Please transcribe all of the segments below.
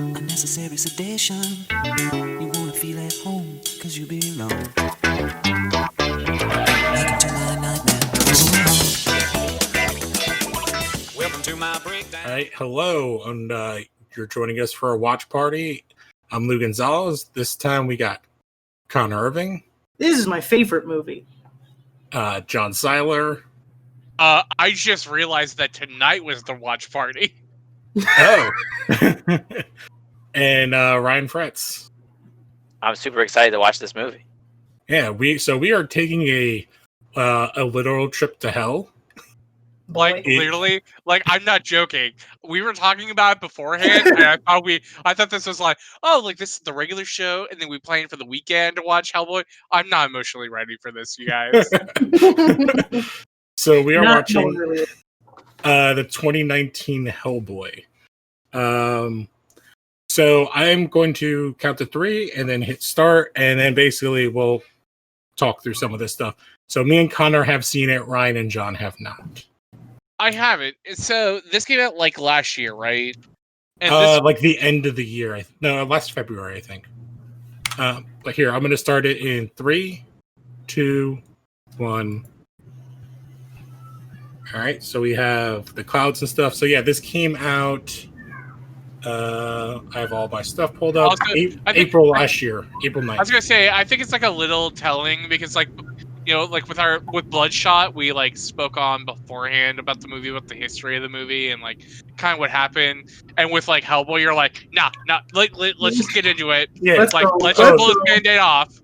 unnecessary sedation. You wanna feel at home, cause you belong. Welcome to my nightmare. Welcome to my breakdown. All right, hello, and you're joining us for a watch party. I'm Lou Gonzalez. This time we got Connor Irving. This is my favorite movie. John Seiler. I just realized that tonight was the watch party. Oh. And Ryan Fretz. I'm super excited to watch this movie. Yeah, we are taking a literal trip to hell. Like, literally, like, I'm not joking. We were talking about it beforehand, and I thought this was like, oh, like, this is the regular show, and then we planned for the weekend to watch Hellboy. I'm not emotionally ready for this, you guys. So we are Not watching really. the 2019 Hellboy. So I'm going to count to 3 and then hit start, and then basically we'll talk through some of this stuff. So me and Connor have seen it, Ryan and John have not. I haven't. So this came out like last year, right? And like the end of the year. Last February, I think. But here, I'm going to start it in 3, 2, 1. All right, so we have the clouds and stuff. So yeah, this came out. I have all my stuff pulled up. April last year, April 9th. I was gonna say, I think it's like a little telling because, like, you know, like with Bloodshot, we like spoke on beforehand about the movie, about the history of the movie, and like kind of what happened. And with like Hellboy, you're like, nah, let's just get into it. Yeah, let's blow this Band-Aid off.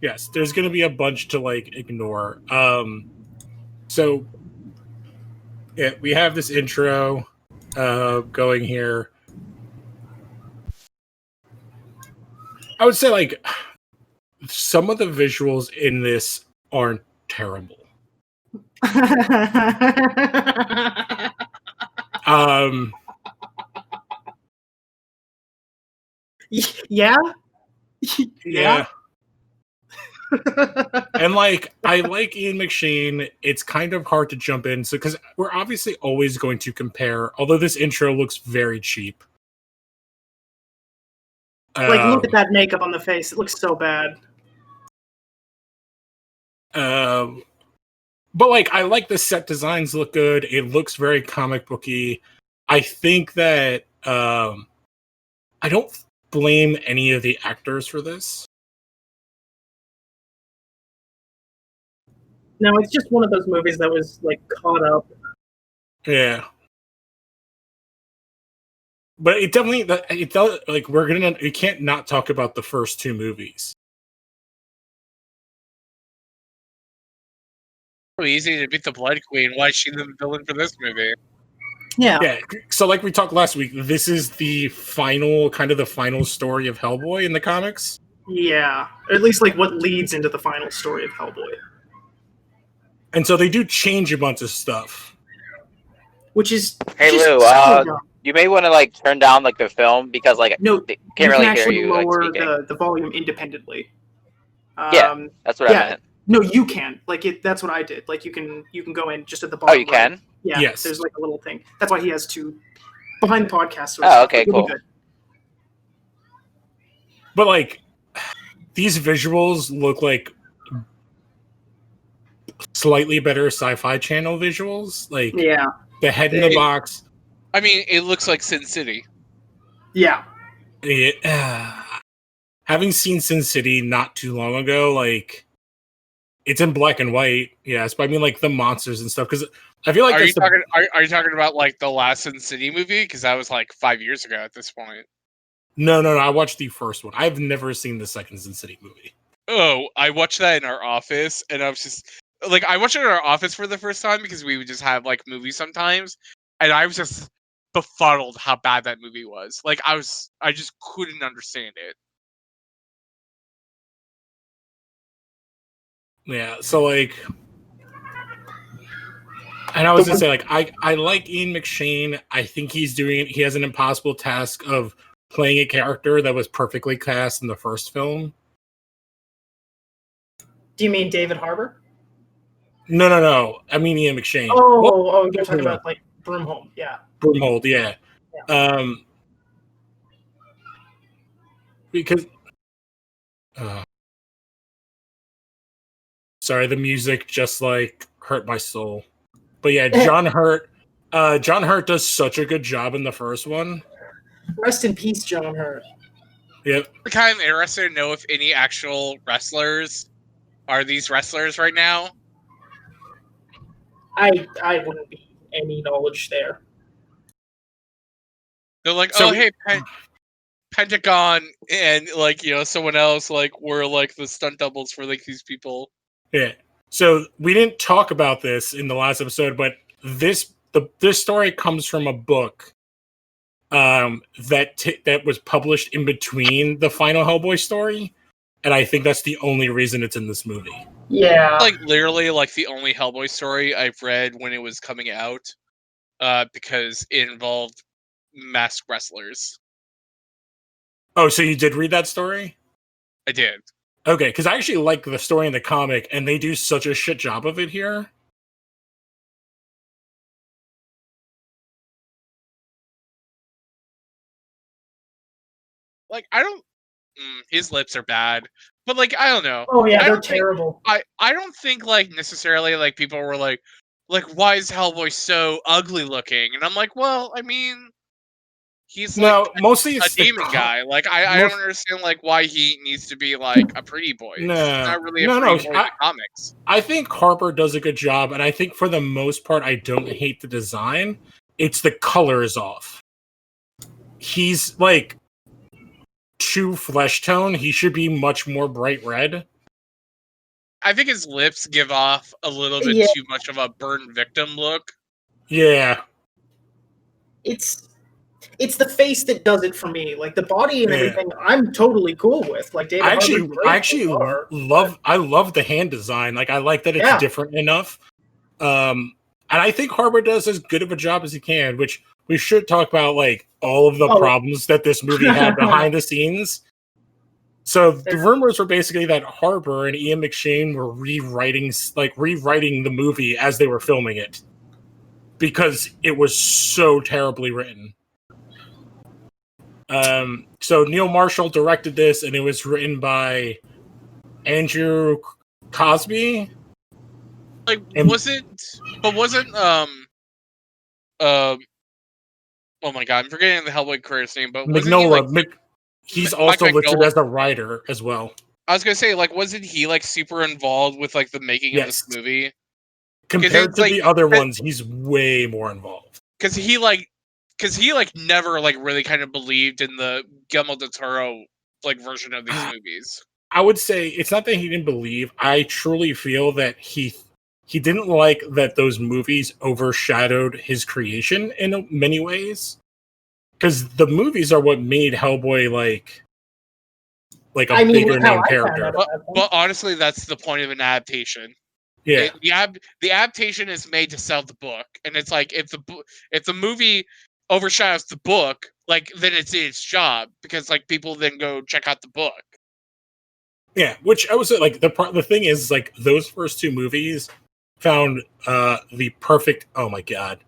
Yes, there's gonna be a bunch to like ignore. So yeah, we have this intro going here. I would say like some of the visuals in this aren't terrible. Yeah. Yeah. And like I like Ian McShane. It's kind of hard to jump in, so because we're obviously always going to compare, although this intro looks very cheap. Like, look at that makeup on the face. It looks so bad. But like I like the set designs look good. It looks very comic booky. I think that I don't blame any of the actors for this. No, it's just one of those movies that was like caught up. Yeah. But it definitely, it does, like, we can't not talk about the first 2 movies. So easy to beat the Blood Queen. Why is she the villain for this movie? Yeah. Yeah. So like we talked last week, this is the final story of Hellboy in the comics. Yeah. Or at least like what leads into the final story of Hellboy. And so they do change a bunch of stuff. Which is Hey just Lou, so dumb. you may want to like turn down like the film because like No, they you can't really can hear actually you like lower speaking. the volume independently. Yeah, that's what I meant. No, you can. Like that's what I did. Like you can go in just at the bottom. Oh, you can? Right. Yeah. Yes. There's like a little thing. That's why he has 2 behind the podcast. So Oh, okay, cool. Good. But like these visuals look like slightly better Sci-Fi Channel visuals. Like the head in the box. I mean, it looks like Sin City. Yeah. Having seen Sin City not too long ago, like it's in black and white, yes, but I mean like the monsters and stuff, because I feel like are you talking about like the last Sin City movie? Because that was like 5 years ago at this point. No, I watched the first one. I've never seen the second Sin City movie. Oh, I watched that in our office, and I was just like, I watched it in our office for the first time because we would just have like movies sometimes, and I was just befuddled how bad that movie was. Like I just couldn't understand it. Yeah, so like, and I was gonna say like, I like Ian McShane. I think he has an impossible task of playing a character that was perfectly cast in the first film. Do you mean David Harbour? No. I mean Ian McShane. You're talking about like Broomhold, yeah. Broomhold, yeah. because sorry, the music just like hurt my soul. But yeah, John Hurt does such a good job in the first one. Rest in peace, John Hurt. Yep. I'm kind of interested to know if any actual wrestlers are these wrestlers right now. I wouldn't be any knowledge there. They're like, So oh, hey, Pentagon and, like, you know, someone else, like, were, like, the stunt doubles for, like, these people. Yeah. So we didn't talk about this in the last episode, but this story comes from a book that was published in between the final Hellboy story, and I think that's the only reason it's in this movie. Yeah. Like, literally, like, the only Hellboy story I've read when it was coming out, because it involved masked wrestlers. Oh, so you did read that story? I did. Okay, because I actually like the story in the comic, and they do such a shit job of it here. Like, I don't... his lips are bad. But, like, I don't know. Oh yeah, I they're don't think- terrible. I don't think, like, necessarily, like, people were like, why is Hellboy so ugly looking? And I'm like, well, I mean, he's like mostly a it's demon guy. Like, I don't understand, like, why he needs to be like a pretty boy. He's not really a pretty boy in the comics. I think Harper does a good job, and I think for the most part, I don't hate the design. It's the color is off. He's like too flesh tone. He should be much more bright red. I think his lips give off a little bit too much of a burn victim look. Yeah. It's the face that does it for me. Like the body and everything, I'm totally cool with. Like David I actually love the hand design. Like I like that it's different enough. And I think Harper does as good of a job as he can, which we should talk about like all of the problems that this movie had behind the scenes. So the rumors were basically that Harper and Ian McShane were rewriting the movie as they were filming it because it was so terribly written. So Neil Marshall directed this, and it was written by Andrew Cosby. Like, wasn't oh my god, I'm forgetting the Hellboy creator's name, but Mignola. He's also listed as a writer as well. I was gonna say, like, wasn't he like super involved with like the making of this movie? Compared to the other ones, he's way more involved. Because he never like really kind of believed in the Guillermo del Toro like version of these movies. I would say it's not that he didn't believe. I truly feel that he didn't like that those movies overshadowed his creation in many ways. Because the movies are what made Hellboy like a bigger name character. But honestly, that's the point of an adaptation. Yeah, the adaptation is made to sell the book, and it's like if the movie overshadows the book, like then it's its job because like people then go check out the book. Yeah, which I was like the thing is like those first two movies found the perfect. Oh my god.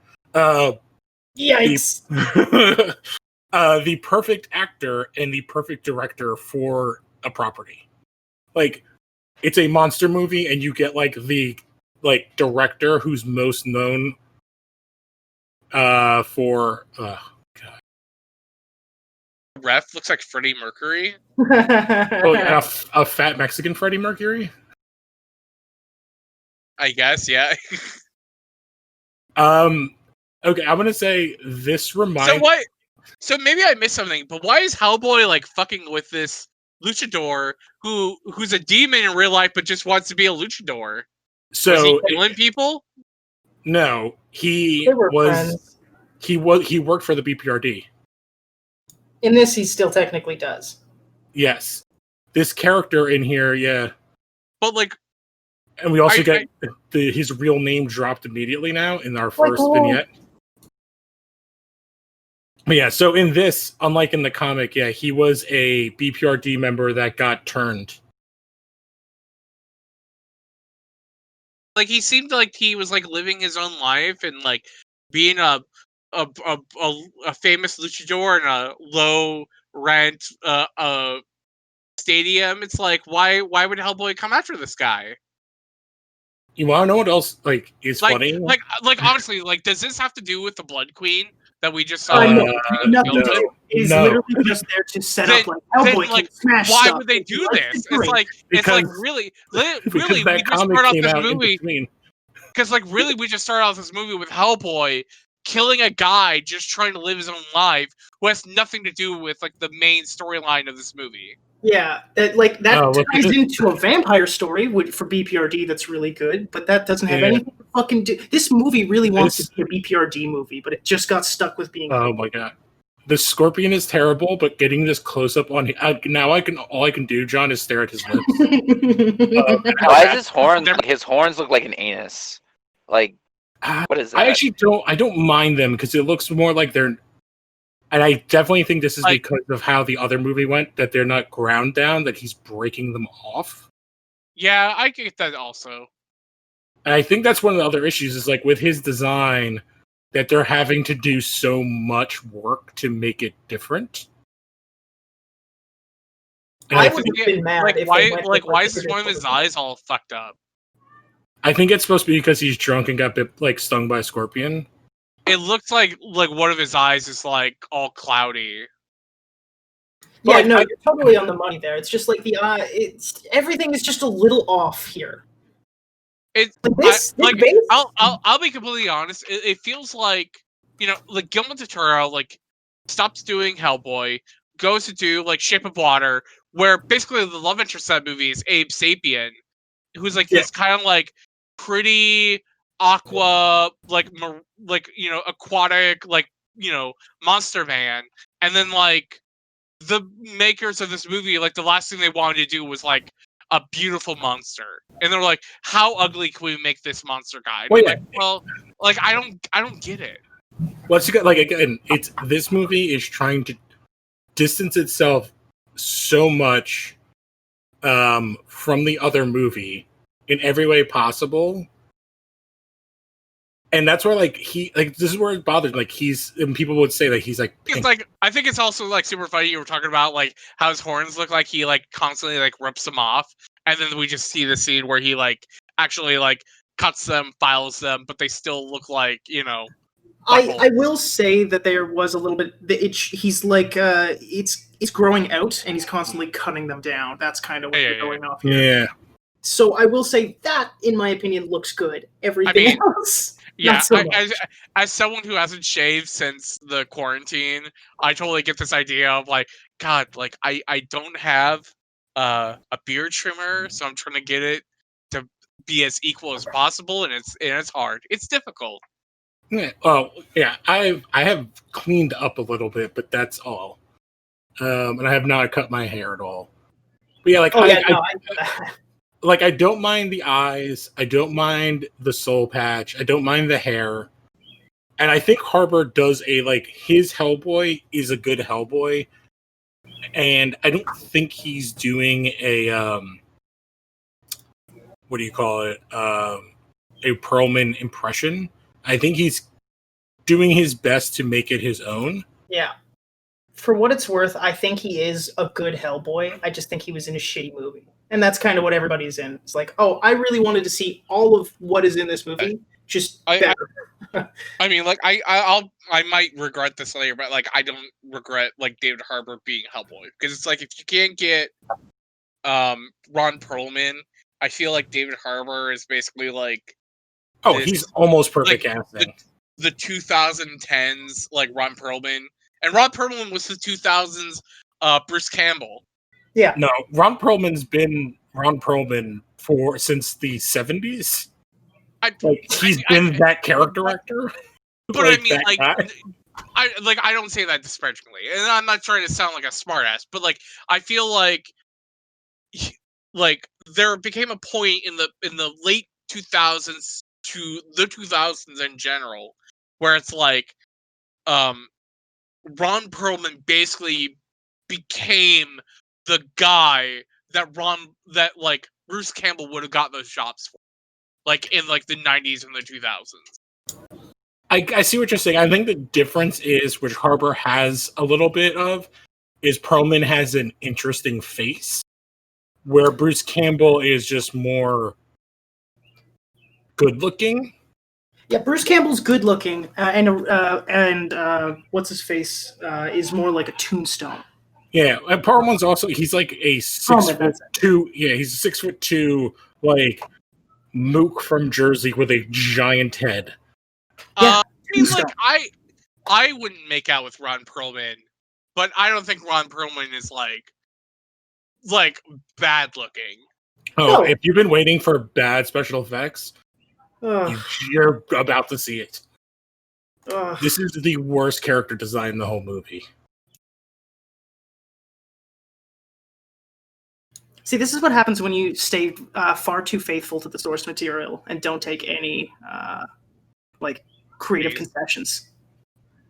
Yikes. The perfect actor and the perfect director for a property. Like, it's a monster movie, and you get like the director who's most known for God. Ref looks like Freddie Mercury. Oh, yeah, a fat Mexican Freddie Mercury. I guess, yeah. Okay, I'm gonna say this reminds. So maybe I missed something, but why is Hellboy like fucking with this luchador who's a demon in real life but just wants to be a luchador? So was he killing people? No, he worked for the BPRD. In this, he still technically does. Yes, this character in here, yeah. But like, and we also get his real name dropped immediately now in our first vignette. But yeah, so in this, unlike in the comic, yeah, he was a BPRD member that got turned. Like he seemed like he was like living his own life and like being a famous luchador in a low rent stadium. It's like, why would Hellboy come after this guy? You want to know what else is funny? Like honestly, like, does this have to do with the Blood Queen that we just saw? Nothing to do. It is literally No. just there to set up like Hellboy can smash why stuff. would they do this? It's like really because that we just comic start off came this out in movie between. because like really we just started off this movie with Hellboy killing a guy just trying to live his own life who has nothing to do with like the main storyline of this movie. Yeah, that ties into a vampire story for BPRD that's really good, but that doesn't have anything to fucking do. This movie really wants to be a BPRD movie, but it just got stuck with being. Oh my god, the Scorpion is terrible, but getting this close up on now all I can do, John, is stare at his lips. Why is his horn? His horns look like an anus. Like, what is that? I actually don't mind them because it looks more like they're. And I definitely think this is because of how the other movie went, that they're not ground down, that he's breaking them off. Yeah, I get that also. And I think that's one of the other issues is like with his design, that they're having to do so much work to make it different. And I would have been mad if why is one of his eyes all fucked up? I think it's supposed to be because he's drunk and got stung by a scorpion. It looks like one of his eyes is like all cloudy. Yeah, you're totally on the money there. It's just like the eye. Everything is just a little off here. I'll be completely honest. It feels like like Guillermo del Toro stops doing Hellboy, goes to do like Shape of Water, where basically the love interest of that movie is Abe Sapien, who's this kind of pretty aqua aquatic monster man, and then the makers of this movie the last thing they wanted to do was a beautiful monster, and they're like, how ugly can we make this monster guy? I don't get it. Well, again, it's this movie is trying to distance itself so much from the other movie in every way possible. And that's where this is where it bothers and people would say that he's pink. It's I think it's also super funny you were talking about how his horns look like he constantly rips them off, and then we just see the scene where he actually cuts them, files them, but they still look I will say that there was a little bit he's it's growing out and he's constantly cutting them down. That's kind of what we're going off here. Yeah. So I will say that in my opinion looks good. Everything else. Yeah, as someone who hasn't shaved since the quarantine, I totally get this idea of God, I don't have a beard trimmer, so I'm trying to get it to be as equal as possible, and it's hard. It's difficult. Yeah. Oh, yeah. I have cleaned up a little bit, but that's all. And I have not cut my hair at all. But yeah, I don't mind the eyes. I don't mind the soul patch. I don't mind the hair. And I think Harbor does his Hellboy is a good Hellboy. And I don't think he's doing a, what do you call it? A Perlman impression. I think he's doing his best to make it his own. Yeah. For what it's worth, I think he is a good Hellboy. I just think he was in a shitty movie. And that's kind of what everybody's in. It's I really wanted to see all of what is in this movie, just better. I mean, I might regret this later, but I don't regret David Harbour being Hellboy, because it's if you can't get Ron Perlman, I feel like David Harbour is basically he's almost perfect casting. The 2010s Ron Perlman, and Ron Perlman was the 2000s Bruce Campbell. Yeah. No, Ron Perlman's been Ron Perlman since the 70s. He's been that character actor. But I mean, I don't say that disparagingly, and I'm not trying to sound like a smartass, but I feel there became a point in the late 2000s to the 2000s in general where it's Ron Perlman basically became the guy that Bruce Campbell would have got those jobs for, in the 90s and the 2000s. I see what you're saying. I think the difference is, which Harbour has a little bit of, is Perlman has an interesting face. where Bruce Campbell is just more good looking. Yeah, Bruce Campbell's good looking, and what's his face is more like a tombstone. Yeah, and Perlman's also he's like a 6'2". Yeah, he's a 6'2", like mook from Jersey with a giant head. Yeah, I mean, tombstone. like I wouldn't make out with Ron Perlman, but I don't think Ron Perlman is like bad looking. Oh, No. if you've been waiting for bad special effects, Ugh, you're about to see it. ugh. This is the worst character design in the whole movie. See, this is what happens when you stay far too faithful to the source material and don't take any like creative concessions.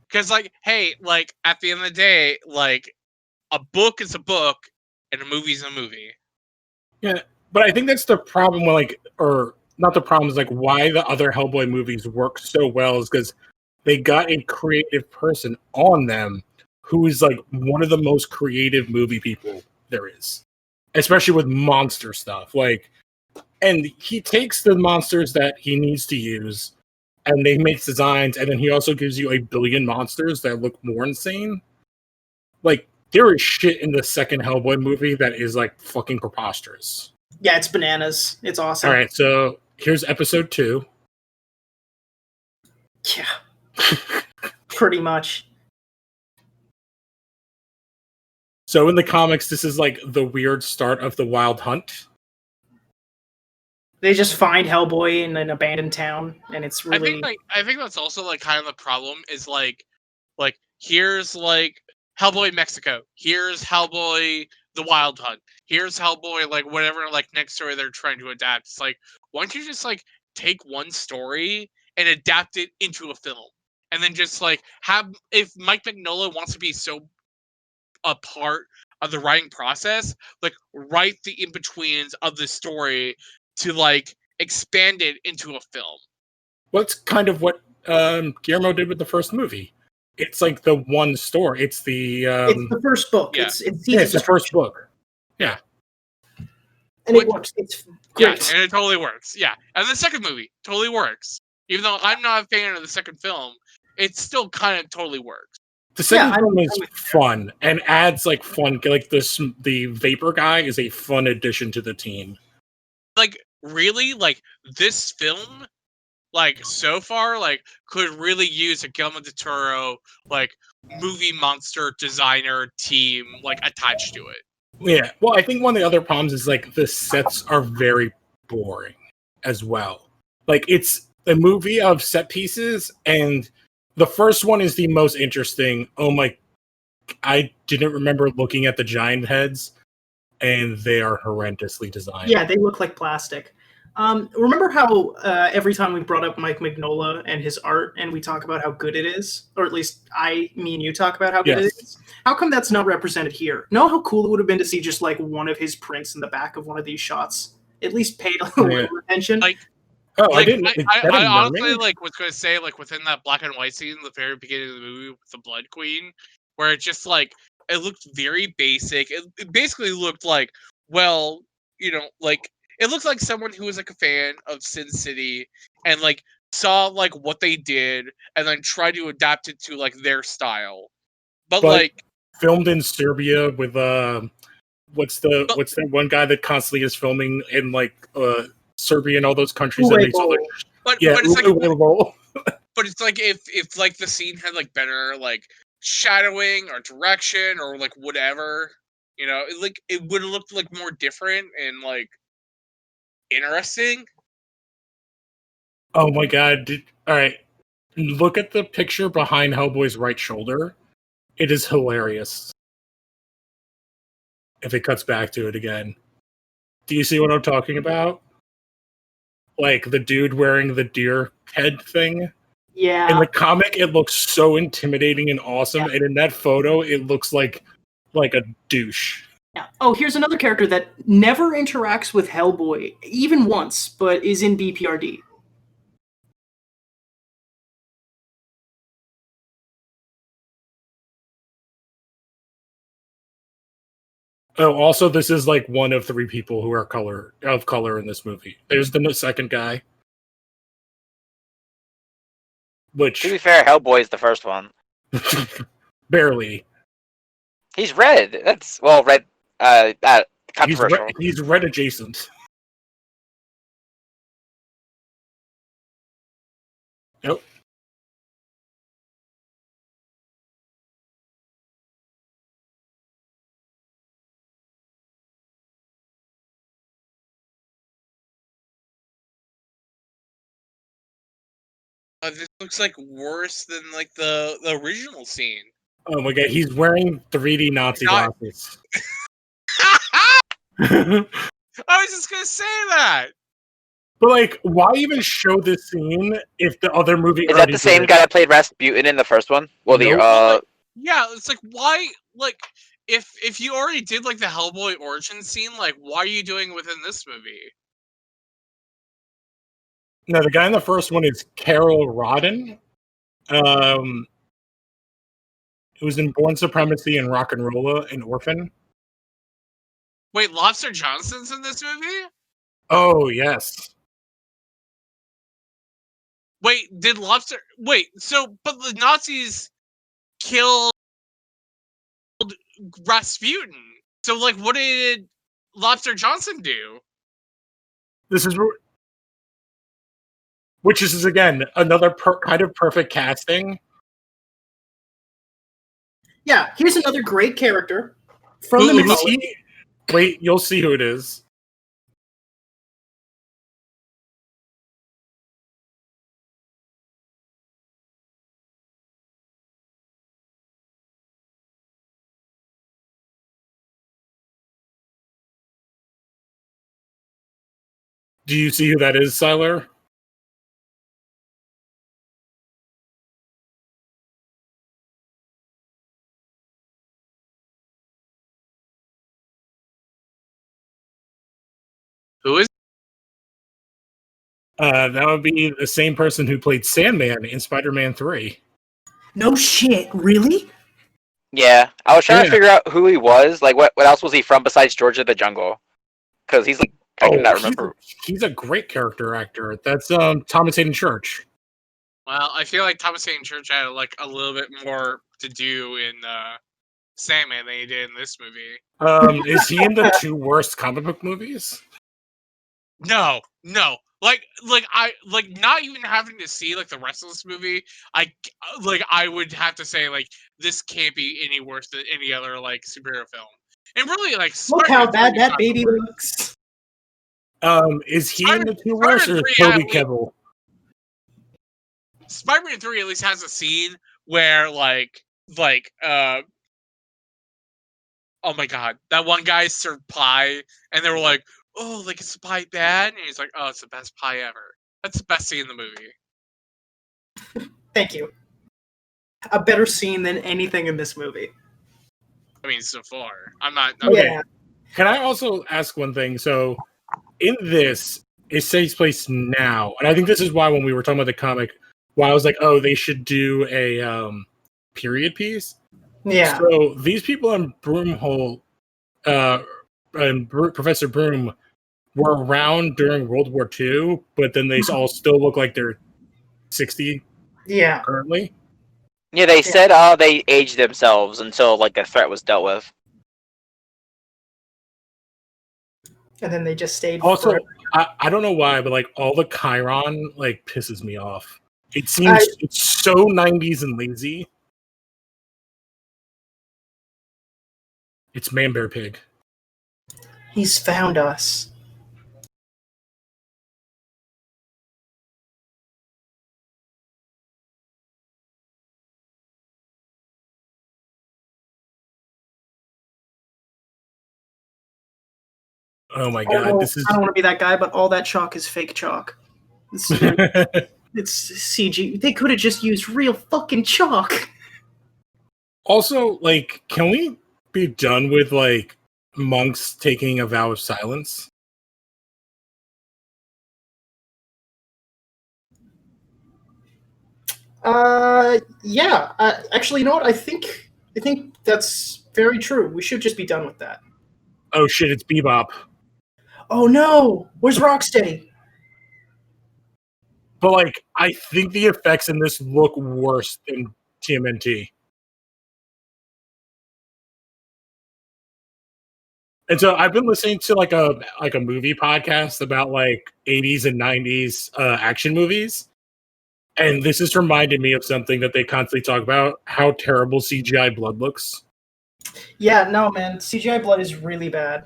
Because like, hey, like at the end of the day, like a book is a book and a movie's a movie. Yeah, but I think that's the problem with like, or not the problem is like why the other Hellboy movies work so well is because they got a creative person on them who is like one of the most creative movie people there is, especially with monster stuff. Like, and he takes the monsters that he needs to use and they make designs, and then he also gives you a billion monsters that look more insane. Like, there is shit in the second Hellboy movie that is like fucking preposterous. Yeah, it's bananas. It's awesome. All right, so here's episode 2. Yeah, pretty much. So in the comics, this is like the weird start of the Wild Hunt. They just find Hellboy in an abandoned town, and it's really. I think that's also like kind of the problem is like here's like Hellboy Mexico, here's Hellboy the Wild Hunt, here's Hellboy like whatever like next story they're trying to adapt. It's like why don't you just like take one story and adapt it into a film, and then just like have if Mike Mignola wants to be so a part of the writing process, like write the in betweens of the story to like expand it into a film. Well, it's kind of what Guillermo did with the first movie. It's like the one story. It's the it's the first book. yeah. It's it's the first book. Yeah, and it works. It's great. Yeah, and it totally works. Yeah, and the second movie totally works. Even though I'm not a fan of the second film, it still kind of totally works. the second film is fun and adds like fun. Like the Vapor guy is a fun addition to the team. Like really, like this film, like so far, like could really use a Guillermo del Toro like movie monster designer team like attached to it. Yeah, well, I think one of the other problems is like the sets are very boring as well. Like it's a movie of set pieces, and the first one is the most interesting. Oh my, I didn't remember looking at the giant heads, and they are horrendously designed. Yeah, they look like plastic. Remember how every time we brought up Mike Mignola and his art, and we talk about how good it is, or at least me and you talk about how good it is? How come that's not represented here? Know how cool it would have been to see just like one of his prints in the back of one of these shots? At least paid a little attention. Like, I didn't. I honestly like was going to say like within that black and white scene, the very beginning of the movie with the Blood Queen, where it just like it looked very basic. It basically looked like, well, you know, like it looked like someone who was like a fan of Sin City and like saw like what they did and then tried to adapt it to like their style. But like filmed in Serbia with what's that one guy that constantly is filming in like Serbia and all those countries that makes all but it's like but it's like if like the scene had like better like shadowing or direction or like whatever, you know, it would have looked like more different and like interesting. Oh my god! All right, look at the picture behind Hellboy's right shoulder. It is hilarious. If it cuts back to it again, do you see what I'm talking about? Like the dude wearing the deer head thing. Yeah. In the comic, it looks so intimidating and awesome, and in that photo, it looks like a douche. Yeah. Oh, here's another character that never interacts with Hellboy, even once, but is in BPRD. Oh, also, this is like one of 3 people who are of color in this movie. There's the second guy, which To be fair, Hellboy is the first one. barely. He's red. That's red. Controversial. He's red adjacent. Yep. This looks like worse than like the original scene. Oh my god, he's wearing 3D Nazi Not- glasses. I was just gonna say that. But like, why even show this scene if the other movie Is that already the same did guy that played Rasputin in the first one? Well, Nope. Yeah, it's like why like if you already did like the Hellboy origin scene, like why are you doing it within this movie? No, the guy in the first one is Carol Rodden. Who was in Born Supremacy and Rock and Rolla and Orphan. Wait, Lobster Johnson's in this movie? Oh yes. Wait, so but the Nazis killed Rasputin. So like what did Lobster Johnson do? This is which is again another kind of perfect casting. Yeah, here's another great character from the Who's mythology. he? Wait, you'll see who it is. Do you see who that is, Siler? Who is That would be the same person who played Sandman in Spider-Man 3. No shit, really? Yeah, I was trying to Yeah. figure out who he was. Like, what else was he from besides Georgia the Jungle? Because he's like, I cannot remember. He's a great character actor. That's Thomas Hayden Church. Well, I feel like Thomas Hayden Church had like a little bit more to do in Sandman than he did in this movie. Is he in the 2 worst comic book movies? No. Like I like not even having to see like the rest of this movie. I would have to say like this can't be any worse than any other like superhero film. And really like Look how Spider-Man bad 3 is that not baby the worst. looks. Is he in the 2 worst or is Spider-Man 3 Toby had, Kebbell? Spider-Man 3 at least has a scene where oh my god, that one guy served pie and they were like, oh, like is the pie bad? And he's like, oh, it's the best pie ever. That's the best scene in the movie. Thank you. A better scene than anything in this movie. I mean, so far. I'm not. Okay. Yeah. Can I also ask one thing? So, in this, it takes place now, and I think this is why when we were talking about the comic, why I was like, oh, they should do a period piece. Yeah. So these people in Broomhole, and Professor Broom, were around during World War II, but then they all still look like they're 60 Yeah. currently. Yeah, they said they aged themselves until like the threat was dealt with. And then they just stayed Also, forever. I don't know why, but like all the Chiron like pisses me off. It seems it's so 90s and lazy. It's Man Bear Pig. He's found us. Oh my I don't god, know- this is I don't want to be that guy, but all that chalk is fake chalk. It's, it's CG. They could have just used real fucking chalk. Also, like, can we be done with like monks taking a vow of silence? Yeah. Actually, you know what? I think that's very true. We should just be done with that. Oh shit, it's Bebop. Oh no! Where's Rocksteady? But like, I think the effects in this look worse than TMNT. And so I've been listening to like a movie podcast about like 80s and 90s action movies. And this has reminded me of something that they constantly talk about, how terrible CGI blood looks. Yeah, no, man. CGI blood is really bad.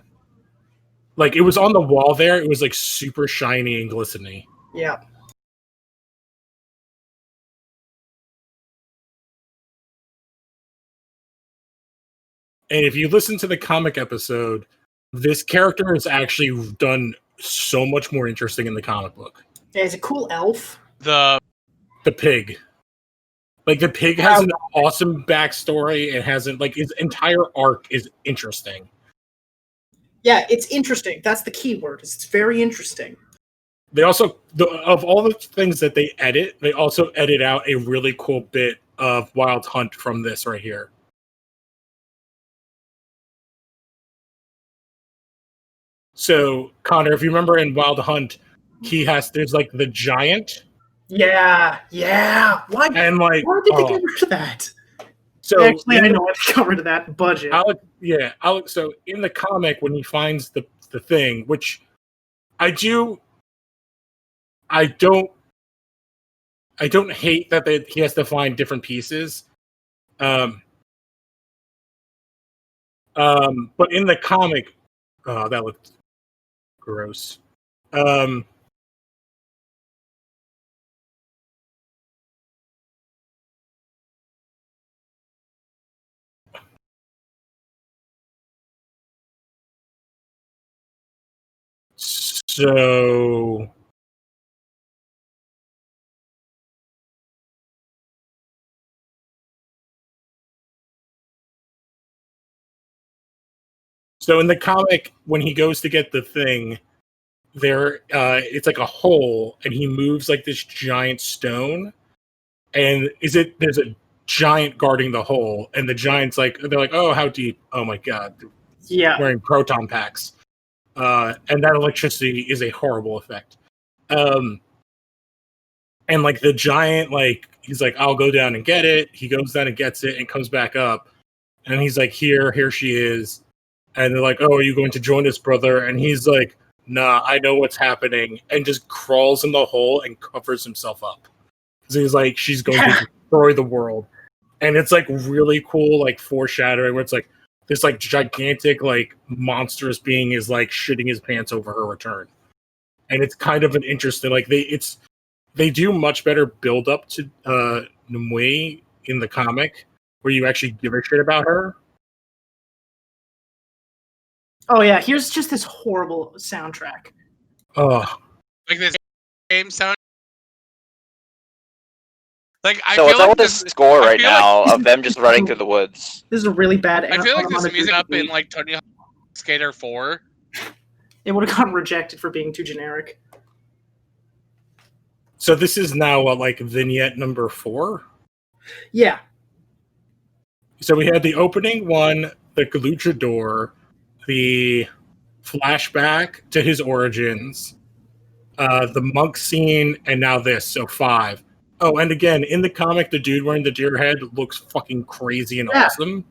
Like, it was on the wall there. It was like super shiny and glistening. Yeah. And if you listen to the comic episode, this character is actually done so much more interesting in the comic book. Yeah, he's a cool elf. The pig. Like, the pig has an awesome backstory. It hasn't, like, his entire arc is interesting. Yeah, it's interesting. That's the key word. It's very interesting. They also, of all the things that they edit, they also edit out a really cool bit of Wild Hunt from this right here. So, Connor, if you remember in Wild Hunt, there's like the giant. Yeah. Why? And like, why did they get rid of that? So actually, I know why they got rid of that budget. Alex. So in the comic, when he finds the thing, which I don't hate that he has to find different pieces. But in the comic, oh, that looked gross. So in the comic, when he goes to get the thing, it's like a hole, and he moves like this giant stone, and there's a giant guarding the hole, and the giant's like, they're like, oh, how deep? Oh my god, yeah, wearing proton packs, and that electricity is a horrible effect. And like the giant, like he's like, I'll go down and get it. He goes down and gets it and comes back up, and he's like, here she is. And they're like, oh, are you going to join us, brother? And he's like, nah, I know what's happening, and just crawls in the hole and covers himself up. So he's like, she's going to destroy the world. And it's like really cool, like foreshadowing where it's like this like gigantic, like monstrous being is like shitting his pants over her return. And it's kind of an interesting, like they do much better build up to Nimue in the comic, where you actually give a shit about her. Oh yeah, here's just this horrible soundtrack. Oh, like this game sound. Like I So feel it's like all this score right now like of them just running through the woods. This is a really bad. I feel like this music up in like Tony Hawk Skater 4. It would have gotten rejected for being too generic. So this is now like vignette number 4. Yeah. So we had the opening one, the luchador, the flashback to his origins, the monk scene, and now this. So 5. Oh, and again, in the comic, the dude wearing the deer head looks fucking crazy and awesome.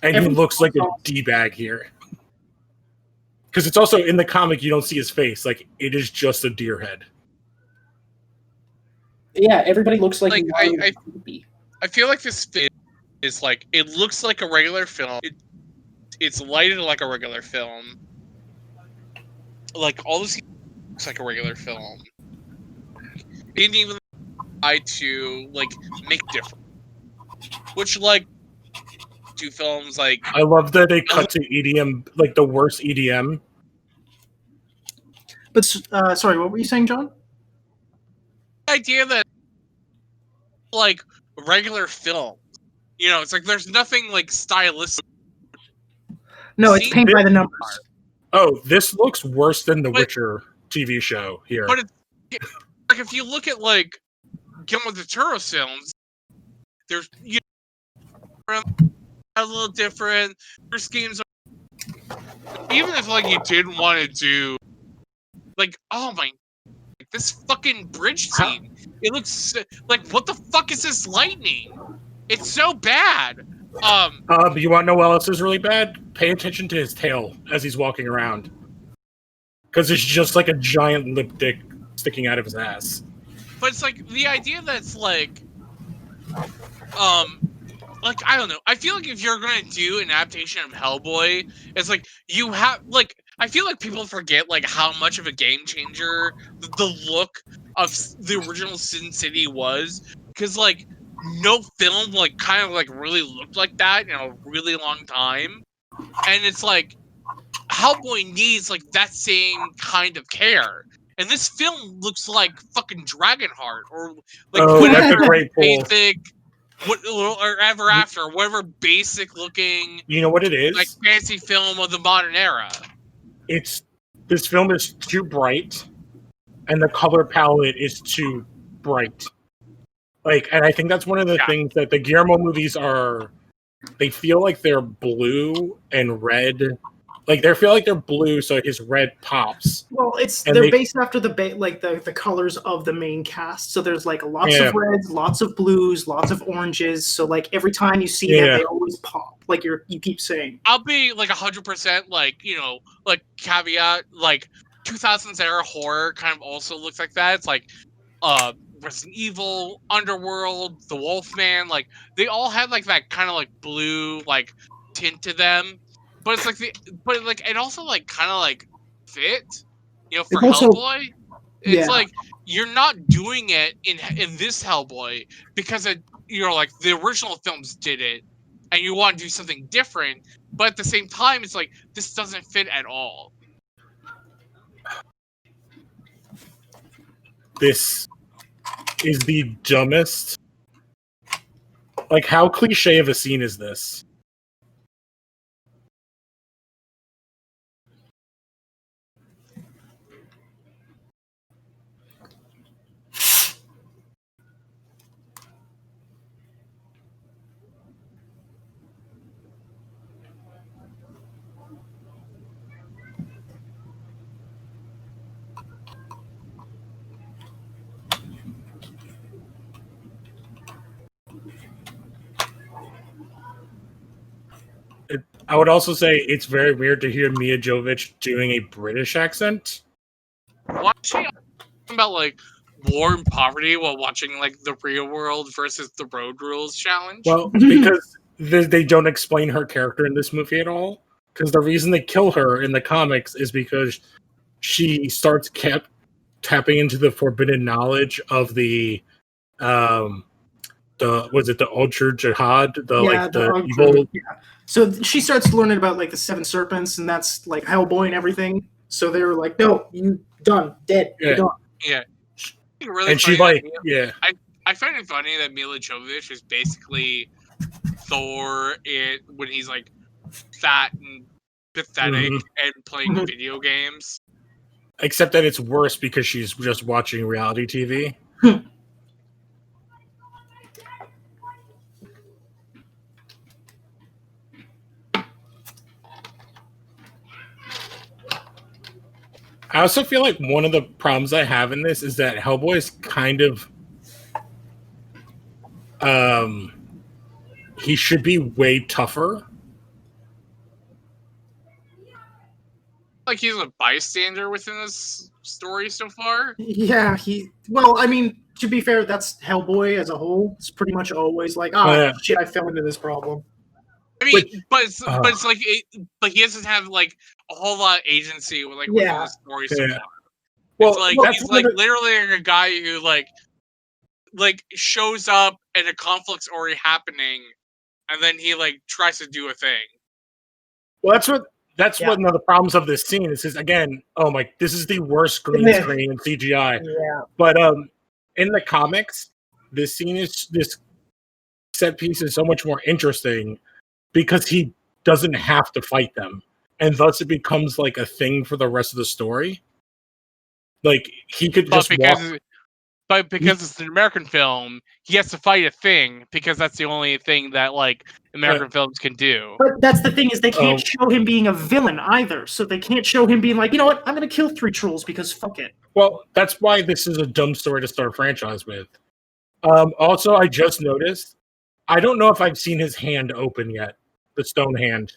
And he looks like a D-bag here. Because it's also, in the comic, you don't see his face. Like, it is just a deer head. Yeah, everybody looks like I feel like this is like, it looks like a regular film. It's lighted like a regular film. Like, all this looks like a regular film. It didn't even try to, like, make different. Which, like, two films, like... I love that they cut to EDM, like, the worst EDM. But, sorry, what were you saying, John? The idea that, like, regular film, you know, it's like there's nothing, like, stylistic. No, it's paint by the numbers. Oh, this looks worse than the Witcher TV show here. But it's, like, if you look at, like, Guillermo del Toro's films, there's, you know, a little different. Their schemes are even if like you didn't want to do like, oh my, this fucking bridge scene. It looks like, what the fuck is this lightning? It's so bad. You want to know what else is really bad? Pay attention to his tail as he's walking around, because it's just like a giant lip dick sticking out of his ass. But it's like the idea that's like I don't know. I feel like if you're gonna do an adaptation of Hellboy, it's like you have like I feel like people forget like how much of a game changer the look of the original Sin City was, because like no film like kind of like really looked like that in a really long time, and it's like Hellboy needs like that same kind of care. And this film looks like fucking Dragonheart or like That's a great pull. basic, or Ever After, whatever basic looking. You know what it is? Like fancy film of the modern era. This film is too bright, and the color palette is too bright. Like, and I think that's one of the things that the Guillermo movies are. They feel like they're blue and red. Like they feel like they're blue, so his red pops. Well, they're based after the colors of the main cast. So there's like lots of reds, lots of blues, lots of oranges. So like every time you see them, they always pop. Like you keep saying. I'll be like 100% like like caveat like 2000s era horror kind of also looks like that. It's like Resident Evil, Underworld, The Wolfman. Like they all have like that kind of like blue like tint to them. But it's like it also like kind of like fit, for Hellboy. It's like you're not doing it in this Hellboy because like the original films did it, and you want to do something different. But at the same time, it's like this doesn't fit at all. This is the dumbest. Like, how cliche of a scene is this? I would also say it's very weird to hear Mia Jovovich doing a British accent. Watching about like war and poverty while watching like the real world versus the Road Rules challenge. Well, because they don't explain her character in this movie at all. Because the reason they kill her in the comics is because she starts tapping into the forbidden knowledge of the Ultra Jihad, the evil. Yeah. So she starts learning about like the seven serpents, and that's like Hellboy and everything. So they were like, "No, you done, dead, you're done." Yeah. Really and she like, I find it funny that Mila Jovovich is basically Thor when he's like fat and pathetic and playing video games. Except that it's worse because she's just watching reality TV. I also feel like one of the problems I have in this is that Hellboy is kind of he should be way tougher. Like he's a bystander within this story so far. Yeah, I mean, to be fair, that's Hellboy as a whole. It's pretty much always like, shit, I fell into this problem. I mean, but it's like he doesn't have like a whole lot of agency with like within the story so far. Well, it's like he's like literally like a guy who like shows up and a conflict's already happening, and then he like tries to do a thing. Well, that's one of the problems of this scene. Is again, this is the worst green screen and CGI. Yeah. But in the comics, this set piece is so much more interesting because he doesn't have to fight them, and thus it becomes like a thing for the rest of the story. Like he could just walk. But because it's an American film, he has to fight a thing because that's the only thing that like American films can do. But that's the thing is they can't Oh. show him being a villain either. So they can't show him being like, you know what, I'm gonna kill 3 trolls because fuck it. Well, that's why this is a dumb story to start a franchise with. Also, I just noticed, I don't know if I've seen his hand open yet. The stone hand.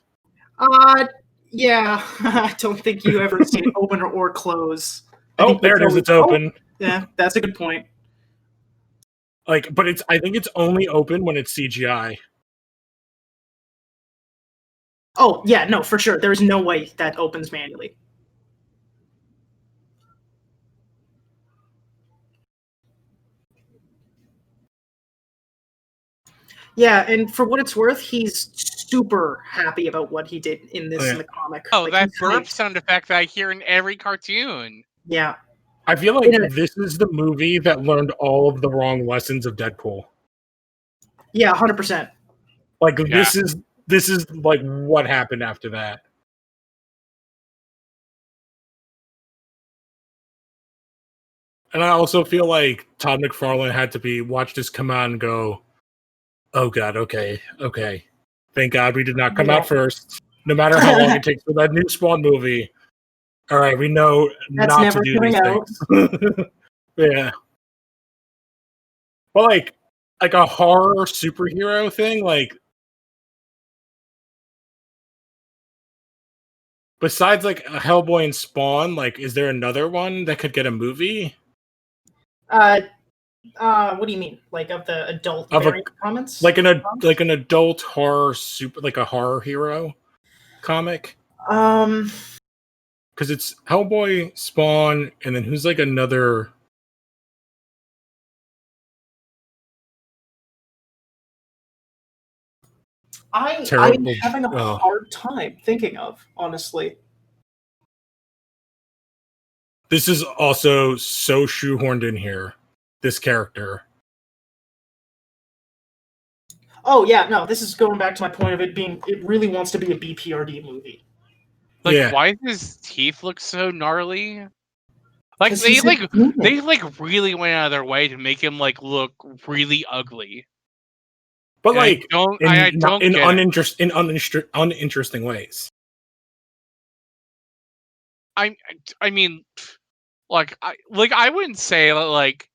Yeah, I don't think you ever see it open or close. Oh, there it is. It's open. Yeah, that's a good point. Like, but I think it's only open when it's CGI. Oh, yeah, no, for sure. There's no way that opens manually. Yeah, and for what it's worth, he's super happy about what he did in this in the comic. Oh, Like, that he's burp hyped. sound effect that I hear in every cartoon. Yeah. I feel like this is the movie that learned all of the wrong lessons of Deadpool. Yeah, 100%. Like this is like what happened after that. And I also feel like Todd McFarlane had to watch this come out and go, oh god, okay. Thank God we did not come out first. No matter how long it takes for that new Spawn movie. All right, we know That's not never to do coming these out. things. Yeah. But like a horror superhero thing, like besides like a Hellboy and Spawn, like is there another one that could get a movie? What do you mean? Like of the adult comments? Like an adult horror like a horror hero comic? Because it's Hellboy, Spawn, and then who's like another? I'm having a hard time thinking of, honestly. This is also so shoehorned in here. This character. Oh yeah, no, this is going back to my point of it being. It really wants to be a BPRD movie. Like, why does his teeth look so gnarly? Like they really went out of their way to make him like look really ugly. But like in uninteresting ways. I mean, like I wouldn't say like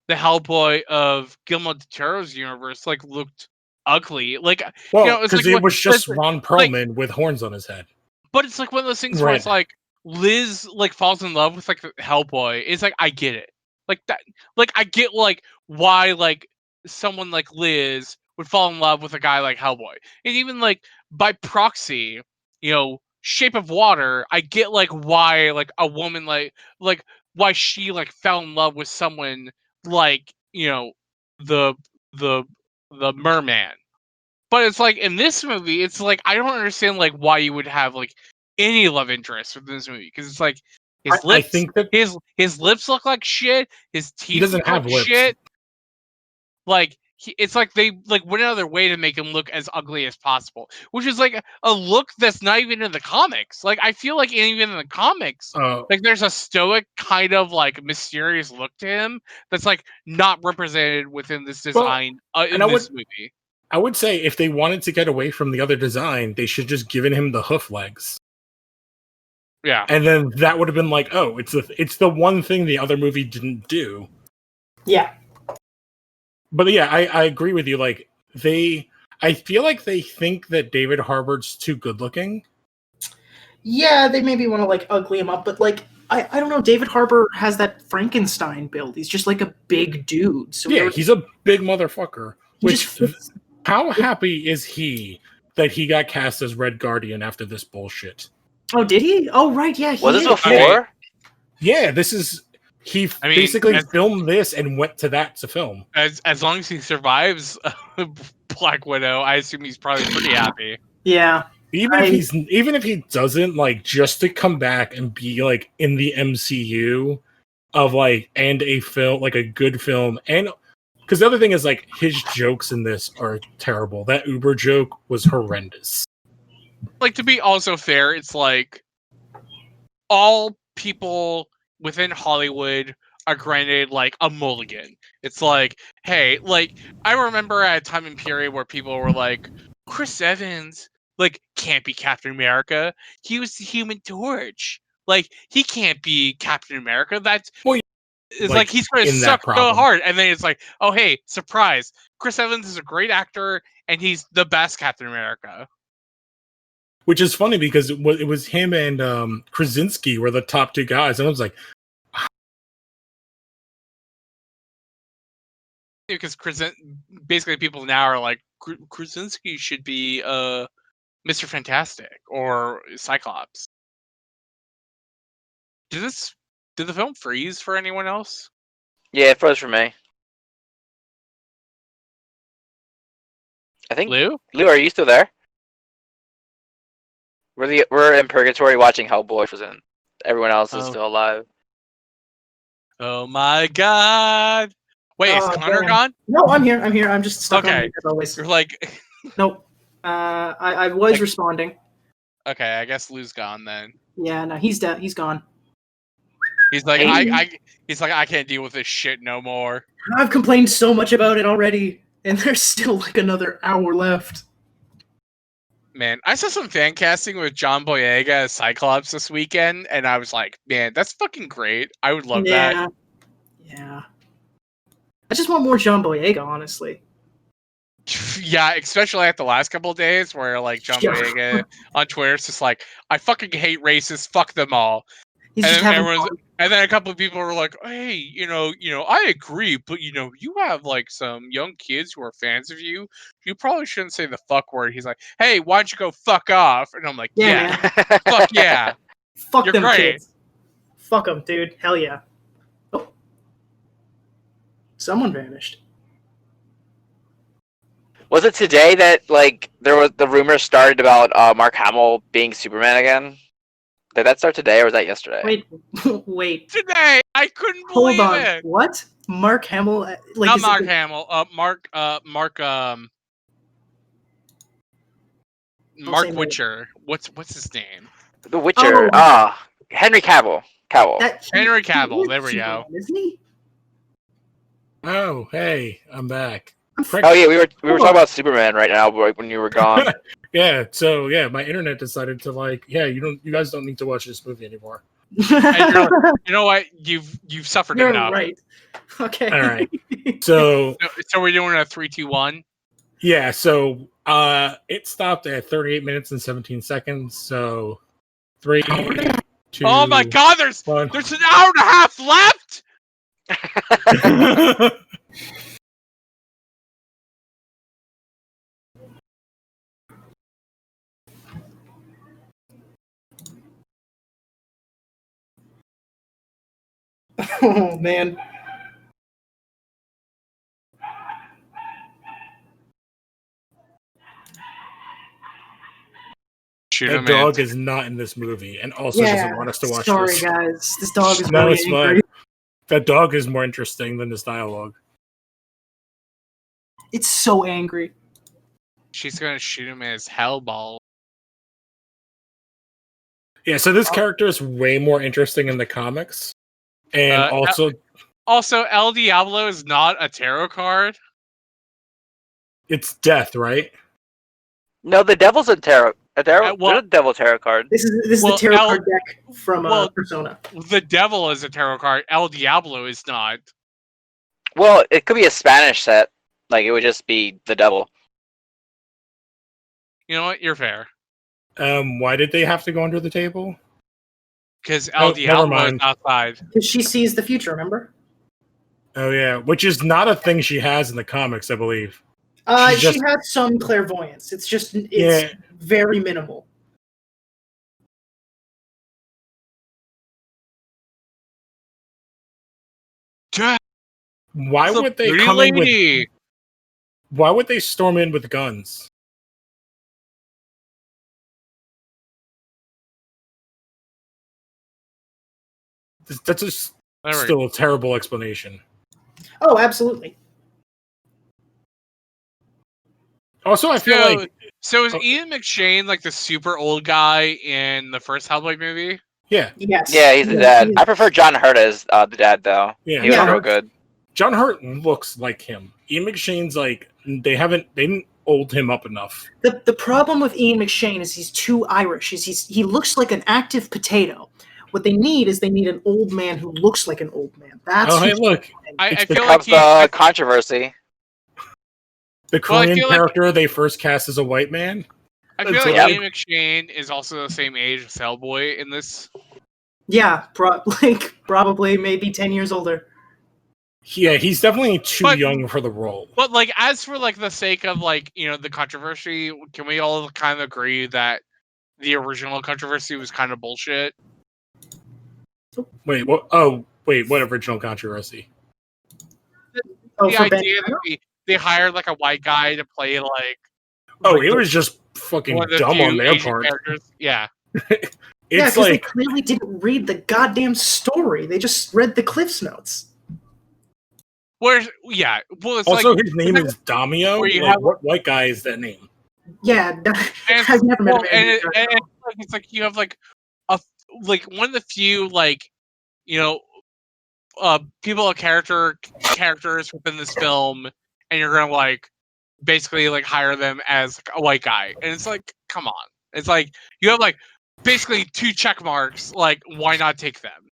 the Hellboy of Guillermo del Toro's universe like looked ugly. Like, well, because it was just Ron Perlman with horns on his head. But it's like one of those things where it's like Liz like falls in love with like Hellboy. It's like I get it, like that. Like I get like why like someone like Liz would fall in love with a guy like Hellboy, and even like by proxy, Shape of Water. I get like why like a woman like why she like fell in love with someone like the merman. But it's like in this movie, it's like I don't understand like why you would have like any love interest with this movie because it's like his lips. I think that his lips look like shit. His teeth doesn't have lips. Shit. Like it's like they like went out of their way to make him look as ugly as possible, which is like a look that's not even in the comics. Like I feel like even in the comics, like there's a stoic kind of like mysterious look to him that's like not represented within this design in this movie. I would say if they wanted to get away from the other design, they should just given him the hoof legs. Yeah. And then that would have been like, oh, it's the one thing the other movie didn't do. Yeah. But yeah, I agree with you. Like I feel like they think that David Harbour's too good looking. Yeah, they maybe want to like ugly him up, but like I don't know. David Harbour has that Frankenstein build. He's just like a big dude. So yeah, he's a big motherfucker. How happy is he that he got cast as Red Guardian after this bullshit? Oh, did he? Oh, right, yeah. Was this before? Yeah, this is. He basically filmed this and went to that to film. As long as he survives Black Widow, I assume he's probably pretty happy. Yeah. Even if he doesn't, like, just to come back and be like in the MCU of like and a film, like a good film, and because the other thing is like his jokes in this are terrible. That Uber joke was horrendous. Like, to be also fair, it's like all people within Hollywood are granted like a mulligan. It's like, hey, like I remember at a time in period where people were like, Chris Evans like can't be Captain America. He was the Human Torch. Like he can't be Captain America. That's Well, it's like he's gonna in that suck so problem. hard, and then it's like, oh hey, surprise! Chris Evans is a great actor, and he's the best Captain America. Which is funny because it was him and Krasinski were the top two guys, and I was like, Because basically people now are like Krasinski should be Mr. Fantastic or Cyclops. Did the film freeze for anyone else? Yeah, it froze for me. I think Lou, are you still there? We're in purgatory watching Hellboy. Everyone else is still alive. Oh my god! Wait, is Connor gone? No, I'm here. I'm just stuck on Okay. mute as always. You're like, Nope. I was responding. okay, I guess Lou's gone then. Yeah, no, he's dead. He's gone. He's like, Hey. he's like, I can't deal with this shit no more. I've complained so much about it already, and there's still like another hour left. Man, I saw some fan casting with John Boyega as Cyclops this weekend, and I was like, man, that's fucking great. I would love that. Yeah. I just want more John Boyega, honestly. Yeah, especially at the last couple of days where like John Boyega on Twitter is just like, I fucking hate racists, fuck them all. He's just having fun. And then a couple of people were like, hey, you know, I agree, but you have like some young kids who are fans of you. You probably shouldn't say the fuck word. He's like, hey, why don't you go fuck off? And I'm like, yeah. Fuck yeah. Fuck You're them great. kids. Fuck them, dude. Hell yeah. Oh. Someone vanished. Was it today that like there was the rumor started about Mark Hamill being Superman again? Did that start today or was that yesterday? Wait. Today, I couldn't believe Hold on. it. What? Mark Hamill? Like, not Mark Hamill. Mark Witcher. What's his name? The Witcher. Henry Cavill. Henry Cavill. There we go. Isn't he? oh, hey, I'm back. Oh yeah, we were talking about Superman right now, right when you were gone. Yeah, so yeah, my internet decided to like, yeah, you guys don't need to watch this movie anymore. And you know what? You've suffered You're enough. right. Okay. All right. So we're doing a 3, 2, 1. Yeah, so it stopped at 38 minutes and 17 seconds. So 3, 2. Oh my god, there's an hour and a half left. Oh man. That dog is not in this movie, and also doesn't want us to watch this. Sorry, guys. This dog is no, really it's angry. fine. That dog is more interesting than this dialogue. It's so angry. She's gonna shoot him as Hellball. Yeah, so this character is way more interesting in the comics, and also El Diablo is not a tarot card. It's death, right? No, the devil's a tarot. There's a devil tarot card. This is the tarot card deck from Persona. The devil is a tarot card. El Diablo is not. Well, it could be a Spanish set. Like it would just be the devil. You know what? You're fair. Why did they have to go under the table? Because El Diablo is outside. Because she sees the future. Remember? Oh yeah, which is not a thing she has in the comics, I believe. She has some clairvoyance. It's just very minimal. Why would they come in with? Why would they storm in with guns? That's just still a terrible explanation. Oh, absolutely. Also, I feel like... So is Ian McShane like the super old guy in the first Hellboy movie? Yeah, Yes. Yeah, he's the dad. I prefer John Hurt as the dad, though. yeah. He was Yeah. real good. John Hurt looks like him. Ian McShane's like they didn't old him up enough. The problem with Ian McShane is he's too Irish. He looks like an active potato. What they need is an old man who looks like an old man. That's Oh, hey, look, I feel Becomes like the controversy. the Well, I Korean feel like- character they first cast as a white man. I feel It's like like- Ian McShane is also the same age as Hellboy in this. yeah, probably maybe 10 years older. Yeah, he's definitely too But- young for the role. But like, as for like the sake of like the controversy, can we all kind of agree that the original controversy was kind of bullshit? Wait, what? Oh, wait, what original controversy? Oh, The for Ben idea that they hired like a white guy to play like Oh, like, it was just fucking one of the dumb few on their Asian part. characters. Yeah. Yeah, It's because they like clearly didn't read the goddamn story. They just read the Cliff's Notes. Well, it's also like, his name is Damio. where you Like, have- what white guy is that name? Yeah, and, I've never met well, a man. and, who it, does and that. it's like you have like one of the few like people of characters within this film, and you're gonna like basically like hire them as like, a white guy, and it's like, come on, it's like you have like basically 2 check marks, like why not take them?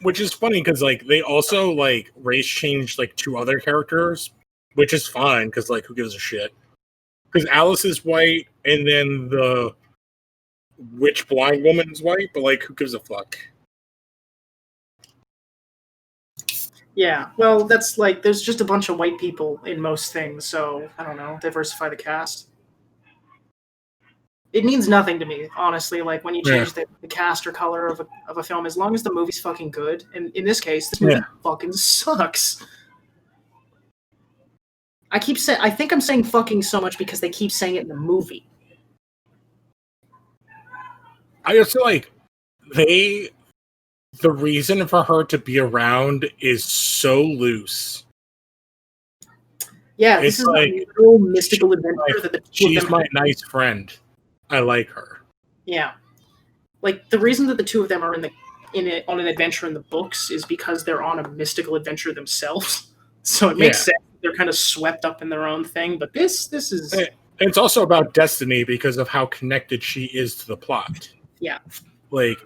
Which is funny because like they also like race changed like 2 other characters, which is fine because like who gives a shit? Because Alice is white and then the witch blind woman is white, but like who gives a fuck? Yeah, well, that's like, there's just a bunch of white people in most things, so I don't know, diversify the cast. It means nothing to me, honestly, like when you change the cast or color of a film, as long as the movie's fucking good. And in this case, this movie fucking sucks. I think I'm saying fucking so much because they keep saying it in the movie. I just feel like the reason for her to be around is so loose. Yeah, It's this is like, a real mystical adventure like, that the two of She's them my nice friend. I like her. Yeah, like the reason that the two of them are on an adventure in the books is because they're on a mystical adventure themselves. So it makes sense. They're kind of swept up in their own thing. But this is It's also about destiny because of how connected she is to the plot. Yeah. Like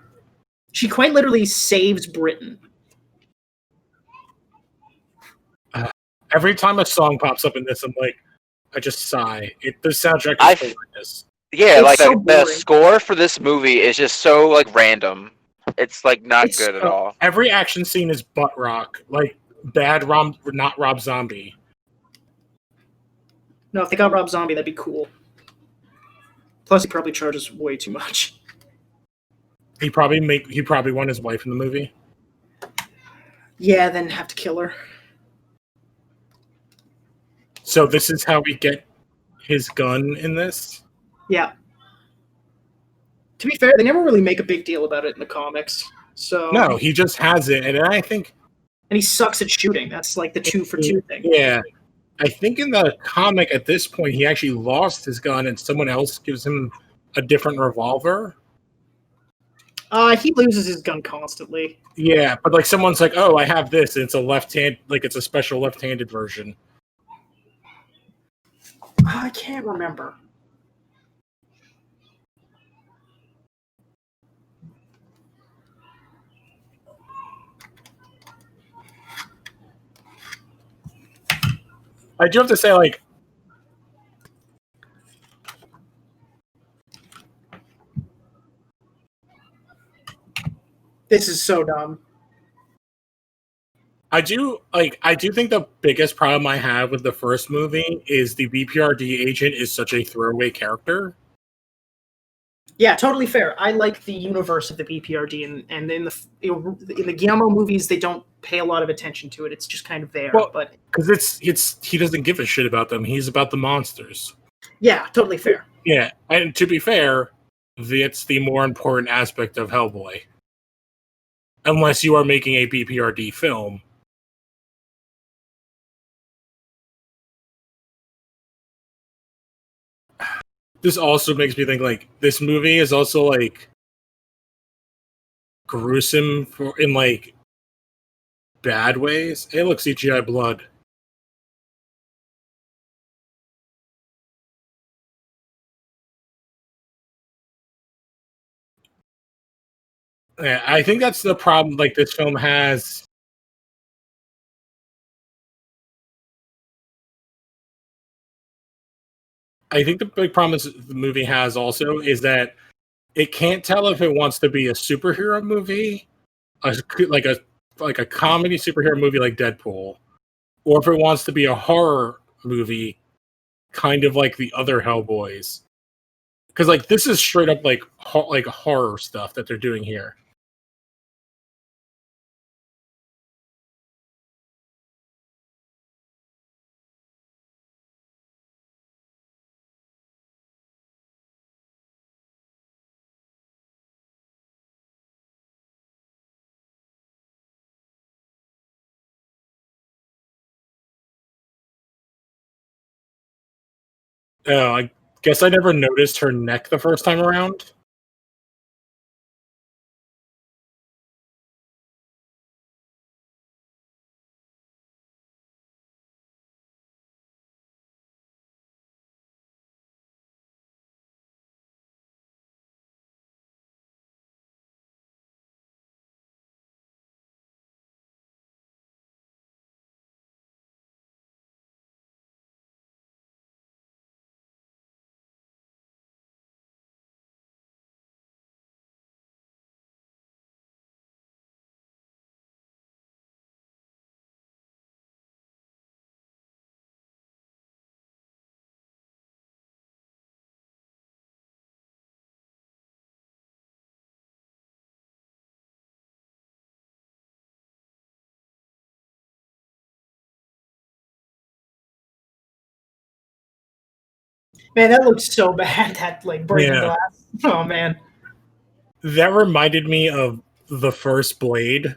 she quite literally saves Britain. every time a song pops up in this, I'm like, I just sigh. The soundtrack I is horrendous. Yeah, It's like so the boring. score for this movie is just so like random. It's like not It's good at so- all. Every action scene is butt rock. Like not Rob Zombie. No, if they got Rob Zombie, that'd be cool. Plus, he probably charges way too much. He probably won his wife in the movie. Yeah, then have to kill her. So this is how we get his gun in this. Yeah. To be fair, they never really make a big deal about it in the comics. So No, he just has it, and I think and he sucks at shooting. That's like the 2-for-2 thing. yeah, I think in the comic at this point he actually lost his gun, and someone else gives him a different revolver. He loses his gun constantly. Yeah, but like someone's like, "Oh, I have this," and it's a left-hand, like it's a special left-handed version. I can't remember. I do have to say, like, This is so dumb. I do think the biggest problem I have with the first movie is the BPRD agent is such a throwaway character. Yeah, totally fair. I like the universe of the BPRD, and in the Guillermo movies, they don't pay a lot of attention to it. It's just kind of there. Well, but Because he doesn't give a shit about them. He's about the monsters. yeah, totally fair. Yeah, and to be fair, it's the more important aspect of Hellboy. Unless you are making a BPRD film. this also makes me think like this movie is also like gruesome in like bad ways. Hey, look, CGI blood. Yeah, I think that's the problem. Like this film has. I think the big problem the movie has also is that it can't tell if it wants to be a superhero movie, like a comedy superhero movie like Deadpool, or if it wants to be a horror movie, kind of like the other Hellboys. Because like this is straight up like horror stuff that they're doing here. I guess I never noticed her neck the first time around. Man, that looks so bad. That like breaking Yeah. glass. Oh man. That reminded me of the first Blade.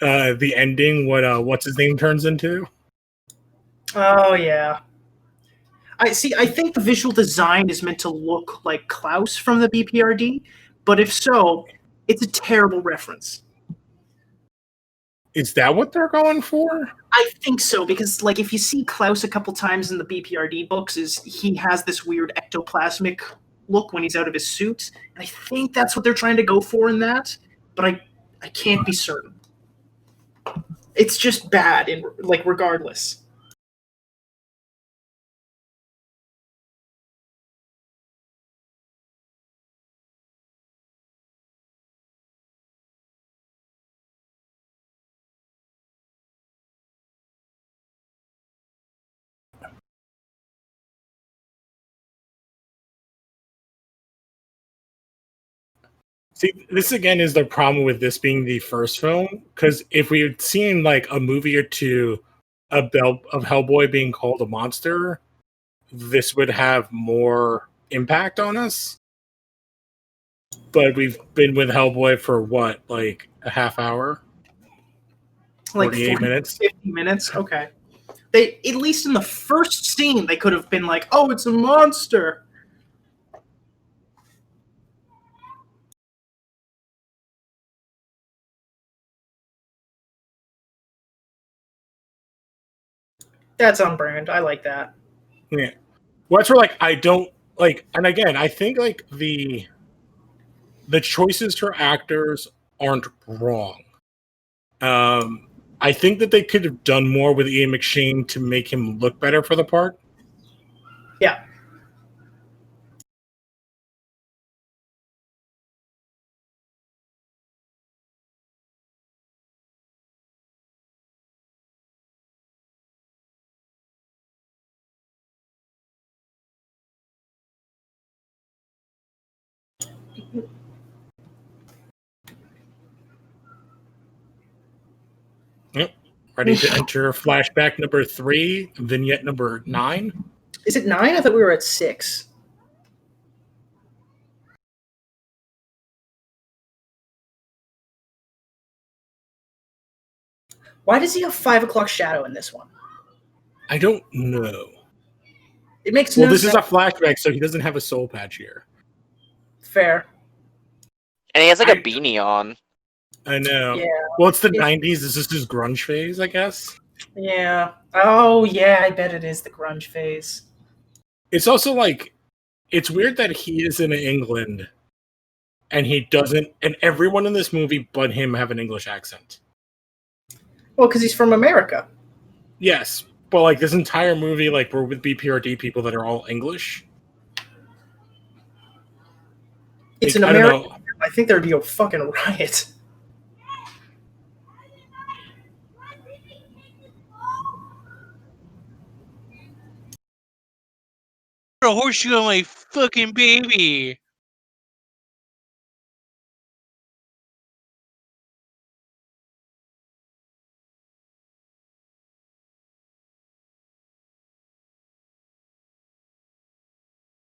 The ending, what's his name turns into. Oh yeah. I see. I think the visual design is meant to look like Klaus from the BPRD, but if so, it's a terrible reference. Is that what they're going for? I think so because, like, if you see Klaus a couple times in the BPRD books, is he has this weird ectoplasmic look when he's out of his suit, and I think that's what they're trying to go for in that. But I can't be certain. It's just bad, in like regardless. See, this again is the problem with this being the first film, because if we had seen like a movie or two of Hellboy being called a monster, this would have more impact on us. But we've been with Hellboy for what, like a half hour? Like 48 minutes? 50 minutes? Okay. They, at least in the first scene, they could have been like, oh, it's a monster. That's on brand. I like that. Yeah. Well, that's where like I don't like, and again, I think like the choices for actors aren't wrong. I think that they could have done more with Ian McShane to make him look better for the part. Yeah. Yep. Ready to enter flashback number 3, vignette number 9. Is it 9? I thought we were at 6. Why does he have 5 o'clock shadow in this one? I don't know. It makes Well, no this sense. is a flashback, so he doesn't have a soul patch here. Fair. And he has like a I- beanie on. I know. Yeah. Well, it's the 90s. This is his grunge phase, I guess. Yeah. Oh, yeah, I bet it is the grunge phase. It's also like, it's weird that he is in England and he doesn't, and everyone in this movie but him have an English accent. Well, because he's from America. Yes, but like this entire movie, like we're with BPRD people that are all English. It's Like, an I don't American. know. I think there'd be a fucking riot. A horseshoe on my fucking baby.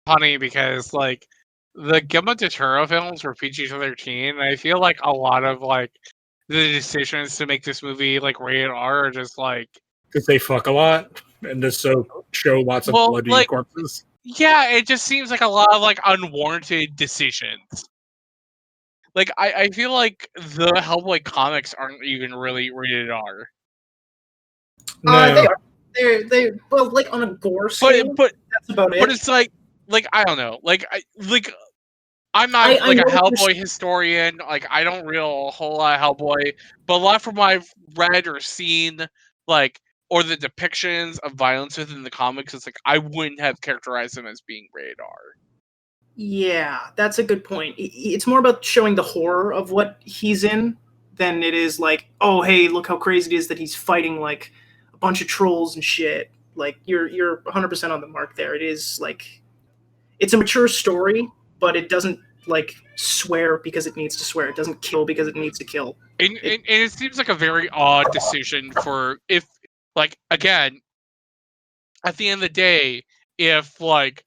Funny because like the Guillermo del Toro films were PG-13, and I feel like a lot of like the decisions to make this movie like rated R are just like, Because they fuck a lot and just show lots of well, bloody like corpses. yeah, it just seems like a lot of like unwarranted decisions. Like I feel like the Hellboy comics aren't even really rated R. No, They are. They well, like on a gore scale. But That's about but it. it's like I don't know. I'm not I like a know what you're Hellboy historian. Like I don't real a whole lot of Hellboy, but a lot from what I've read or seen, like or the depictions of violence within the comics, it's like I wouldn't have characterized them as being rated R. Yeah, that's a good point. It's more about showing the horror of what he's in than it is like, oh, hey, look how crazy it is that he's fighting like a bunch of trolls and shit. Like you're 100% on the mark there. It is like it's a mature story, but it doesn't like swear because it needs to swear. It doesn't kill because it needs to kill. And it seems like a very odd decision for if like again at the end of the day, if like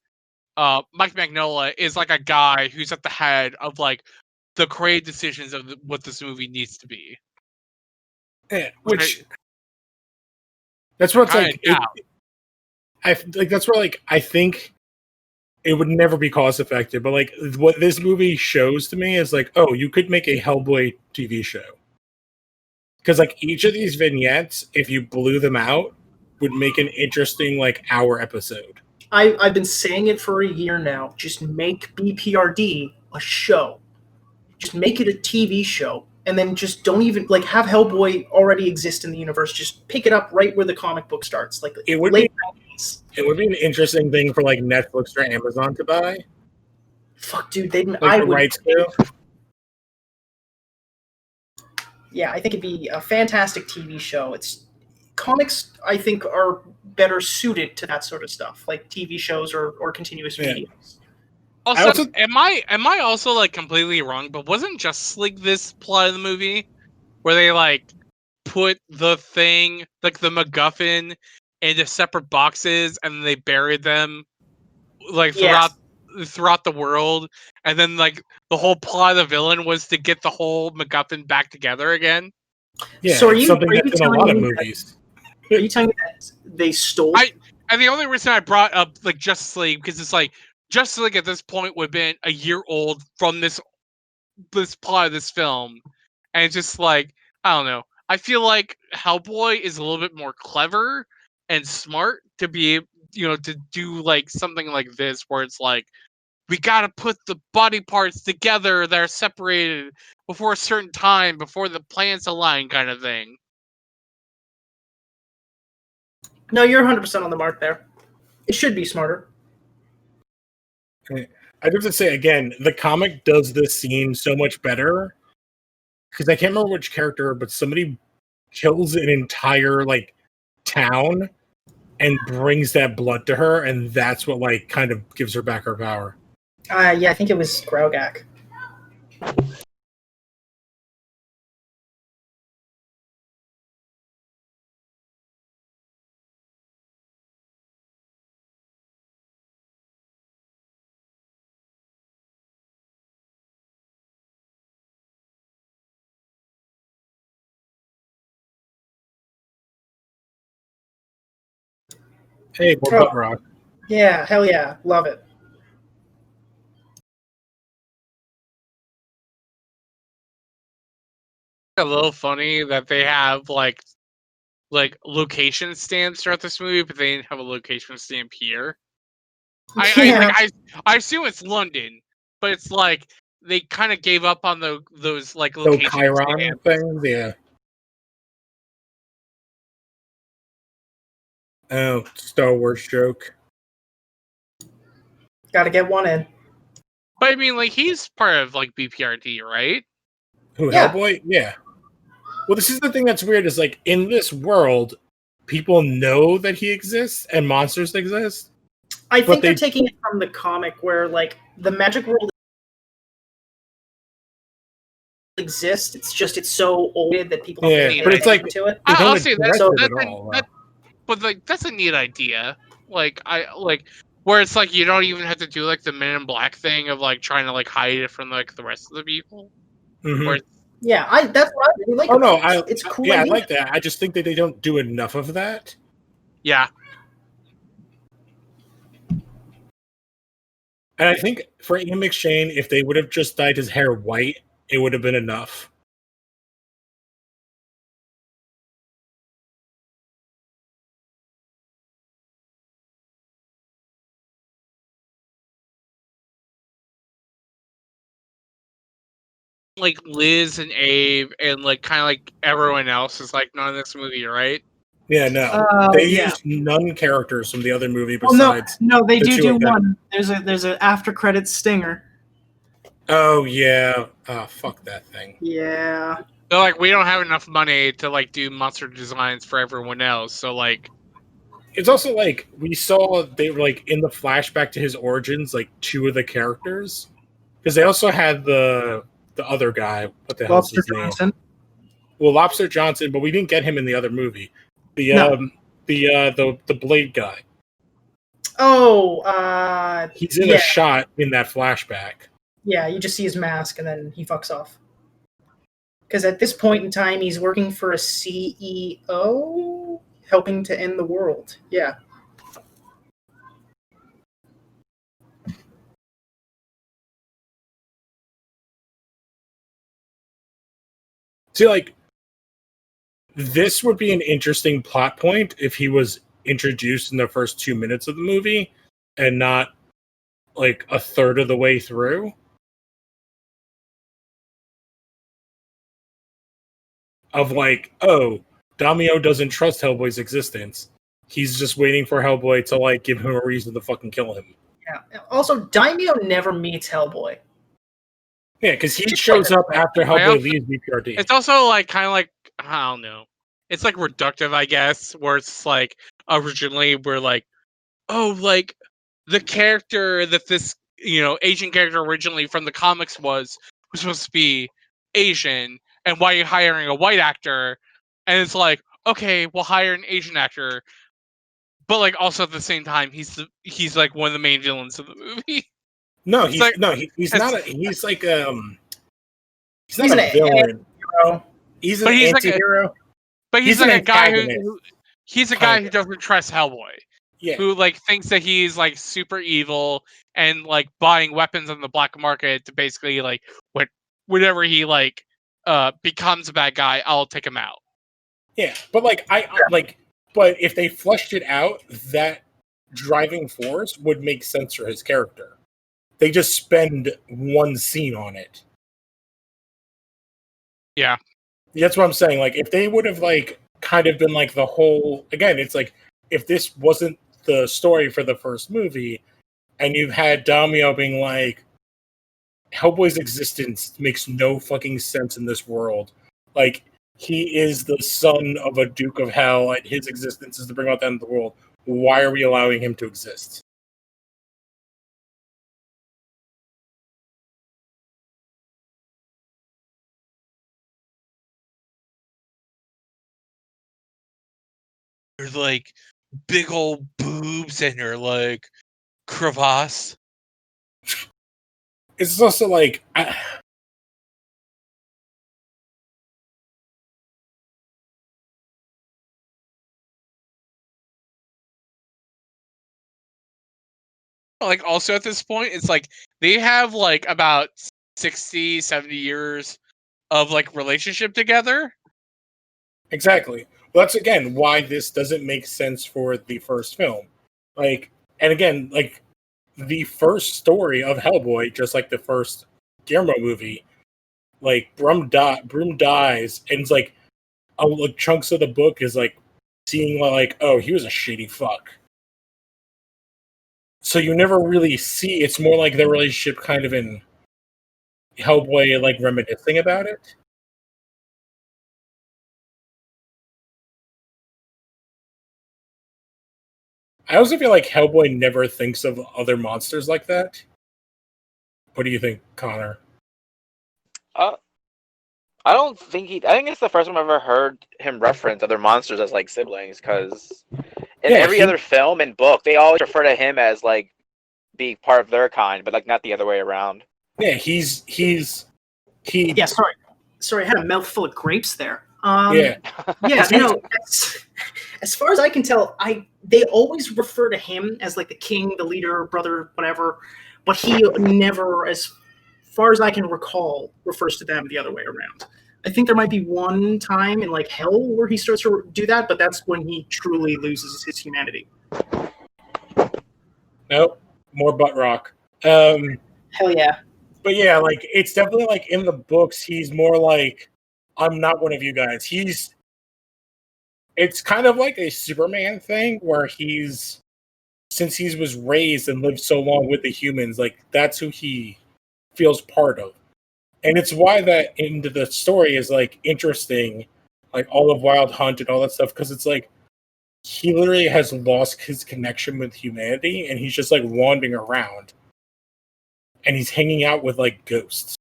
Mike Magnola is like a guy who's at the head of like the creative decisions of what this movie needs to be. yeah, Which that's where it's kinda like doubt. that's where like I think it would never be cost effective, but like what this movie shows to me is like, oh, you could make a Hellboy TV show. Because like each of these vignettes, if you blew them out, would make an interesting like hour episode. I've been saying it for a year now. Just make BPRD a show. Just make it a TV show, and then just don't even like have Hellboy already exist in the universe. Just pick it up right where the comic book starts, like It would late be 90s. it would be an interesting thing for like Netflix or Amazon to buy, Fuck, dude, they like I the would. rights to. Yeah, I think it'd be a fantastic TV show. It's comics. I think are better suited to that sort of stuff, like TV shows or continuous Yeah. mediums. Also, am I also like completely wrong? But wasn't Justice League this plot of the movie where they like put the thing like the MacGuffin into separate boxes and they buried them like Yes. throughout the world, and then like the whole plot of the villain was to get the whole MacGuffin back together again. Yeah, So it's something that's in a lot of movies. Are you telling me that they stole? And the only reason I brought up like Justice League because it's like Justice League at this point would have been a year old from this plot of this film, and it's just like I don't know. I feel like Hellboy is a little bit more clever and smart to be to do like something like this where it's like we gotta put the body parts together that are separated before a certain time before the planets align kind of thing. No, you're 100% on the mark there. It should be smarter. I'd have to say again, the comic does this scene so much better because I can't remember which character, but somebody kills an entire like town and brings that blood to her, and that's what like kind of gives her back her power. Yeah, I think it was Graugak. Hey, more butt rock. Yeah, hell yeah, love it. A little funny that they have like location stamps throughout this movie, but they didn't have a location stamp here. Yeah. I assume it's London, but it's like they kind of gave up on those like No location Chiron stamps. things, yeah. Oh, Star Wars joke. Gotta get one in. But I mean, like he's part of like BPRD, right? Who, Yeah. Hellboy? Yeah. Well, this is the thing that's weird is like in this world, people know that he exists and monsters exist. I But think they're they- taking it from the comic where like the magic world exists. It's just it's so old that people don't Yeah, really but pay it's like- attention to it. They don't I'll say address so- it that's at all. but like that's a neat idea. Like I like where it's like you don't even have to do like the Men in Black thing of like trying to like hide it from like the rest of the people. Mhm. Where Yeah, that's what I really like. Oh no, about it. It's a cool. yeah, I idea. like that. I just think that they don't do enough of that. yeah, And I think for Ian McShane, if they would have just dyed his hair white, it would have been enough. like Liz and Abe and like kind of like everyone else is like not in this movie, right? Yeah, no. They Yeah. used none characters from the other movie Well, no, besides. no, they the do two of them. one. There's an after credit stinger. Oh yeah. Oh fuck that thing. Yeah. They're like we don't have enough money to like do monster designs for everyone else, so like It's also like we saw they were like in the flashback to his origins, like two of the characters, because they also had the other guy. What the hell's Lobster his name? Johnson. Well, Lobster Johnson, but we didn't get him in the other movie. The No. the Blade guy. Oh, He's in yeah. a shot in that flashback. Yeah, you just see his mask and then he fucks off. Because at this point in time, he's working for a CEO, helping to end the world. Yeah. See, like, this would be an interesting plot point if he was introduced in the first 2 minutes of the movie and not like a third of the way through. Of like, oh, Damio doesn't trust Hellboy's existence. He's just waiting for Hellboy to like give him a reason to fucking kill him. Yeah. Also, Daimyo never meets Hellboy. Yeah, because he shows up after Hellboy also- leaves BPRD. it's also like kind of like I don't know. It's like reductive, I guess, where it's like originally we're like, oh, like the character that this Asian character originally from the comics was supposed to be Asian, and why are you hiring a white actor? And it's like, okay, we'll hire an Asian actor, but like also at the same time, he's like one of the main villains of the movie. No, It's like- he's it's- not. He's like he's He's not a an villain. Bro. He's an But he's like a- anti-hero. But he's He's an like a guy antagonist, who he's a guy who kinda. doesn't trust Hellboy. Yeah, Who like thinks that he's like super evil and like buying weapons on the black market to basically like whenever he like becomes a bad guy, I'll take him out. yeah. But like but if they fleshed it out, that driving force would make sense for his character. They just spend one scene on it. Yeah. That's what I'm saying. Like, if they would have like kind of been like the whole again, it's like if this wasn't the story for the first movie, and you've had Damio being like, Hellboy's existence makes no fucking sense in this world. Like, he is the son of a Duke of Hell, and his existence is to bring about the end of the world. Why are we allowing him to exist? There's like big old boobs in her like crevasse. It's also like like also at this point, it's like they have like about 60, 70 years of like relationship together. Exactly. Well, that's again why this doesn't make sense for the first film. Like, and again, like the first story of Hellboy, just like the first Guillermo movie, like Broom dies, and it's like, like chunks of the book is like seeing like, oh, he was a shitty fuck. So you never really see. It's more like their relationship kind of in Hellboy, like reminiscing about it. I also feel like Hellboy never thinks of other monsters like that. What do you think, Connor? Uh, I don't think he. I think it's the first time I've ever heard him reference other monsters as like siblings. Because in every other film and book, they always refer to him as like being part of their kind, but like not the other way around. Yeah, he. Yeah, sorry, I had a mouthful of grapes there. Yeah. Yeah, no. As far as I can tell, they always refer to him as like the king, the leader, brother, whatever, but he never, as far as I can recall, refers to them the other way around. I think there might be one time in like Hell where he starts to do that, but that's when he truly loses his humanity. Nope, more butt rock. Hell yeah. But yeah, like it's definitely like in the books, he's more like, I'm not one of you guys. It's kind of like a Superman thing where since he was raised and lived so long with the humans, like that's who he feels part of. And it's why that into the story is like interesting, like all of Wild Hunt and all that stuff, because it's like he literally has lost his connection with humanity and he's just like wandering around. And he's hanging out with like ghosts.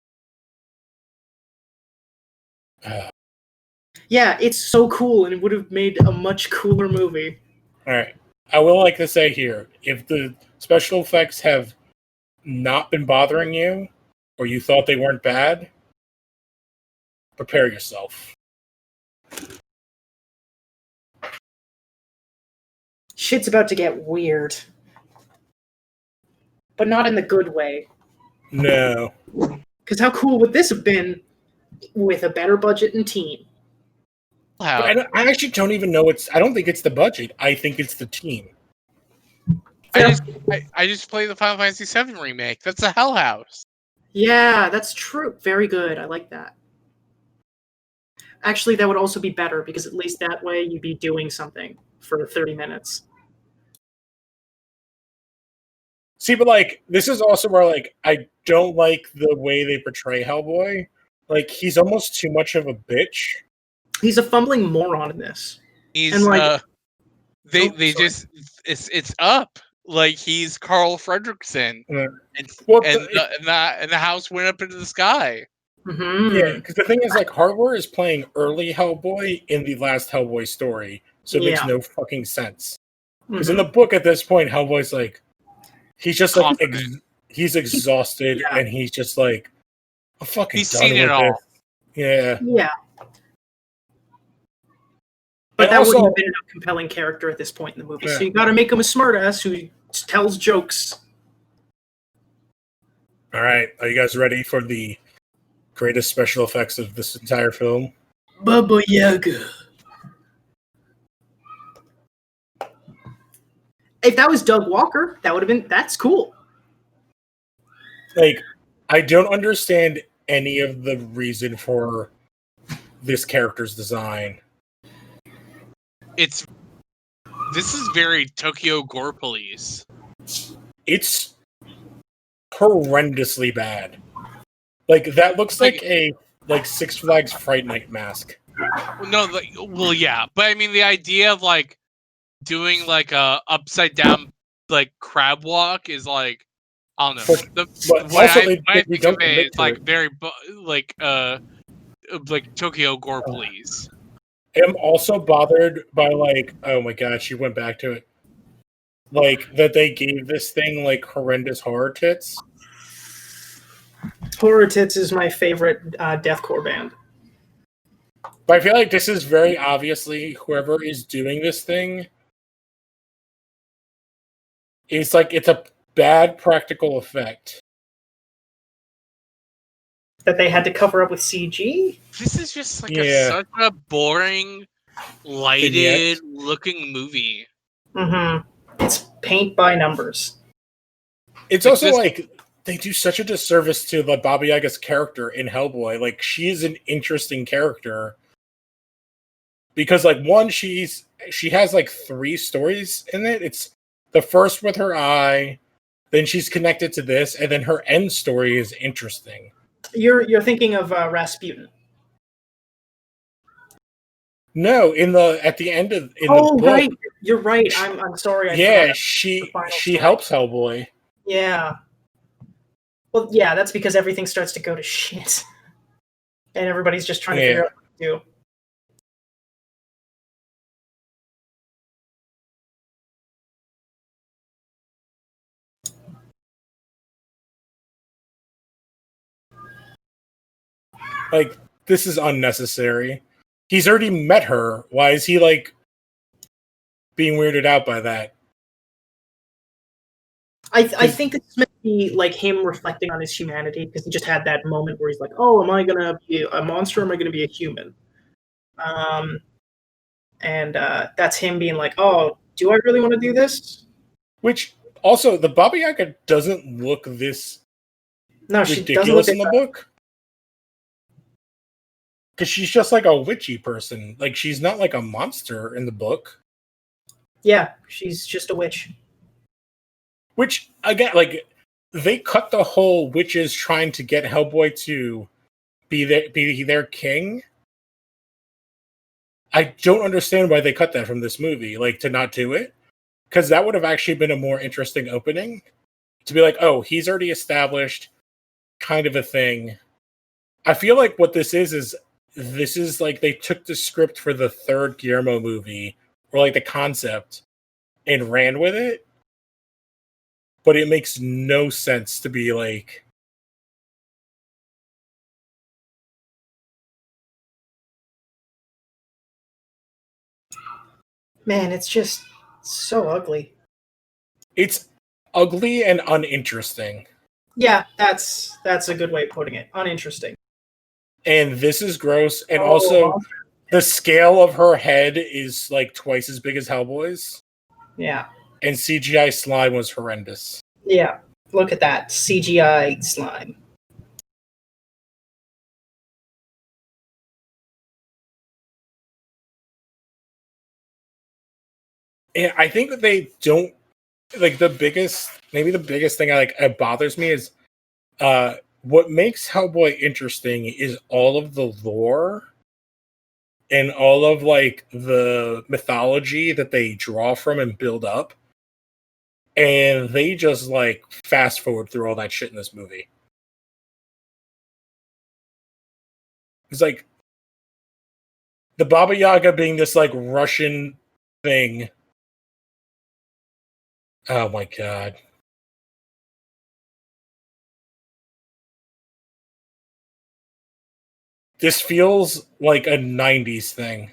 Yeah, it's so cool, and it would have made a much cooler movie. All right. I will like to say here, if the special effects have not been bothering you, or you thought they weren't bad, prepare yourself. Shit's about to get weird. But not in the good way. No. Because how cool would this have been with a better budget and team? Wow. I actually don't even know I don't think it's the budget. I think it's the team. I just played the Final Fantasy VII remake. That's a Hell House. Yeah, that's true. Very good. I like that. Actually, that would also be better because at least that way you'd be doing something for 30 minutes. See, but like this is also where like I don't like the way they portray Hellboy. Like he's almost too much of a bitch. He's a fumbling moron in this. He's And, like- they sorry. just it's up. Like he's Carl Fredricksen. Yeah. And, Well, and the house went up into the sky. Mm-hmm. Yeah, because the thing is, like, Hardware is playing early Hellboy in the last Hellboy story, so it makes Yeah. no fucking sense. Because Mhm. in the book at this point, Hellboy's like, he's just like, Confident. he's exhausted, Yeah. and he's just like, I'm fucking He's done seen it with all. this. Yeah. Yeah. But And that also- wouldn't have been a compelling character at this point in the movie. Yeah. So you got to make him a smartass who tells jokes. All right, are you guys ready for the greatest special effects of this entire film? Baba Yaga. If that was Doug Walker, that would have been. That's cool. Like, I don't understand any of the reason for this character's design. This is very Tokyo Gore Police. It's horrendously bad. Like that looks like a Six Flags Fright Night mask. No, well, yeah, but I mean the idea of like doing like a upside down like crab walk is like I don't know. But When also I they think don't of it, commit it's to like it. very like Tokyo Gore Police. I'm also bothered by like, oh my god, she went back to it. Like that they gave this thing like horrendous horror tits. Horror Tits is my favorite deathcore band. But I feel like this is very obviously whoever is doing this thing is like it's a bad practical effect. That they had to cover up with CG? This is just like Yeah. such a boring, lighted Vignette. looking movie. Mm-hmm. It's paint by numbers. It's Like also this- like they do such a disservice to the Baba Yaga's character in Hellboy. Like, she is an interesting character because, like, one, she has like 3 stories in it. It's the first with her eye, then she's connected to this, and then her end story is interesting. You're thinking of Rasputin. No, at the end of the book, right. You're right. I'm sorry. I yeah, forgot she the final she story. helps Hellboy. Yeah. Well, yeah, that's because everything starts to go to shit, and everybody's just trying to figure out what to do. Like, this is unnecessary. He's already met her. Why is he like being weirded out by that? I think it's meant to be like him reflecting on his humanity because he just had that moment where he's like, "Oh, am I gonna be a monster? Or am I gonna be a human?" And that's him being like, "Oh, do I really want to do this?" Which also, the Baba Yaga doesn't look this No, she doesn't look ridiculous in the book. Because she's just like a witchy person. Like, she's not like a monster in the book. Yeah, she's just a witch. Which, again, like, they cut the whole witches trying to get Hellboy to be their king. I don't understand why they cut that from this movie, like, to not do it. Because that would have actually been a more interesting opening. To be like, oh, he's already established, kind of a thing. I feel like what this is like they took the script for the 3rd Guillermo movie, or like the concept, and ran with it. But it makes no sense to be like, Man, it's just so ugly. it's ugly and uninteresting. Yeah, that's a good way of putting it. Uninteresting. And this is gross. And Oh, also, monster. the scale of her head is like twice as big as Hellboy's. Yeah, And CGI slime was horrendous. yeah. Look at that CGI slime. And I think that they don't like maybe the biggest thing it bothers me is what makes Hellboy interesting is all of the lore and all of like the mythology that they draw from and build up. And they just like fast forward through all that shit in this movie. It's like the Baba Yaga being this like Russian thing. Oh my god. This feels like a 90s thing.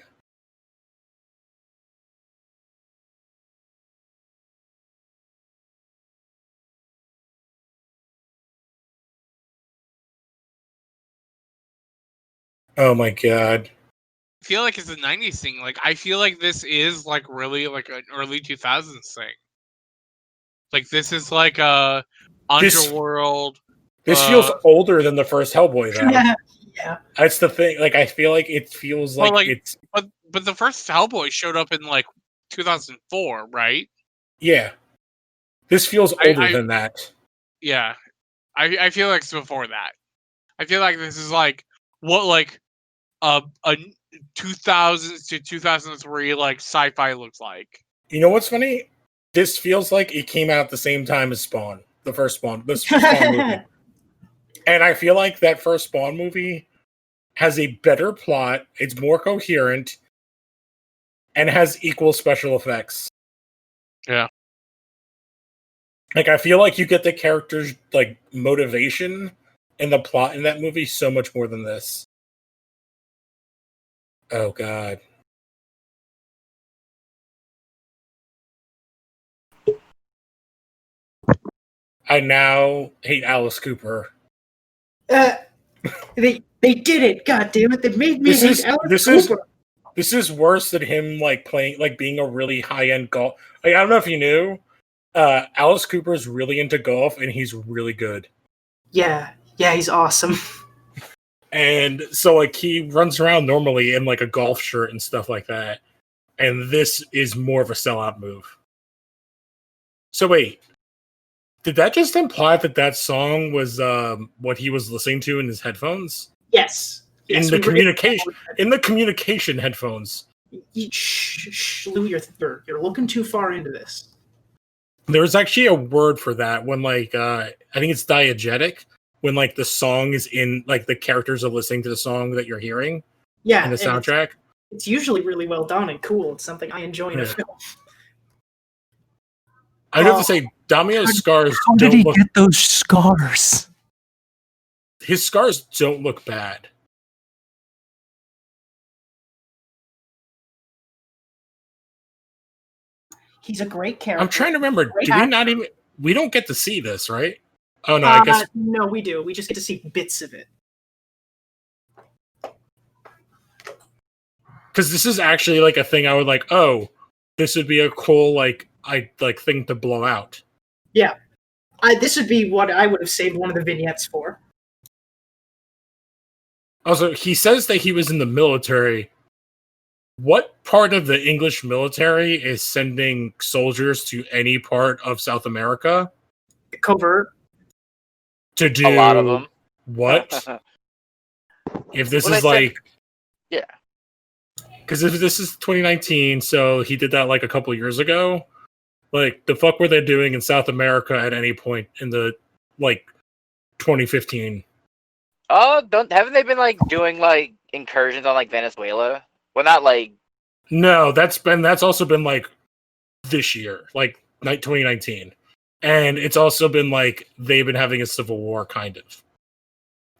Oh my god. I feel like it's a 90s thing. Like, I feel like this is like really like an early 2000s thing. Like, this is like a underworld. This feels older than the first Hellboy, though. Yeah. That's the thing. Like, I feel like it feels like, like it's. But the first Hellboy showed up in like 2004, right? Yeah. This feels older than that. Yeah. I feel like it's before that. I feel like this is like what like a 2000s to 2003 like sci-fi looks like. You know what's funny? This feels like it came out at the same time as Spawn. The first Spawn. The Spawn movie. And I feel like that first Spawn movie has a better plot, it's more coherent, and has equal special effects. Yeah. Like, I feel like you get the characters' like motivation and the plot in that movie so much more than this. Oh god. I now hate Alice Cooper. They did it. God damn it! They made me This hate is Alice this Cooper. is this is worse than him like playing like being a really high end golf. Like, I don't know if you knew, Alice Cooper is really into golf and he's really good. Yeah, he's awesome. And so like he runs around normally in like a golf shirt and stuff like that. And this is more of a sellout move. So wait, did that just imply that that song was what he was listening to in his headphones? Yes. In the communication headphones. Lou, you're looking too far into this. There's actually a word for that when like I think it's diegetic, when like the song is in like the characters are listening to the song that you're hearing in the soundtrack. It's usually really well done and cool. It's something I enjoy in a film. I'd have to say Damio's scars How did he get those scars? His scars don't look bad. He's a great character. I'm trying to remember. We don't get to see this, right? Oh no, I guess no, we do. We just get to see bits of it. Because this is actually like a thing I would like. Oh, this would be a cool thing to blow out. Yeah, this would be what I would have saved one of the vignettes for. Also, he says that he was in the military. What part of the English military is sending soldiers to any part of South America? Covert. To do a lot of them. What? If this is like... Yeah. Because if this is 2019, so he did that like a couple years ago, like the fuck were they doing in South America at any point in the like 2015? Haven't they been like doing like incursions on like Venezuela? Well, not like. No, that's also been like this year, like 2019, and it's also been like they've been having a civil war kind of.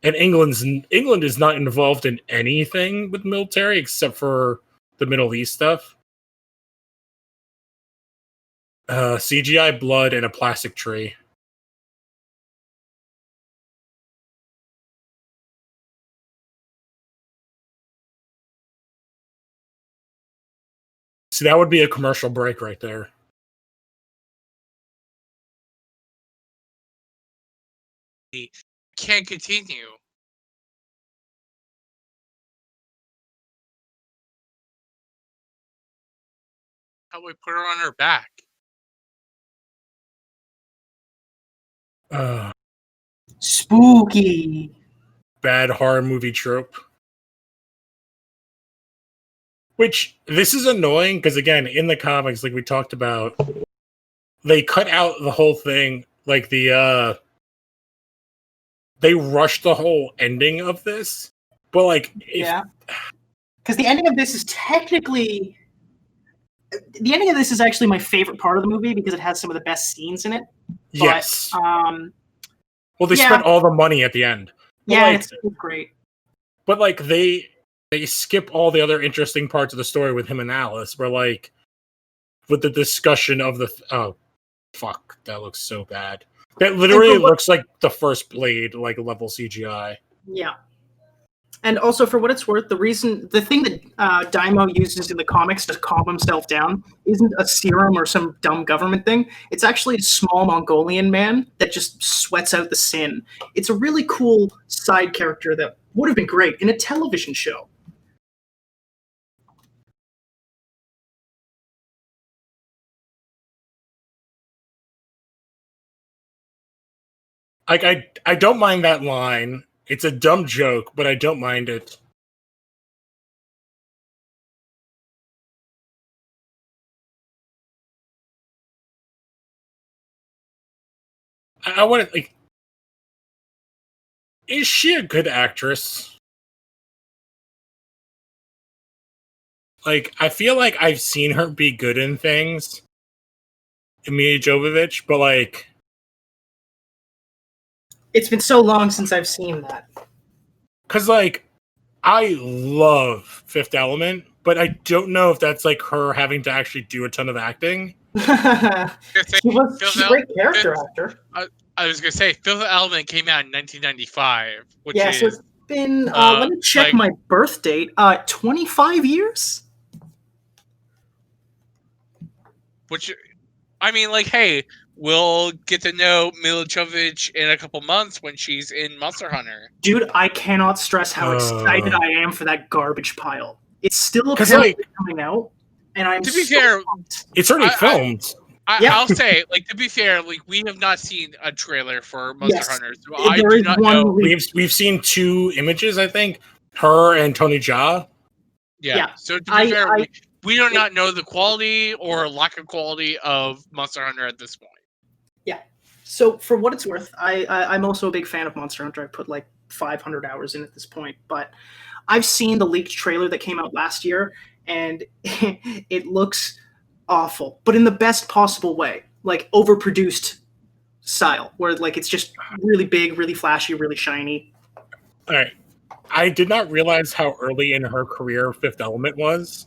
And England is not involved in anything with military except for the Middle East stuff. CGI blood and a plastic tree. See, that would be a commercial break right there. Can't continue. How we put her on her back? Spooky. Bad horror movie trope. Which, this is annoying, because again, in the comics, like we talked about, they cut out the whole thing, like they rushed the whole ending of this, but like... Yeah. Because the ending of this is technically... The ending of this is actually my favorite part of the movie, because it has some of the best scenes in it. Yes. Well, they spent all the money at the end. But yeah, like, it's great. But like they skip all the other interesting parts of the story with him and Alice, where like with the discussion of the oh fuck, that looks so bad. That literally looks like the first Blade like level CGI. Yeah. And also, for what it's worth, the thing that Daimyo uses in the comics to calm himself down isn't a serum or some dumb government thing. It's actually a small Mongolian man that just sweats out the sin. It's a really cool side character that would have been great in a television show. Like I don't mind that line. It's a dumb joke, but I don't mind it. I want to like. Is she a good actress? Like, I feel like I've seen her be good in things. Emilia Jovovich, but like. It's been so long since I've seen that. Because, like, I love Fifth Element, but I don't know if that's, like, her having to actually do a ton of acting. She's a great character actor. I was gonna say Fifth Element came out in 1995, which Yeah, so is it's been. Let me check like- my birth date. 25 years. which I mean, like, hey, we'll get to know Mila Jovovich in a couple months when she's in Monster Hunter. Dude, I cannot stress how excited I am for that garbage pile. It's still apparently coming out, and I'm To be so fair, pumped. It's already filmed. I'll say, like, to be fair, like, we have not seen a trailer for Monster Yes, Hunter, so I there do is not one know. leak. We've seen 2 images, I think. Her and Tony Jaa. Yeah. So to be fair, I- we do not know the quality or lack of quality of Monster Hunter at this point. So for what it's worth, I'm also a big fan of Monster Hunter. I put like 500 hours in at this point, but I've seen the leaked trailer that came out last year, and it looks awful, but in the best possible way, like overproduced style, where like it's just really big, really flashy, really shiny. All right. I did not realize how early in her career Fifth Element was.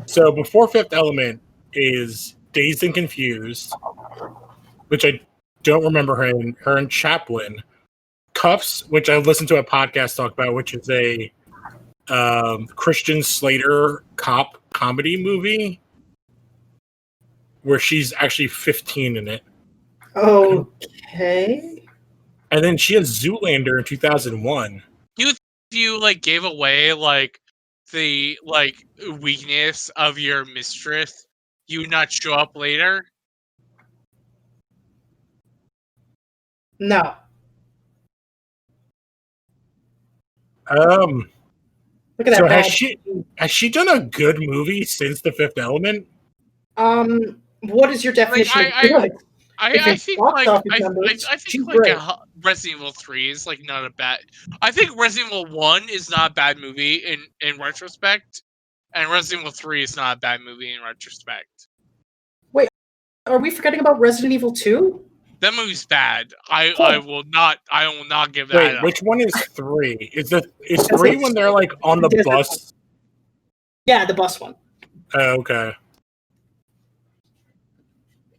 So before Fifth Element is Dazed and Confused, which I don't remember her in Chaplin. Cuffs, which I listened to a podcast talk about, which is a Christian Slater cop comedy movie where she's actually 15 in it. Okay. And then she has Zoolander in 2001. You like gave away like the like weakness of your mistress, you would not show up later. No. Look at that. So badge. has she done a good movie since The Fifth Element? What is your definition of good? I think box like office I numbers, think she's like great. Resident Evil 3 is like not a bad. I think Resident Evil 1 is not a bad movie in retrospect, and Resident Evil 3 is not a bad movie in retrospect. Are we forgetting about Resident Evil 2? That movie's bad. I will not give that Wait, up. which one is 3? Is 3 when they're like on the Desert bus? Yeah, the bus one. Oh, okay.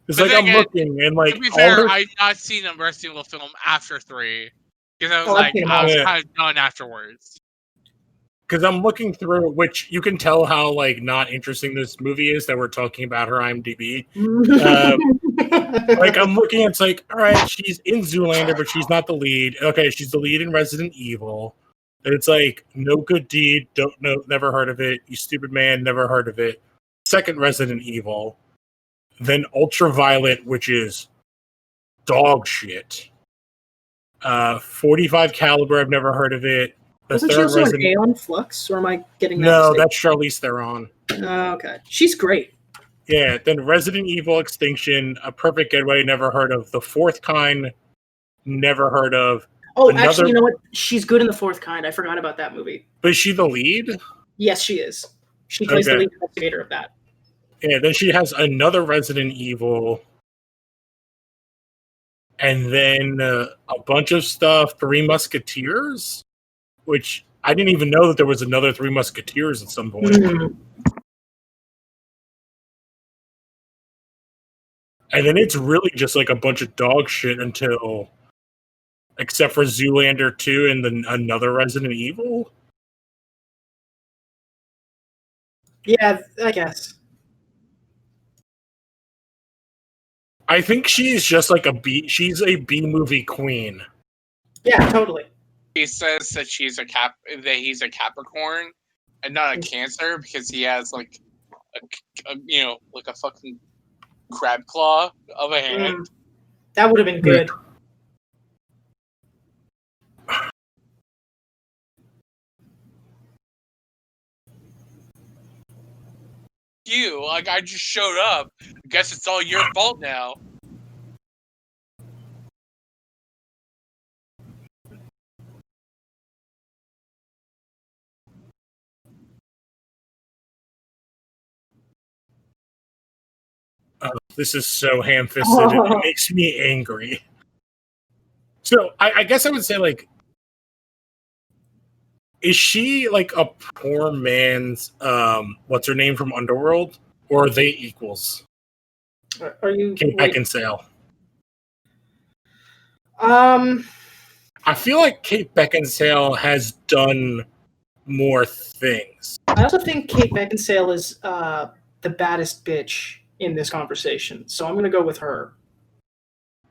It's But like then I'm again, looking and like to be all fair, her- I've not seen a Resident Evil film after 3 because I was Oh, I've seen them all. kind of done afterwards. because I'm looking through, which you can tell how like not interesting this movie is that we're talking about her IMDb. Like I'm looking, it's like, all right, she's in Zoolander, but she's not the lead. Okay, she's the lead in Resident Evil. And it's like No Good Deed, don't know, never heard of it. You Stupid Man, never heard of it. Second Resident Evil, then Ultraviolet, which is dog shit. 45 Caliber, I've never heard of it. The Wasn't she third also Resident an Aeon Flux, or am I getting that? No, mistake? that's Charlize Theron. Okay. She's great. Yeah, then Resident Evil Extinction, A Perfect Getaway, never heard of. The Fourth Kind, never heard of. Oh, Another- actually, you know what? She's good in The Fourth Kind. I forgot about that movie. But is she the lead? Yes, she is. She plays the Okay. lead investigator of that. Yeah, then she has another Resident Evil. And then a bunch of stuff, Three Musketeers, which I didn't even know that there was another Three Musketeers at some point. And then it's really just like a bunch of dog shit until, except for Zoolander 2 and then another Resident Evil. Yeah, I guess. I think she's just like she's a B movie queen. Yeah, totally. He says that he's a Capricorn and not a Cancer because he has like like a fucking crab claw of a hand. That would have been good. You like I just showed up. I guess it's all your fault now. This is so ham-fisted. It makes me angry. So I guess I would say, like, is she like a poor man's what's her name from Underworld, or are they equals? Are you Kate Beckinsale. I feel like Kate Beckinsale has done more things. I also think Kate Beckinsale is the baddest bitch in this conversation, so I'm gonna go with her.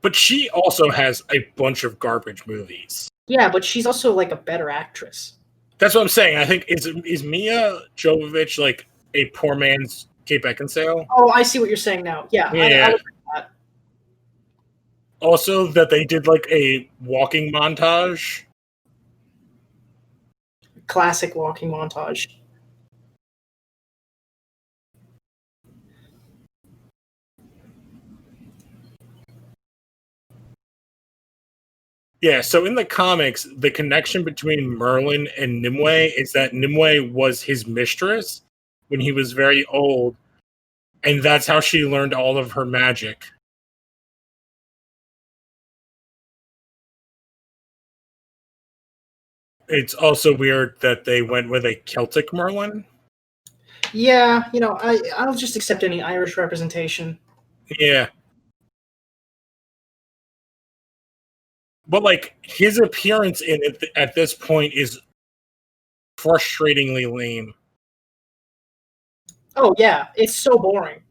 But she also has a bunch of garbage movies. Yeah, but she's also like a better actress. That's what I'm saying. I think is Mia Jovovich like a poor man's Kate Beckinsale? Oh, I see what you're saying now. Yeah, Yeah. I would agree with that. Also, that they did like a walking montage. Classic walking montage. Yeah, so in the comics, the connection between Merlin and Nimue is that Nimue was his mistress when he was very old, and that's how she learned all of her magic. It's also weird that they went with a Celtic Merlin. Yeah, I'll just accept any Irish representation. Yeah. But like his appearance in it at this point is frustratingly lame. Oh yeah, it's so boring.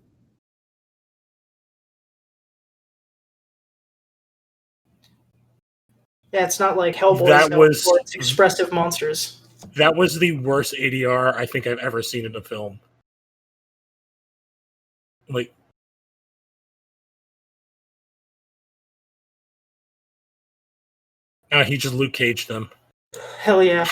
Yeah, it's not like Hellboy That was for its expressive monsters. That was the worst ADR I think I've ever seen in a film. Like, he just Luke Caged them. Hell yeah.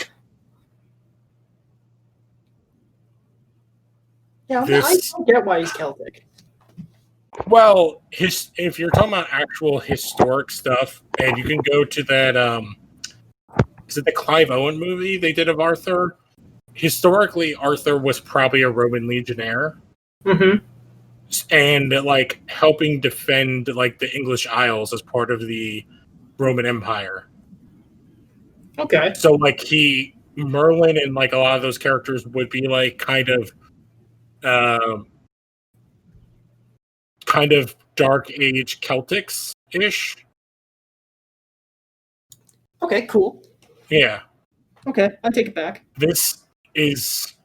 Yeah, I don't get why he's Celtic. Well, if you're talking about actual historic stuff, and you can go to that, is it the Clive Owen movie they did of Arthur? Historically, Arthur was probably a Roman legionnaire. Mm-hmm. And like helping defend like the English Isles as part of the Roman Empire. Okay. So like Merlin and like a lot of those characters would be like kind of Dark Age Celtics-ish. Okay, cool. Yeah. Okay, I take it back. This is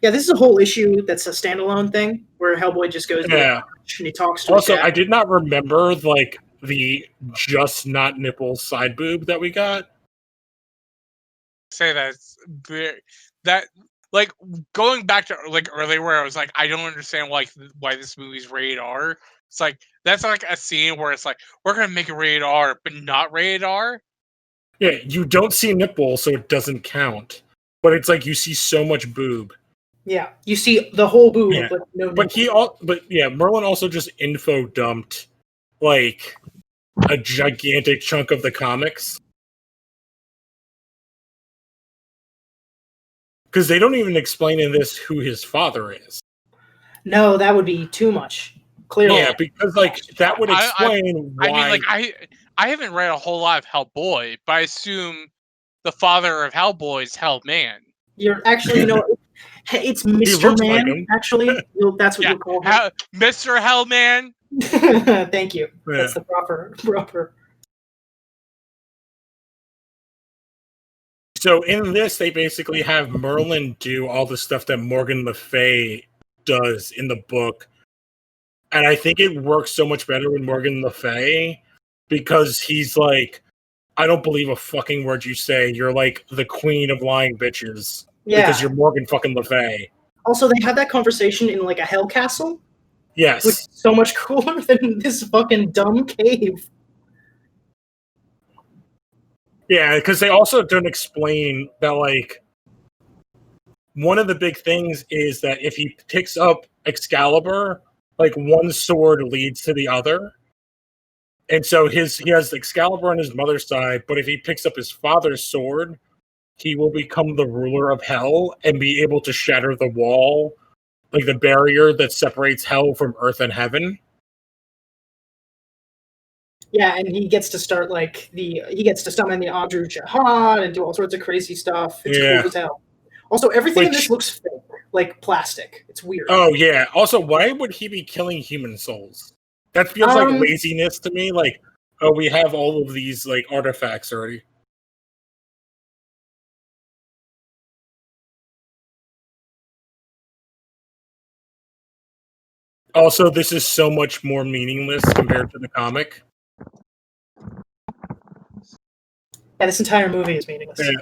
a whole issue that's a standalone thing where Hellboy just goes to and he talks to also, his dad. I did not remember like the just not nipple side boob that we got. Say that like going back to like earlier where I was like, I don't understand why this movie's rated R. It's like that's like a scene where it's like we're gonna make it rated R, but not rated R. Yeah, you don't see nipple, so it doesn't count. But it's like you see so much boob. Yeah, you see the whole boob, Yeah. but no. But Merlin also just info dumped like a gigantic chunk of the comics because they don't even explain in this who his father is. No, that would be too much. Clearly, Yeah, because like that would explain why. I mean, like I haven't read a whole lot of Hellboy, but I assume the father of Hellboy is Hellman. You're actually, it's Mr. Man. Like actually, that's what you call him, Mr. Hellman. Thank you. Yeah. That's the proper. So in this, they basically have Merlin do all the stuff that Morgan Le Fay does in the book. And I think it works so much better with Morgan Le Fay because he's like, I don't believe a fucking word you say. You're like the queen of lying bitches. Yeah. Because you're Morgan fucking Le Fay. Also, they have that conversation in like a hell castle. Yes. Which is so much cooler than this fucking dumb cave. Yeah, because they also don't explain that, like, one of the big things is that if he picks up Excalibur, like, one sword leads to the other. And so he has Excalibur on his mother's side, but if he picks up his father's sword, he will become the ruler of hell and be able to shatter the wall, like the barrier that separates hell from earth and heaven. Yeah, and he gets to start he gets to summon the Andrew Jihad and do all sorts of crazy stuff. It's cool as hell. Also, everything in this looks fake, like plastic. It's weird. Oh yeah. Also, why would he be killing human souls? That feels like laziness to me. Like, Oh, we have all of these like artifacts already. Also, this is so much more meaningless compared to the comic. Yeah, this entire movie is meaningless. Yeah.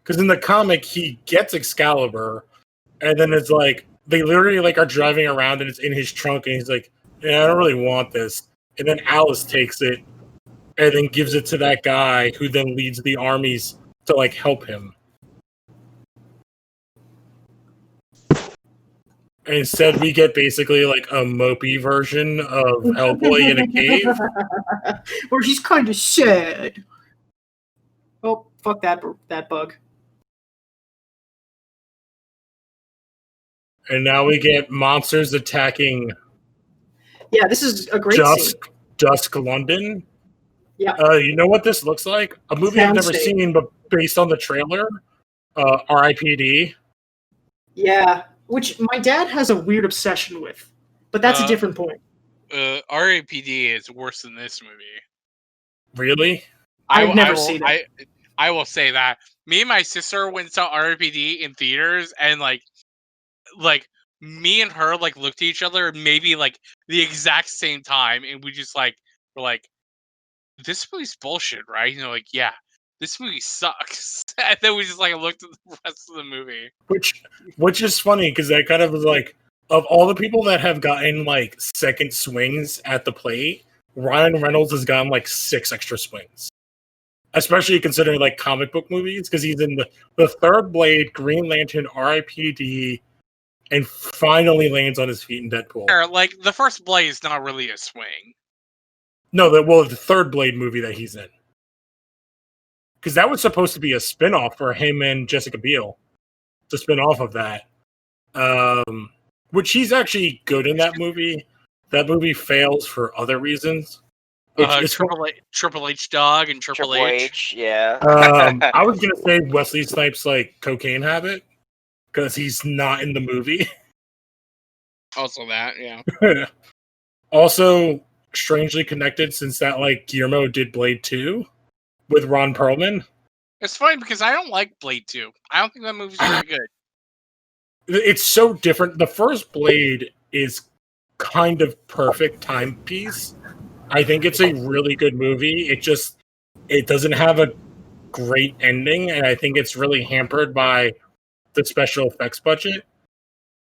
Because in the comic, he gets Excalibur, and then it's like they literally like are driving around, and it's in his trunk, and he's like, "Yeah, I don't really want this." And then Alice takes it, and then gives it to that guy, who then leads the armies to like help him. And instead, we get basically like a mopey version of Hellboy in a cave. Where he's kind of sad. Oh, fuck that bug. And now we get monsters attacking Yeah, this is a great scene. Dusk London. Yeah. You know what this looks like? A movie I've never seen, but based on the trailer. R.I.P.D. Yeah, which my dad has a weird obsession with, but that's a different point. R.I.P.D. is worse than this movie. Really? I've never seen it. I will say that. Me and my sister went and saw R.I.P.D. in theaters, and like me and her like looked at each other maybe like the exact same time, and we just like were like, "This movie's bullshit, right?" You know, like, yeah, this movie sucks. And then we just like looked at the rest of the movie, which is funny because that kind of was like, of all the people that have gotten like second swings at the plate, Ryan Reynolds has gotten like 6 extra swings. Especially considering like comic book movies, because he's in the Third Blade, Green Lantern, R.I.P.D., and finally lands on his feet in Deadpool. Like the first Blade is not really a swing. No, the Third Blade movie that he's in, because that was supposed to be a spin-off for him and Jessica Biel to spin off of that. Which he's actually good in that movie. That movie fails for other reasons. Triple H dog and Triple H. Yeah. I was gonna say Wesley Snipes' like cocaine habit because he's not in the movie. Also that, yeah. Also, strangely connected since that like Guillermo did Blade 2 with Ron Perlman. It's funny because I don't like Blade 2. I don't think that movie's very good. It's so different. The first Blade is kind of perfect timepiece. I think it's a really good movie. It doesn't have a great ending, and I think it's really hampered by the special effects budget.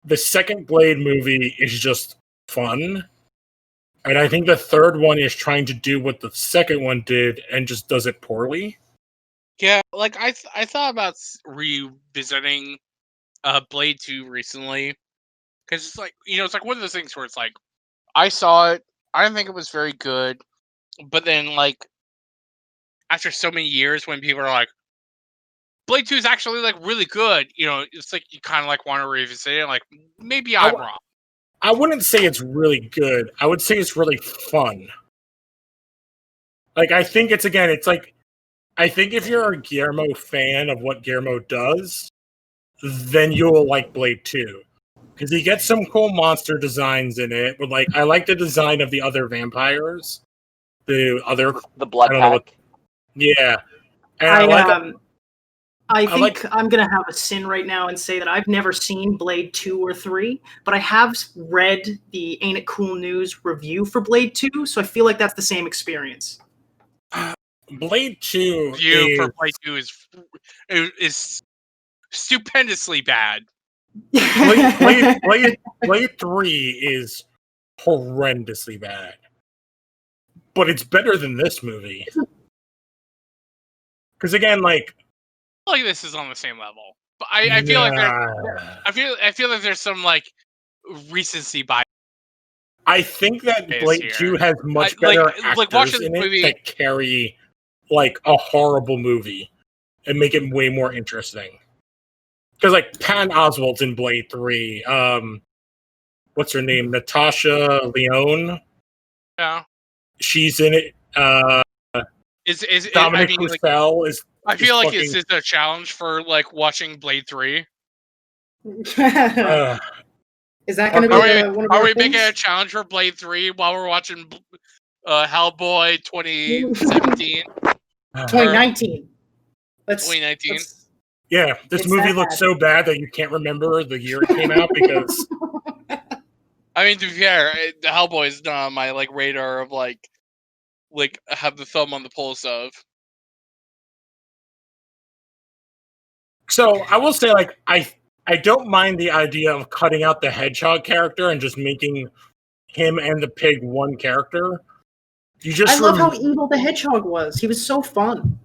The second Blade movie is just fun, and I think the third one is trying to do what the second one did and just does it poorly. Yeah, like I thought about revisiting Blade 2 recently, because it's like, you know, it's like one of those things where it's like I saw it, I didn't think it was very good, but then like after so many years, when people are like, Blade 2 is actually like really good, you know, it's like you kind of like want to revisit it. Like maybe I'm wrong. I wouldn't say it's really good. I would say it's really fun. Like I think it's like I think if you're a Guillermo fan of what Guillermo does, then you'll like Blade 2. Because he gets some cool monster designs in it. But like, I like the design of the other vampires. The Blood Pack. Yeah. And I'm gonna have a sin right now and say that I've never seen Blade 2 or 3, but I have read the Ain't It Cool News review for Blade 2, so I feel like that's the same experience. Blade 2 for Blade 2 is stupendously bad. Blade 3 is horrendously bad. But it's better than this movie. Because again, like this is on the same level. But I feel like I feel like there's some like recency bias. I think that Blade 2 has much better actors in it that carry like a horrible movie and make it way more interesting. Because like Patton Oswalt's in Blade 3. What's her name? Natasha Lyonne. Yeah. She's in it. Dominic Purcell is. I feel like it's just a challenge for like watching Blade 3. Is that going to be one of Are we making a challenge for Blade 3 while we're watching Hellboy 2017, 2019. Let's 2019. Yeah, this It's movie that looks bad. so bad that you can't remember the year it came out because I mean, to be fair, the Hellboy is not on my like radar of like have the film on the pulse of. So I will say, like, I don't mind the idea of cutting out the hedgehog character and just making him and the pig one character. You I just love how evil the hedgehog was. He was so fun.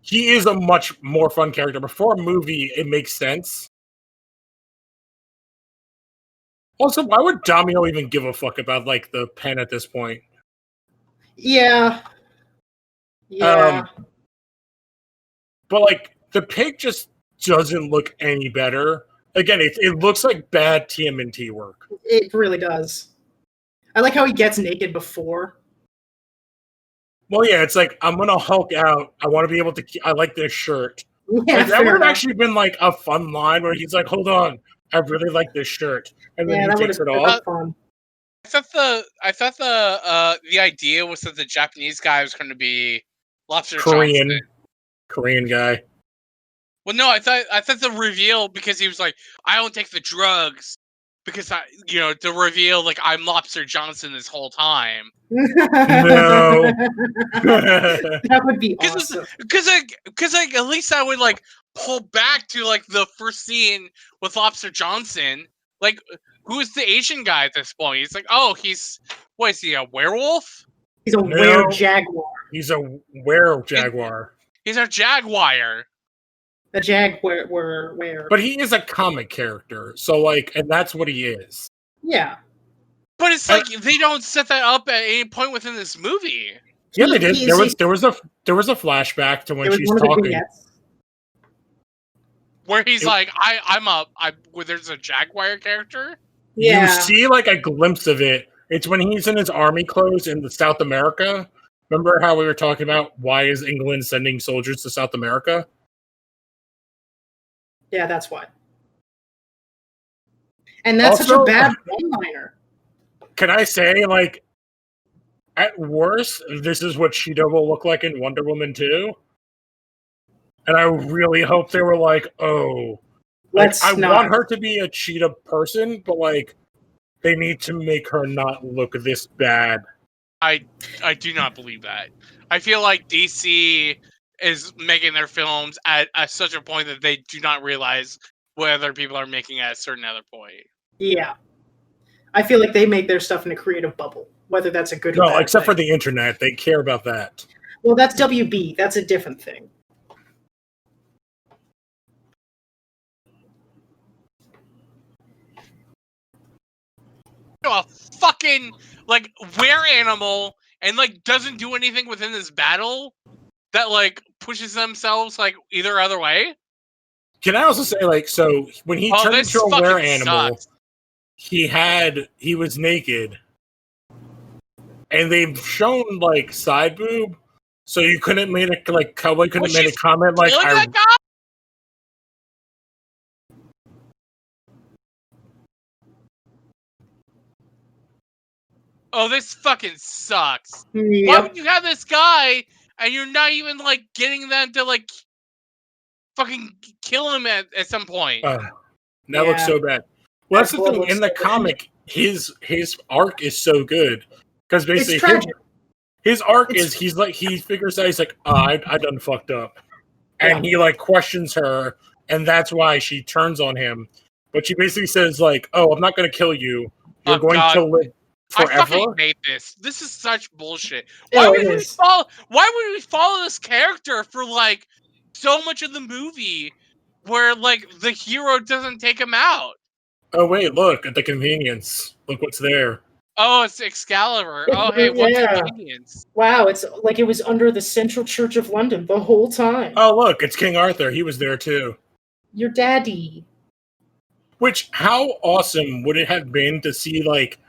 he is a much more fun character. Before a movie, it makes sense. Also, why would Damio even give a fuck about like the pen at this point? Yeah. Yeah. But like the pig just doesn't look any better. Again, it looks like bad TMNT work. It really does. I like how he gets naked before. Well, yeah, it's like I'm gonna Hulk out. I want to be able to. I like this shirt. Yeah, Like, that fair would have enough. actually been like a fun line where he's like, "Hold on, I really like this shirt," and then Yeah, he that would takes have it been off. fun. I thought the idea was that the Japanese guy was going to be Lobster Korean Johnson. guy. Well, no, I thought the reveal, because he was like, I don't take the drugs because the reveal, like, I'm Lobster Johnson this whole time. No. That would be awesome. Because at least I would like pull back to like the first scene with Lobster Johnson. Like, who is the Asian guy at this point? He's like, oh, what is he, a werewolf? He's a were jaguar. He's a were-jaguar. He's a jaguar. A jaguar where. But he is a comic character, so like, and that's what he is. Yeah. But it's like they don't set that up at any point within this movie. Yeah, they did. There was a flashback to when she's talking. Where he's like, where there's a jaguar character? Yeah. You see like a glimpse of it. It's when he's in his army clothes in South America. Remember how we were talking about why is England sending soldiers to South America? Yeah, that's why. And that's such a bad one-liner. Can I say, like, at worst, this is what Cheetah will look like in Wonder Woman 2? And I really hope they were like, oh, I want her to be a cheetah person, but like, they need to make her not look this bad. I do not believe that. I feel like DC is making their films at such a point that they do not realize what other people are making at a certain other point. Yeah. I feel like they make their stuff in a creative bubble, whether that's a good or bad No, except thing. for the internet. They care about that. Well, that's WB. That's a different thing. A fucking like were animal and like doesn't do anything within this battle that like pushes themselves like either other way. Can I also say, like, so when he turned into a were animal, he was naked, and they've shown like side boob, so you couldn't make it like Cowboy couldn't make a comment like oh, this fucking sucks. Yep. Why would you have this guy and you're not even like getting them to like fucking kill him at some point? That looks so bad. Well, that's the thing. In the comic, his arc is so good because basically his arc is he figures out he's like, oh, I done fucked up, and he like questions her, and that's why she turns on him. But she basically says like, oh, I'm not going to kill you. You're going to live forever. I fucking hate this. This is such bullshit. Why would we follow this character for like so much of the movie where like the hero doesn't take him out? Oh wait, look at the convenience. Look what's there. Oh, it's Excalibur. Oh hey, what convenience. Wow, it's like it was under the Central Church of London the whole time. Oh look, it's King Arthur. He was there too. Your daddy. Which, how awesome would it have been to see, like,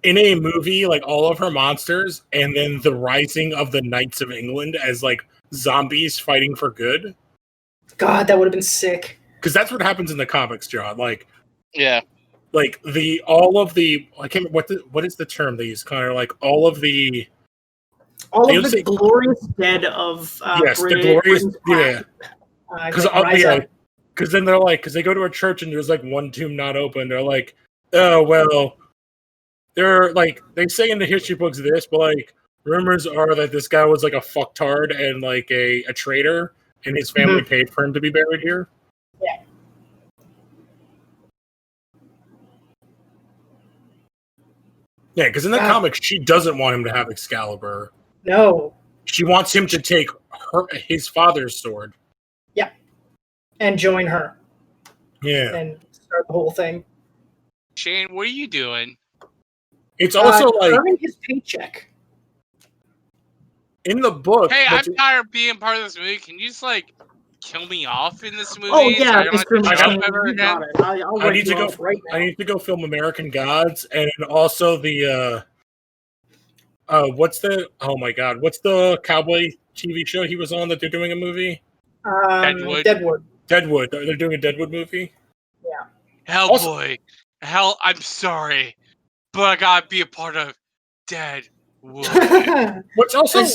in a movie, like, all of her monsters, and then the rising of the Knights of England as, like, zombies fighting for good? God, that would have been sick. Because that's what happens in the comics, John. Like, yeah, like all of the I can't remember what is the term they use, Connor? Like all of the glorious dead of yes, the glorious Britain's because rise up. because then they're like because they go to a church and there's like one tomb not open. They're like, oh well, they're like they say in the history books this, but like rumors are that this guy was like a fucktard and like a traitor, and his family paid for him to be buried here. Yeah. Yeah, because in the comics, she doesn't want him to have Excalibur. No. She wants him to take his father's sword. Yeah. And join her. Yeah. And start the whole thing. Shane, what are you doing? It's also like earning his paycheck. In the book. Hey, I'm tired of being part of this movie. Can you just like kill me off in this movie? Oh yeah, so I need to go. Right now. I need to go film American Gods, and also the. What's the? Oh my God! What's the cowboy TV show he was on that they're doing a movie? Deadwood. Deadwood. They're doing a Deadwood movie. Yeah. Hellboy. I'm sorry, but I gotta be a part of Deadwood. What's also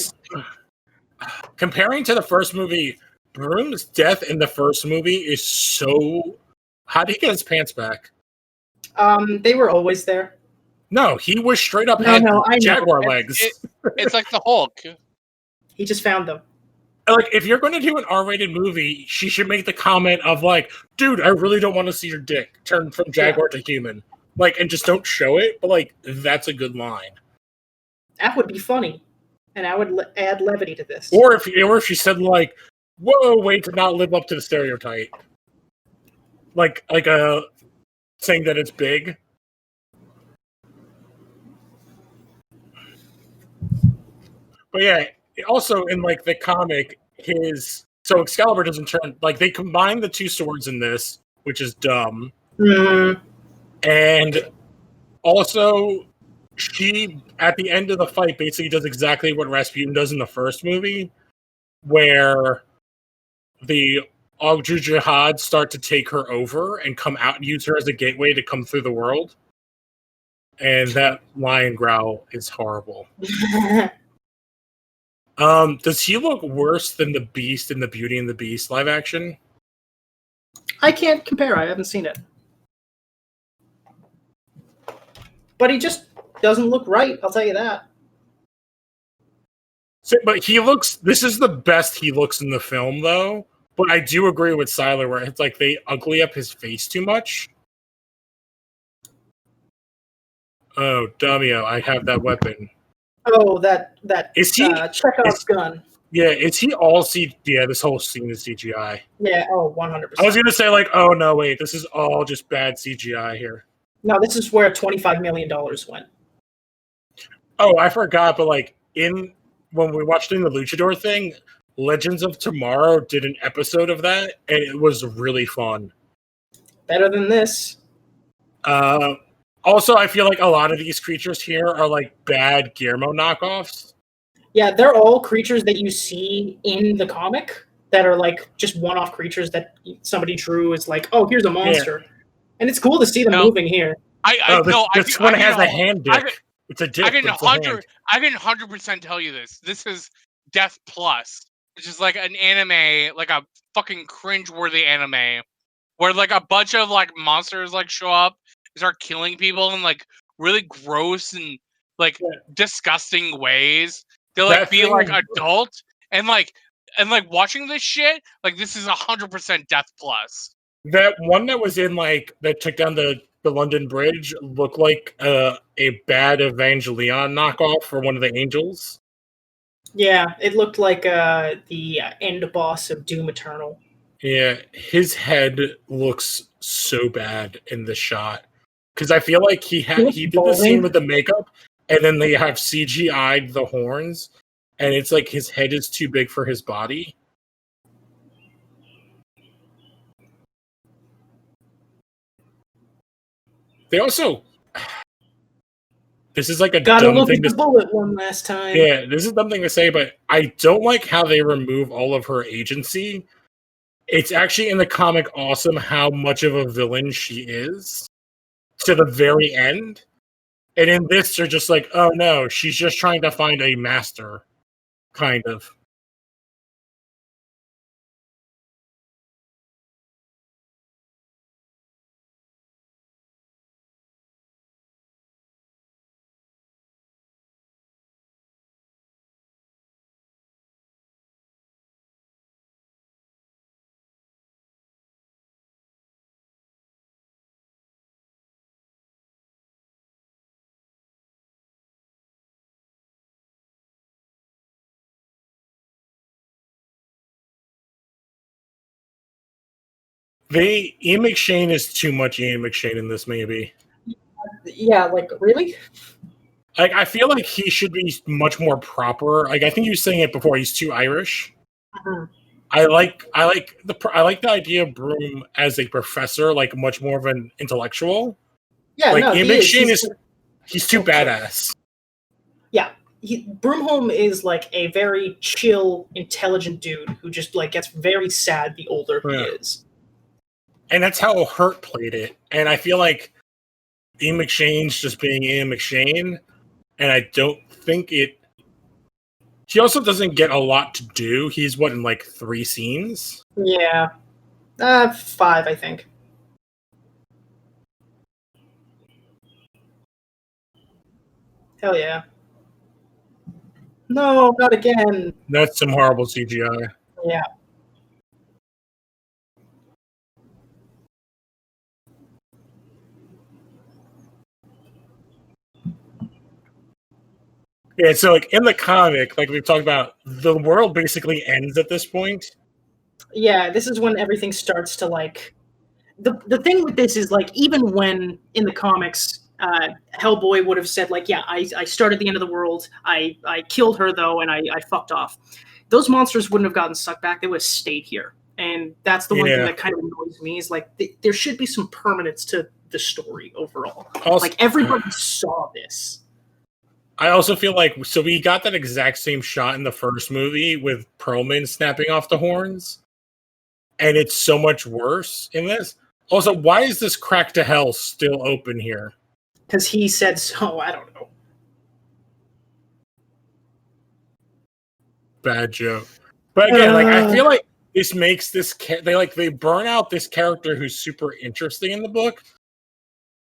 comparing to the first movie, Broom's death in the first movie is so. How did he get his pants back? They were always there. No, he was straight up jaguar legs. It's like the Hulk. He just found them. Like, if you're going to do an R-rated movie, she should make the comment of like, "Dude, I really don't want to see your dick turn from jaguar to human." Like, and just don't show it. But like, that's a good line. That would be funny, and I would add levity to this. Or if she said like, "Whoa, wait to not live up to the stereotype," like saying that it's big. But yeah, also in like the comic, so Excalibur doesn't turn like they combine the two swords in this, which is dumb. Mm-hmm. And also, she at the end of the fight basically does exactly what Rasputin does in the first movie, where the Ogju Jihad start to take her over and come out and use her as a gateway to come through the world. And that lion growl is horrible. Does he look worse than the Beast in the Beauty and the Beast live action? I can't compare. I haven't seen it. But he just doesn't look right, I'll tell you that. So, but this is the best he looks in the film, though. But I do agree with Siler where it's like they ugly up his face too much. Oh, Damio, I have that weapon. Oh, that is he Chekhov's gun. Yeah, is he all CGI? Yeah, this whole scene is CGI. Yeah, 100%. I was gonna say like, oh no, wait, this is all just bad CGI here. No, this is where $25 million went. Oh, I forgot, but like when we watched in the Luchador thing, Legends of Tomorrow did an episode of that, and it was really fun. Better than this. Also, I feel like a lot of these creatures here are like bad Guillermo knockoffs. Yeah, they're all creatures that you see in the comic that are like just one-off creatures that somebody drew as like, oh, here's a monster. Yeah. And it's cool to see them moving here. This one has a hand dick. It's a dick. I can 100% tell you this. This is Death Plus, which is like an anime, like a fucking cringe-worthy anime, where like a bunch of like monsters like show up, start killing people in like really gross and like disgusting ways. They'll like be like adult and like watching this shit. Like this is 100% Death Plus. That one that was in like that took down the London Bridge looked like a bad Evangelion knockoff for one of the angels. Yeah, it looked like the end boss of Doom Eternal. Yeah, his head looks so bad in the shot. Because I feel like he did the scene with the makeup, and then they have CGI'd the horns, and it's like his head is too big for his body. They also... This is like a dumb thing to say. Bullet one last time. Yeah, this is a dumb thing to say, but I don't like how they remove all of her agency. It's actually in the comic awesome how much of a villain she is. to the very end. And in this, they're just like, oh no, she's just trying to find a master, kind of. Ian McShane is too much Ian McShane in this, maybe. Yeah, like really? Like, I feel like he should be much more proper. Like, I think you were saying it before. He's too Irish. Uh-huh. I like the idea of Broom as a professor, like much more of an intellectual. Yeah, like no, Ian he McShane he's too Okay. badass. Yeah, Broomholm is like a very chill, intelligent dude who just like gets very sad the older he is. And that's how Hurt played it. And I feel like Ian McShane's just being Ian McShane, and I don't think it. He also doesn't get a lot to do. He's in like 3 scenes. Yeah, 5, I think. Hell yeah. No, not again. That's some horrible CGI. Yeah. Yeah, so like in the comic, like we've talked about, the world basically ends at this point. Yeah, this is when everything starts to like. The thing with this is like even when in the comics, Hellboy would have said like, yeah, I started the end of the world. I killed her though, and I fucked off. Those monsters wouldn't have gotten sucked back. They would have stayed here, and that's the one thing that kind of annoys me is like there should be some permanence to the story overall. Also, like everybody saw this. I also feel like we got that exact same shot in the first movie with Perlman snapping off the horns, and it's so much worse in this. Also, why is this crack to hell still open here? Because he said so. I don't know. Bad joke. But again, like I feel like this makes this they burn out this character who's super interesting in the book.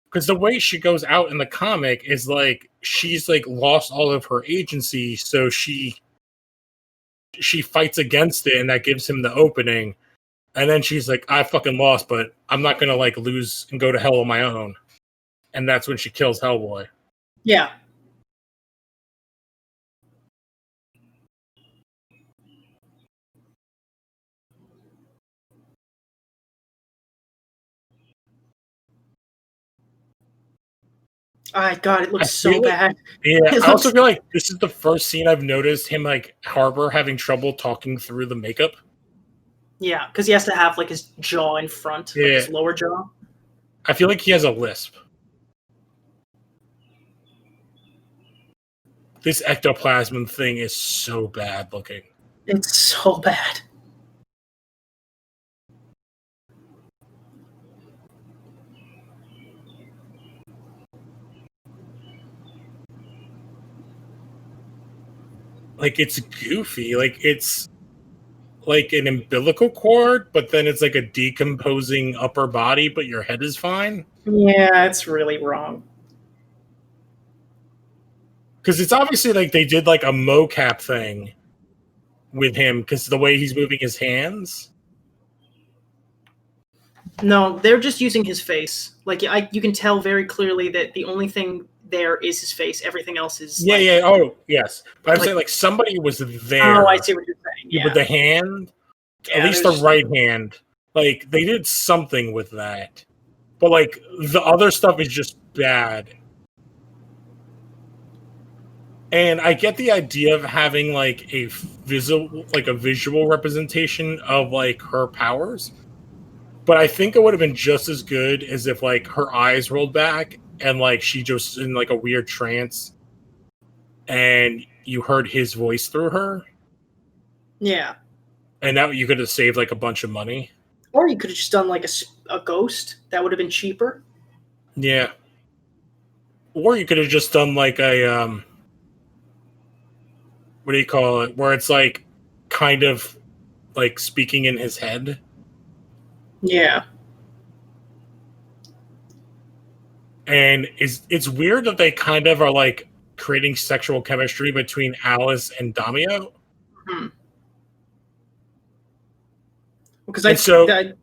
Because the way she goes out in the comic is like she's like lost all of her agency, so she fights against it, and that gives him the opening. And then she's like, I fucking lost, but I'm not gonna like lose and go to hell on my own. And that's when she kills Hellboy. Yeah. God, it looks so bad. Yeah, I also feel like this is the first scene I've noticed him like Harbor having trouble talking through the makeup. Yeah, because he has to have like his jaw in front, like his lower jaw. I feel like he has a lisp. This ectoplasm thing is so bad looking. It's so bad. Like, it's goofy. Like, it's like an umbilical cord, but then it's like a decomposing upper body, but your head is fine. Yeah, it's really wrong. Because it's obviously like they did like a mocap thing with him because the way he's moving his hands. No, they're just using his face. Like you can tell very clearly that the only thing there is his face. Everything else is yeah. Oh, yes. But I'm saying like somebody was there. Oh, I see what you're saying. Yeah. With the hand, at least the right hand. Like they did something with that, but like the other stuff is just bad. And I get the idea of having like a visual representation of like her powers. But I think it would have been just as good as if like her eyes rolled back and like she just in like a weird trance and you heard his voice through her. Yeah. And now you could have saved like a bunch of money. Or you could have just done like a ghost. That would have been cheaper. Yeah. Or you could have just done like a what do you call it? Where it's like kind of like speaking in his head. Yeah. And it's weird that they kind of are like creating sexual chemistry between Alice and Damio. Hmm. Because And so I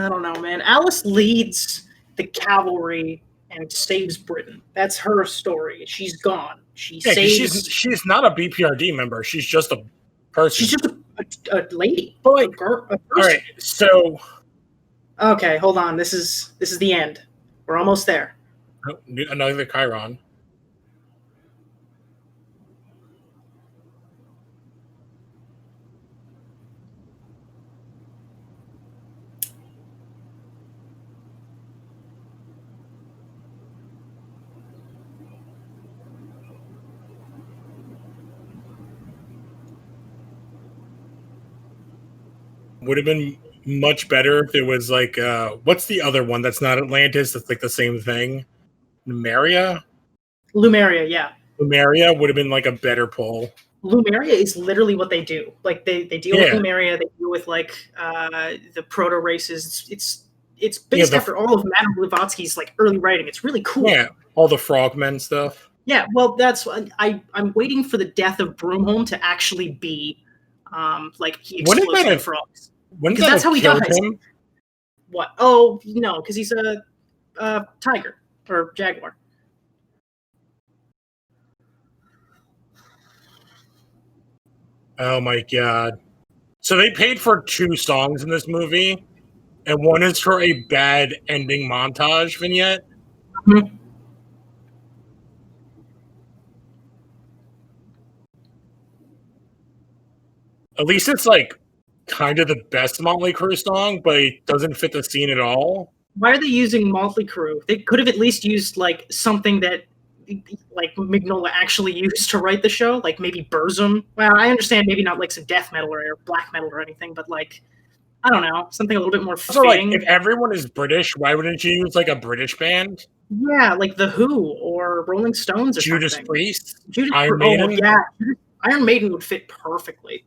don't know, man. Alice leads the cavalry and saves Britain. That's her story. She's gone. She yeah, because saves. she's not a BPRD member. She's just a person. She's just a lady, But like, a all person. right, so Okay, hold on. This is the end. We're almost there. another Chiron. Would have been much better if it was like what's the other one that's not Atlantis that's like the same thing? Numeria? Lumeria, yeah. Lumeria would have been like a better pull. Lumeria is literally what they do. Like they deal with Yeah. Lumeria. They deal with like the proto races. It's based after all of Madame Blavatsky's like early writing. It's really cool. Yeah, all the frogmen stuff. Yeah, well, that's I'm waiting for the death of Broomholm to actually be like he Wouldn't explodes that the have- frogs. Wouldn't Because that that's have how he killed dies. him? What? Oh no, because he's a tiger or jaguar. Oh my god. So they paid for 2 songs in this movie, and one is for a bad ending montage vignette. Mhm. At least it's like kind of the best Motley Crue song, but it doesn't fit the scene at all. Why are they using Motley Crue? They could have at least used like something that like Mignola actually used to write the show, like maybe Burzum. Well, I understand maybe not like some death metal or black metal or anything, but like I don't know, something a little bit more So like fitting. if everyone is British, why wouldn't you use like a British band? Yeah, like the Who or Rolling Stones or Judas something. Priest? Judas Iron Priest. Maiden? Oh yeah, Iron Maiden would fit perfectly.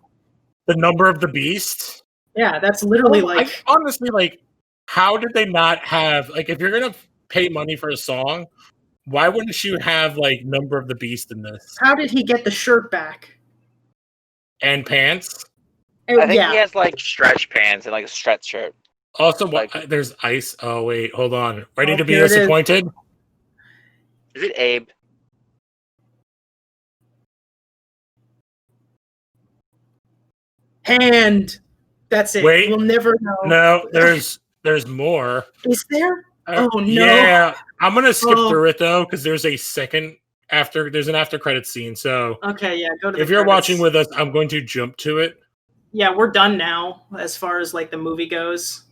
The Number of the Beast? Yeah, that's literally like I honestly like how did they not have like if you're gonna pay money for a song, why wouldn't you have like Number of the Beast in this? how did he get the shirt back? And pants? Oh, I think yeah. he has like stretch pants and like a stretch shirt. Also, Like- there's ice. Oh wait, hold on. Ready Oh, to be here it is. disappointed? Is it Abe? Hand. That's it. Wait. We'll never know. No, there's more. Is there? Oh no. Yeah, I'm gonna skip Oh. through it though because there's a second after. There's an after credit scene. So Okay, yeah, go to the if you're credits. watching with us, I'm going to jump to it. Yeah, we're done now as far as like the movie goes.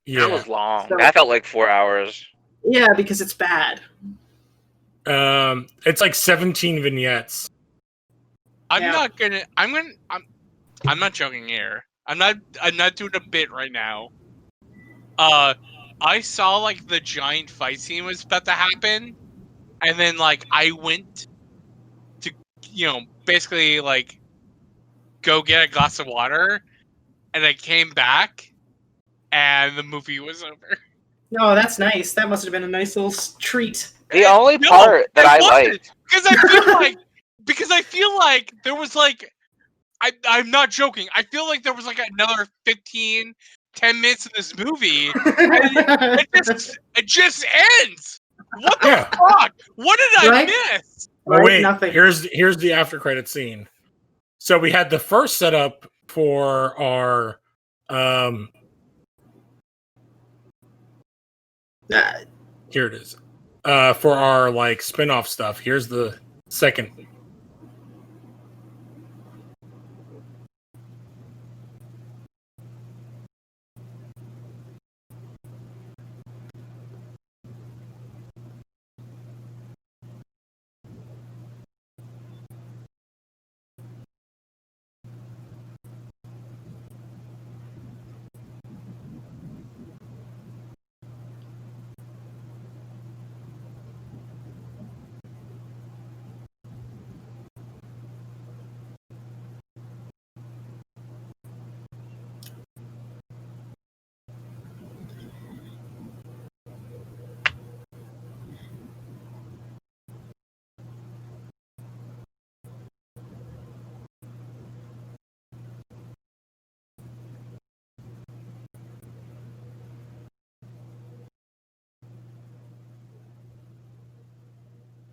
Yeah. That was long. So- That felt like 4 hours. Yeah, because it's bad. It's like 17 vignettes. I'm Yeah. not joking here. I'm not doing a bit right now. I saw like the giant fight scene was about to happen, and then like I went to basically like go get a glass of water, and I came back, and the movie was over. Oh, that's nice. That must have been a nice little treat. The only No, part that it I wasn't, liked. because I feel like there was like I'm not joking. I feel like there was like another 10 minutes of this movie. It just ends. What the Yeah. fuck? What did I Right? miss? Oh Right? wait, Nothing. here's the after credit scene. So we had the first setup for our here it is. For our like spin-off stuff. Here's the second.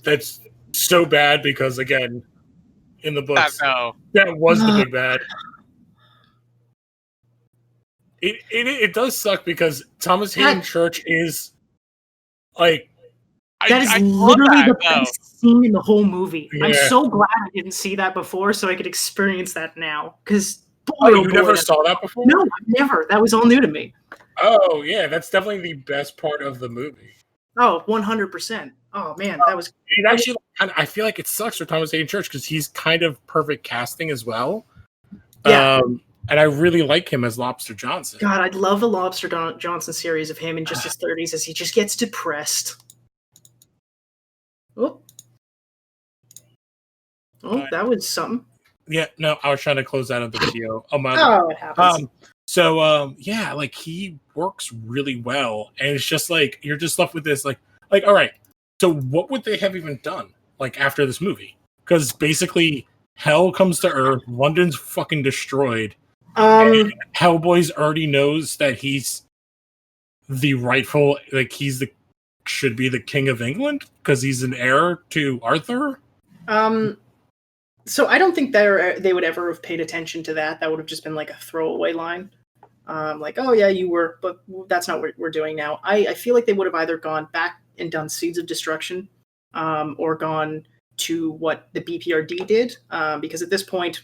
That's so bad because, again, in the books, No. that was the big bad. It does suck because Thomas Hayden Church is like that is I literally love the that, best scene in the whole movie. Yeah. I'm so glad I didn't see that before, so I could experience that now. Because you never saw that before? No, never. That was all new to me. Oh yeah, that's definitely the best part of the movie. Oh, 100%. Oh man, that was. It actually, I feel like it sucks for Thomas Hayden Church because he's kind of perfect casting as well. Yeah. And I really like him as Lobster Johnson. God, I'd love a Lobster Johnson series of him in just his 30s as he just gets depressed. Oh, that was something. Yeah, no, I was trying to close out of the video. It happens. Yeah, like he works really well, and it's just like you're just left with this, like, all right. So what would they have even done, like after this movie? Because basically, hell comes to Earth, London's fucking destroyed. And Hellboy's already knows that he's the rightful, like should be the king of England because he's an heir to Arthur. So I don't think they would ever have paid attention to that. That would have just been like a throwaway line. Like, oh yeah, you were, but that's not what we're doing now. I feel like they would have either gone back and done Seeds of Destruction, or gone to what the BPRD did, because at this point,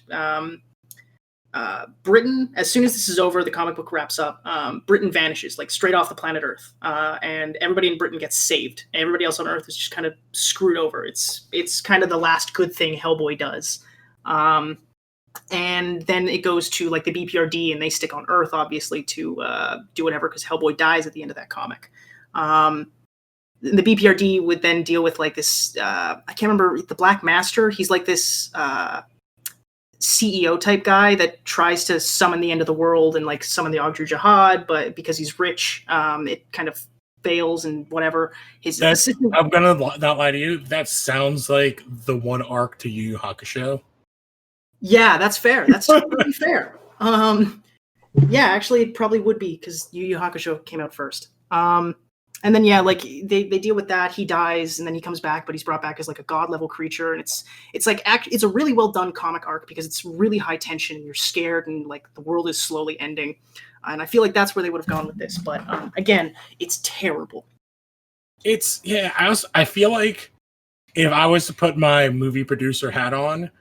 Britain, as soon as this is over, the comic book wraps up, Britain vanishes, like straight off the planet Earth, and everybody in Britain gets saved. Everybody else on Earth is just kind of screwed over. It's kind of the last good thing Hellboy does. And then it goes to like the BPRD, and they stick on Earth, obviously, to do whatever, because Hellboy dies at the end of that comic. The BPRD would then deal with like this, I can't remember, the Black Master. He's like this CEO type guy that tries to summon the end of the world and like summon the Ogdru Jihad, but because he's rich, it kind of fails and whatever. His assistant. I'm gonna not lie to you. That sounds like the one arc to Yu Yu Hakusho. Yeah, that's fair. That's totally fair. Yeah, actually, it probably would be because Yu Yu Hakusho came out first. And then like they deal with that. He dies, and then he comes back, but he's brought back as like a god level creature, and it's like it's a really well done comic arc because it's really high tension, and you're scared, and like the world is slowly ending. And I feel like that's where they would have gone with this, but again, it's terrible. I feel like if I was to put my movie producer hat on,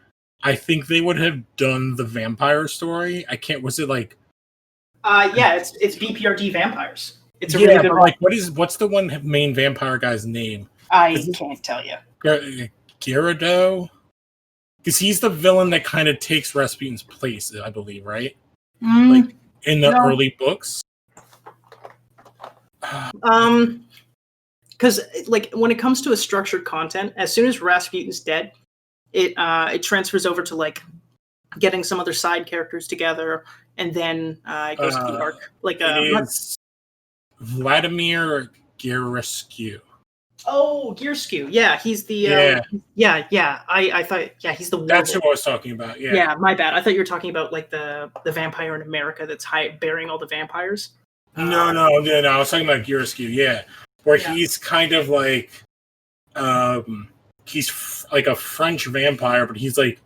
I think they would have done the vampire story. Was it like? Yeah, it's BPRD vampires. It's a really good like what's the one main vampire guy's name? I can't tell you. Gyarados? Because he's the villain that kind of takes Rasputin's place, I believe, right? Like in the early books. Because like when it comes to a structured content, as soon as Rasputin's dead, it transfers over to like getting some other side characters together, and then it goes to the arc. Like Vladimir Gearskew. Oh, Gearskew. Yeah, he's the yeah. I thought he's the warlord. That's who I was talking about. Yeah. Yeah, my bad. I thought you were talking about like the vampire in America that's bearing all the vampires. No. I was talking about Gearskew. Yeah, where he's kind of like, he's like a French vampire, but he's like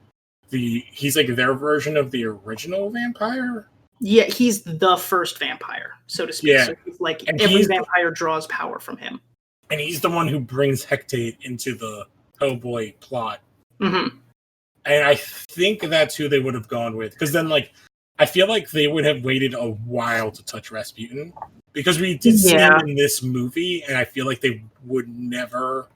their version of the original vampire. Yeah, he's the first vampire, so to speak. Yeah. So he's like every vampire draws power from him. And he's the one who brings Hecate into the Hellboy plot. Mm-hmm. And I think that's who they would have gone with. Because then, like, I feel like they would have waited a while to touch Rasputin. Because we did see him in this movie, and I feel like they would never...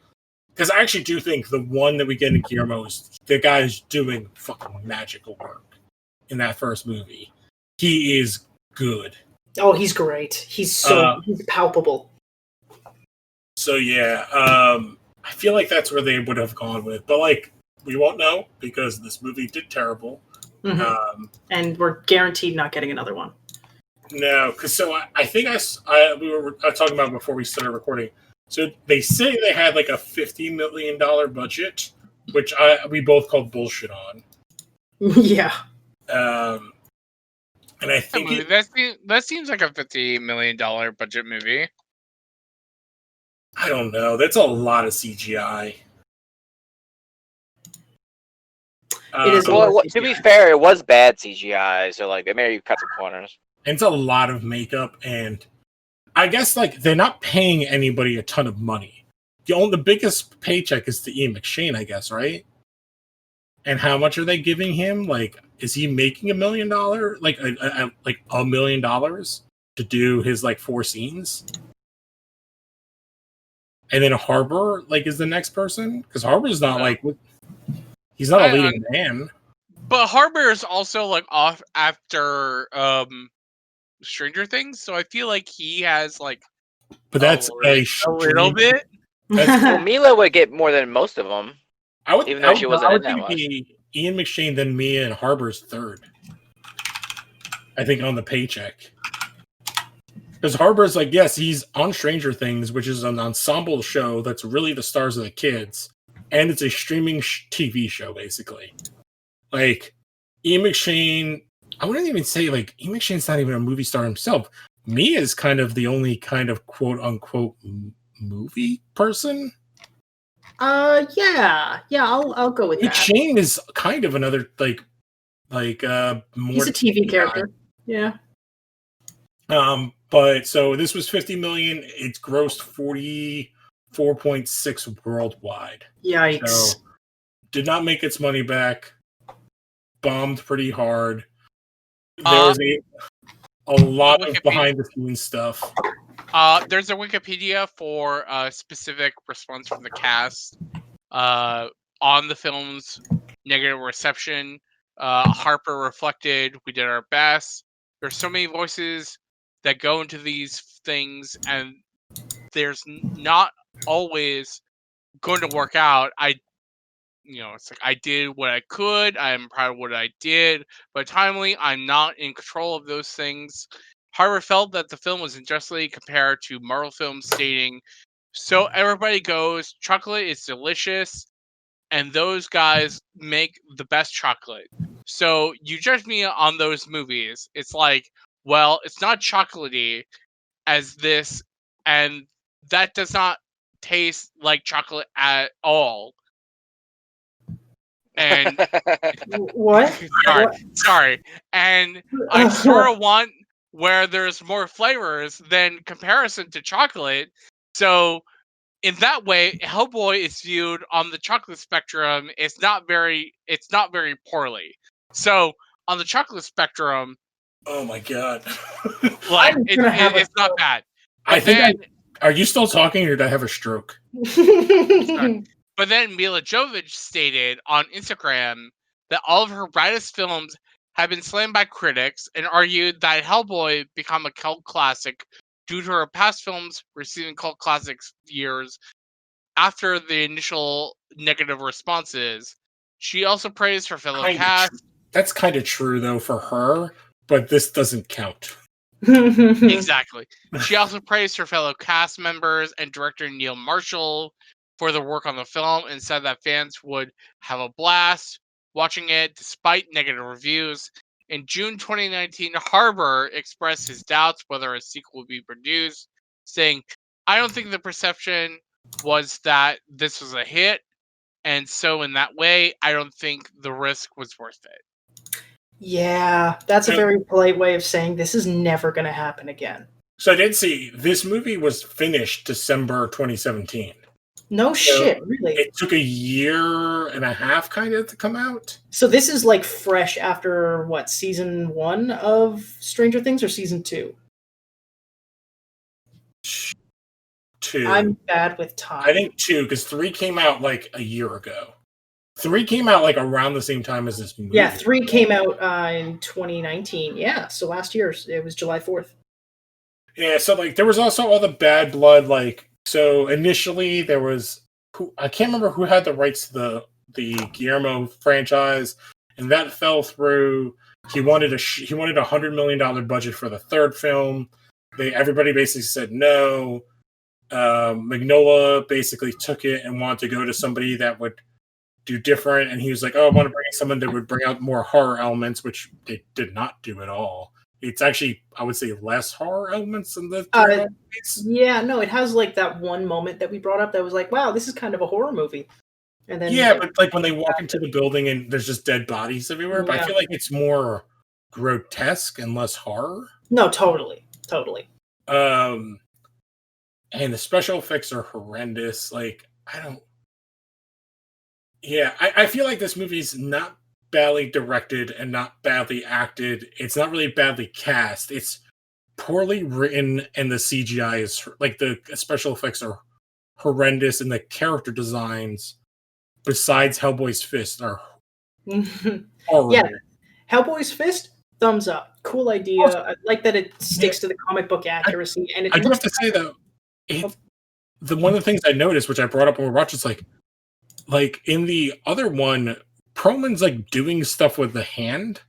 Because I actually do think the one that we get in Guillermo is the guy's doing fucking magical work in that first movie. He is good. Oh, he's great. He's he's palpable. So yeah, I feel like that's where they would have gone with, but like we won't know because this movie did terrible, and we're guaranteed not getting another one. No, because I think we were talking about before we started recording. So they say they had like a $50 million budget, which we both called bullshit on. Yeah. And I think that seems like a $50 million budget movie. I don't know. That's a lot of CGI. It is. Well, to be fair, it was bad CGI, so like they maybe cut some corners. And it's a lot of makeup, and I guess like they're not paying anybody a ton of money. The biggest paycheck is to Ian McShane, I guess, right? And how much are they giving him? Like, is he making $1 million? Like $1 million to do his like 4 scenes? And then Harbor like is the next person, because Harbor's not like he's not a leading man. But Harbor is also like off after Stranger Things, so I feel like he has like. But that's a little bit. Well, Mila would get more than most of them. Even though she wasn't in that much. Ian McShane, then Mia, and Harbor's third. I think on the paycheck. Because Harbor's like, yes, he's on Stranger Things, which is an ensemble show that's really the stars of the kids. And it's a streaming TV show, basically. Like, Ian McShane, I wouldn't even say, like, Ian McShane's not even a movie star himself. Mia is kind of the only kind of quote-unquote movie person. Yeah, I'll go with that. McShane is kind of another, like more... He's a TV character. Yeah. But so this was $50 million. It's grossed 44.6 worldwide. Yikes! So did not make its money back. Bombed pretty hard. There was a lot of behind the scenes stuff. There's a Wikipedia for a specific response from the cast on the film's negative reception. Harper reflected, "We did our best. There's so many voices that go into these things, and there's not always going to work out. It's like I did what I could. I'm proud of what I did, but timely, I'm not in control of those things." Harper felt that the film was unjustly compared to Marvel films, stating, "So everybody goes, chocolate is delicious, and those guys make the best chocolate. So you judge me on those movies. It's like, well, it's not chocolatey as this, and that does not taste like chocolate at all." And what? Sorry. And I sort of want where there's more flavors than comparison to chocolate. So in that way, Hellboy is viewed on the chocolate spectrum. It's not very poorly. So on the chocolate spectrum, oh my god, like it's not bad. I think. Are you still talking, or did I have a stroke? But then Mila Jovovich stated on Instagram that all of her brightest films have been slammed by critics, and argued that Hellboy become a cult classic due to her past films receiving cult classics years after the initial negative responses. She also praised her fellow cast. That's kind of true, though, for her, but this doesn't count. Exactly. She also praised her fellow cast members and director Neil Marshall for their work on the film, and said that fans would have a blast watching it despite negative reviews. In June 2019, Harbour expressed his doubts whether a sequel would be produced, saying, "I don't think the perception was that this was a hit, and so in that way, I don't think the risk was worth it." Yeah, that's a very polite way of saying this is never going to happen again. So I did see this movie was finished December 2017. No shit, really. It took 1.5 years kind of to come out. So this is like fresh after what, season 1 of Stranger Things or season 2? 2. I'm bad with time. I think 2, because 3 came out like a year ago. 3 came out like around the same time as this movie. Yeah, 3 came out in 2019. Yeah, so last year it was July 4th. Yeah, so like there was also all the bad blood. Like, so initially there was I can't remember who had the rights to the Guillermo franchise, and that fell through. He wanted $100 million budget for the third film. Everybody basically said no. Mignola basically took it and wanted to go to somebody that would do different, and he was like, "Oh, I want to bring someone that would bring out more horror elements," which they did not do at all. It's actually, I would say, less horror elements in the yeah, no, it has like that one moment that we brought up that was like, wow, this is kind of a horror movie. And then Yeah, but like when they walk into the building and there's just dead bodies everywhere, but I Yeah. feel like it's more grotesque and less horror. No, totally. And the special effects are horrendous. Like, I don't. Yeah, I feel like this movie's not badly directed and not badly acted. It's not really badly cast. It's poorly written, and the CGI is like the special effects are horrendous, and the character designs, besides Hellboy's fist, are horrible. Yeah. Hellboy's Fist, thumbs up. Cool idea. I like that it sticks to the comic book accuracy. And it I do have to say though, one of the things I noticed, which I brought up when we watched, is like in the other one, Perlman's like doing stuff with the hand.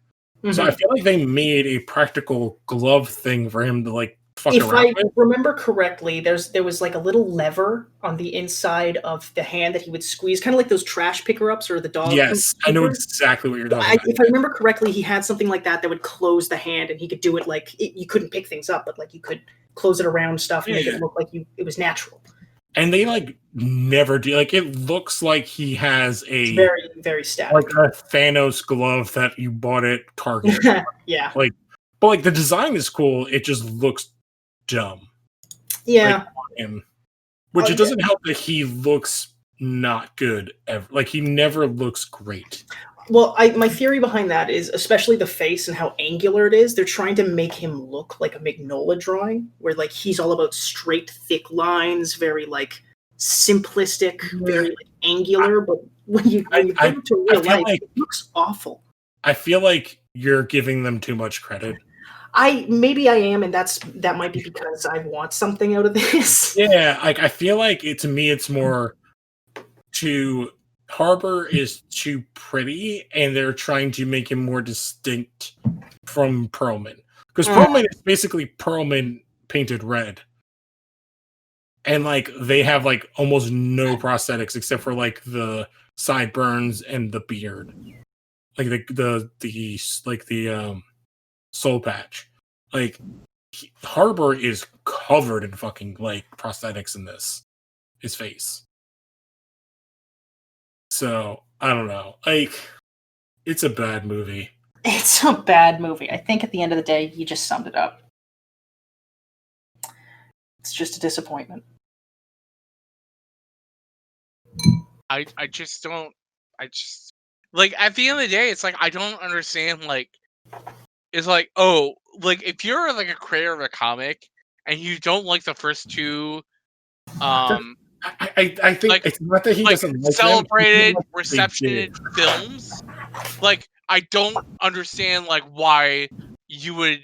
So I feel like they made a practical glove thing for him to like fuck around If I remember correctly, there was like a little lever on the inside of the hand that he would squeeze, kind of like those trash picker-ups or the dog. Yes, I know exactly what you're talking about. If I remember correctly, he had something like that would close the hand, and he could do it like you couldn't pick things up, but like you could close it around stuff and make it look like it was natural. And they like never do. Like it looks like he has It's very, very static. like a Thanos glove that you bought at Target. Yeah. Like, but like the design is cool. It just looks dumb. Yeah. Like, on him. Which it doesn't help that he looks not good ever. Like he never looks great. Well, my theory behind that is, especially the face and how angular it is, they're trying to make him look like a Mignola drawing, where like he's all about straight, thick lines, very like simplistic, very like angular. But when you put it to real life, it looks awful. I feel like you're giving them too much credit. Maybe I am, and that might be because I want something out of this. Yeah, like I feel like to me, it's more to. Harbor is too pretty, and they're trying to make him more distinct from Perlman. Because Perlman is basically Perlman painted red. And like they have like almost no prosthetics except for like the sideburns and the beard. Like the soul patch. Like Harbor is covered in fucking like prosthetics in his face. So, I don't know. Like, it's a bad movie. It's a bad movie. I think at the end of the day, you just summed it up. It's just a disappointment. I just don't. Like, at the end of the day, it's like, I don't understand, like, it's like, oh, like, if you're, like, a creator of a comic, and you don't like the first two, I think like, it's not that he doesn't like celebrated them, reception films. Like, I don't understand like why you would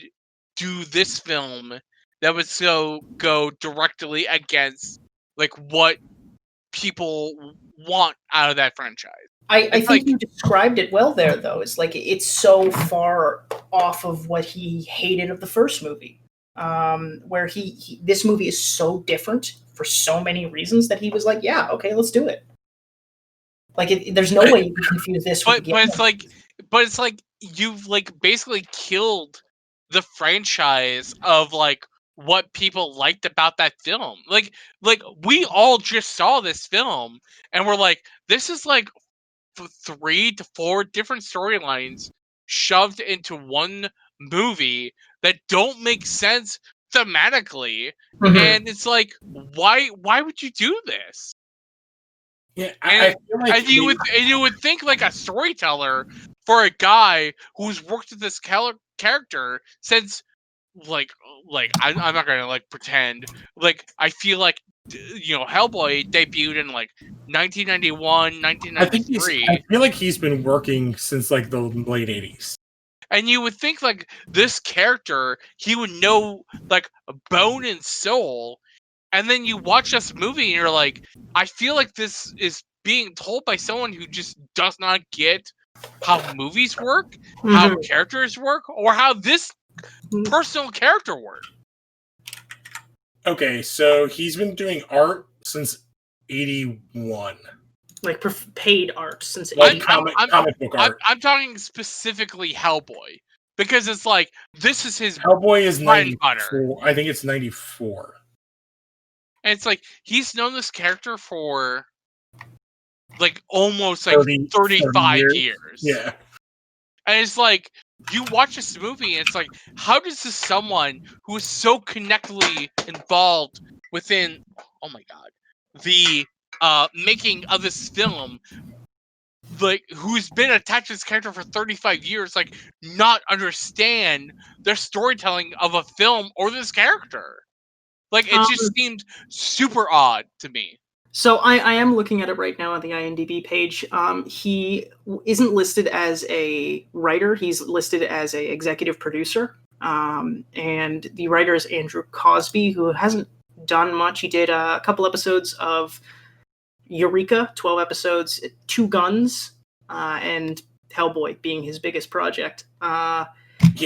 do this film that would go directly against like what people want out of that franchise. I think like, you described it well there, though. It's like it's so far off of what he hated of the first movie, where this movie is so different for so many reasons that he was like, yeah, okay, let's do it. Like, there's no way you can confuse this with but it's like you've like basically killed the franchise of like what people liked about that film. Like we all just saw this film and we're like, this is like 3 to 4 different storylines shoved into one movie that don't make sense thematically. And it's like, why would you do this? Yeah, I feel like and you would think like a storyteller for a guy who's worked with this character since like I'm not gonna like pretend like I feel like Hellboy debuted in like 1991, 1993. I feel like he's been working since like the late 80s. And you would think like this character, he would know like bone and soul. And then you watch this movie and you're like, I feel like this is being told by someone who just does not get how movies work, how characters work, or how this personal character works. Okay, so he's been doing art since 81. Like paid art since comic book art. I'm talking specifically Hellboy. Because it's like, this is his Hellboy is 94. I think it's 94. And it's like, he's known this character for like almost like 30 35 years. years. Yeah. And it's like, you watch this movie, and it's like, how does this someone who is so connectedly involved within, oh my god, the making of this film, like, who's been attached to this character for 35 years, like, not understand their storytelling of a film or this character? Like, it just seemed super odd to me. So I am looking at it right now on the IMDb page. He isn't listed as a writer. He's listed as a executive producer. And the writer is Andrew Cosby, who hasn't done much. He did a couple episodes of Eureka, 12 episodes, Two Guns, and Hellboy being his biggest project. Yeah,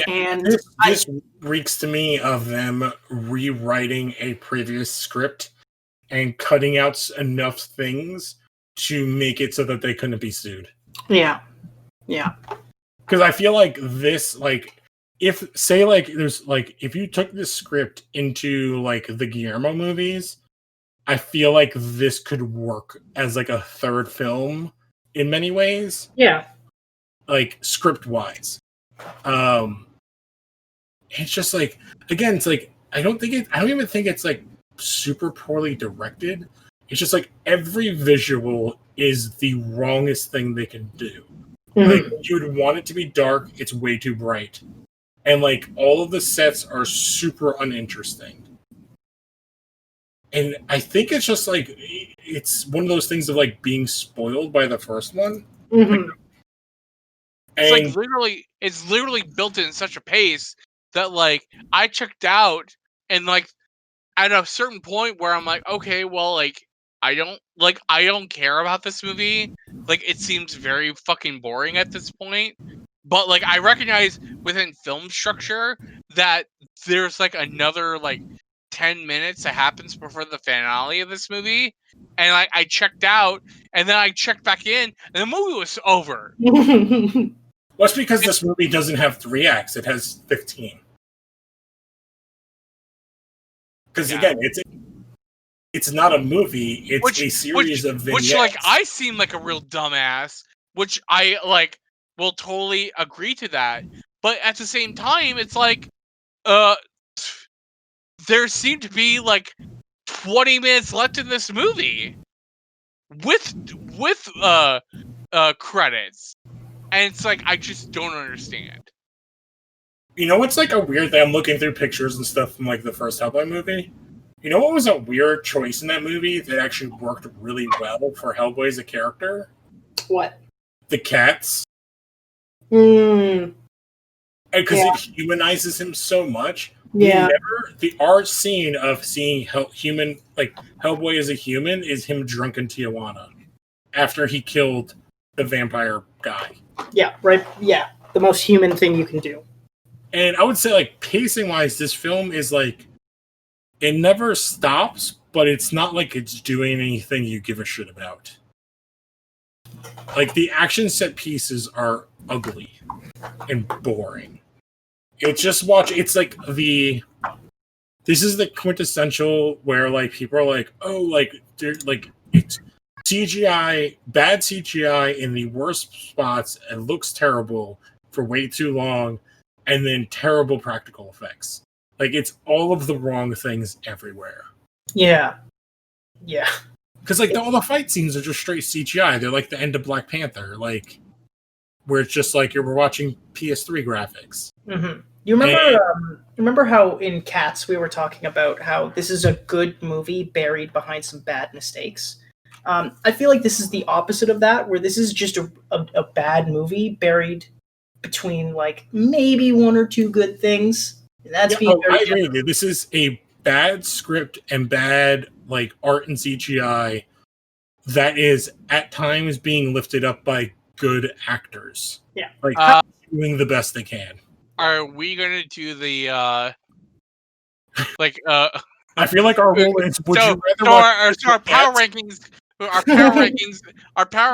and this reeks to me of them rewriting a previous script and cutting out enough things to make it so that they couldn't be sued. Yeah. Because I feel like this, like, if you took this script into like the Guillermo movies, I feel like this could work as like a third film in many ways. Yeah. Like script wise. It's just like, again, it's like I don't even think it's like super poorly directed. It's just like every visual is the wrongest thing they can do. Like, you would want it to be dark, it's way too bright. And like all of the sets are super uninteresting. And I think it's just like it's one of those things of like being spoiled by the first one. Mm-hmm. It's like it's literally built in such a pace that like I checked out, and like at a certain point where I'm like, okay, well, like I don't care about this movie. Like, it seems very fucking boring at this point. But like I recognize within film structure that there's like another like 10 minutes that happens before the finale of this movie. And like I checked out, and then I checked back in, and the movie was over. Well, it's because this movie doesn't have 3 acts; it has 15. Because again, it's not a movie; it's a series of vignettes. Which, like, I seem like a real dumbass, which I like will totally agree to that. But at the same time, it's like, there seemed to be like 20 minutes left in this movie with credits, and it's like I just don't understand. You know what's like a weird thing? I'm looking through pictures and stuff from like the first Hellboy movie. You know what was a weird choice in that movie that actually worked really well for Hellboy as a character? What? The cats. Mm. Because it humanizes him so much. Yeah. The art scene of seeing Hellboy as a human is him drunk in Tijuana after he killed the vampire guy. Yeah, right. Yeah, the most human thing you can do. And I would say, like, pacing-wise, this film is, like, it never stops, but it's not like it's doing anything you give a shit about. Like, the action set pieces are ugly and boring. It's like this is the quintessential where, like, people are like, oh, like, they're, like, it's CGI, bad CGI in the worst spots, and looks terrible for way too long, and then terrible practical effects. Like, it's all of the wrong things everywhere. Yeah. Because, like, all the fight scenes are just straight CGI. They're like the end of Black Panther, like, where it's just like we're watching PS3 graphics. Mm-hmm. You remember how in Cats we were talking about how this is a good movie buried behind some bad mistakes? I feel like this is the opposite of that, where this is just a bad movie buried between like maybe 1 or 2 good things. And that's I agree with you. This is a bad script and bad like art and CGI that is at times being lifted up by good actors. Yeah, like doing the best they can. Are we gonna do the I feel like our role is our power rankings. Our power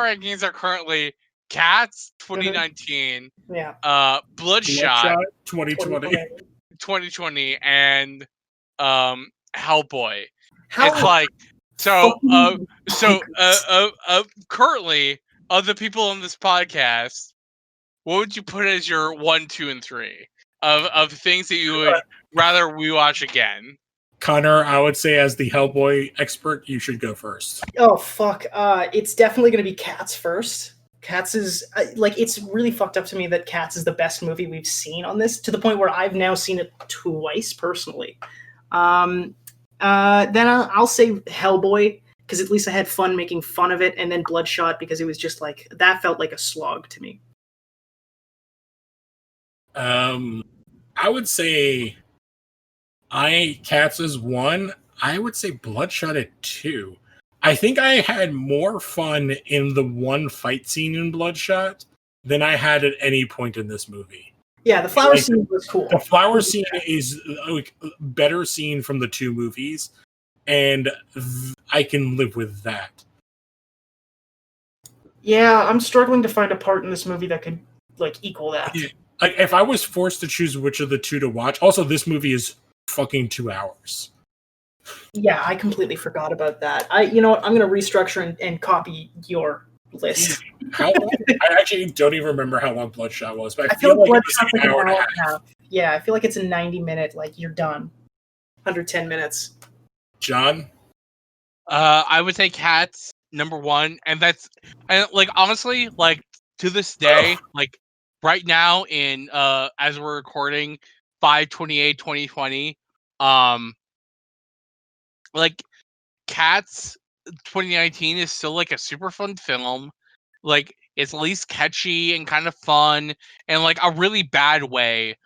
rankings are currently Cats 2019, Bloodshot 2020, and Hellboy. It's like So, Fucking currently, of the people on this podcast, what would you put as your 1, 2, and 3 of things that you would rather we watch again? Connor, I would say as the Hellboy expert, you should go first. Oh fuck! It's definitely gonna be Cats first. Cats is like it's really fucked up to me that Cats is the best movie we've seen on this, to the point where I've now seen it twice personally. Then I'll say Hellboy, because at least I had fun making fun of it, and then Bloodshot because it was just like that felt like a slog to me. I would say Cats is 1. I would say Bloodshot at 2. I think I had more fun in the one fight scene in Bloodshot than I had at any point in this movie. Yeah, the flower scene was cool. The flower scene is like better scene from the 2 movies, and I can live with that. Yeah, I'm struggling to find a part in this movie that could like equal that. Yeah. Like if I was forced to choose which of the 2 to watch, also this movie is fucking 2 hours. Yeah, I completely forgot about that. You know what? I'm gonna restructure and copy your list. How long? I actually don't even remember how long Bloodshot was, but I feel like it was Bloodshot's like like an hour and a half. and a half. Yeah, I feel like it's a 90-minute. Like you're done. 110 minutes. John? I would say Cats number 1, and like honestly, like to this day, like right now in as we're recording 5/28/2020, like Cats 2019 is still like a super fun film. Like it's at least catchy and kind of fun in like a really bad way.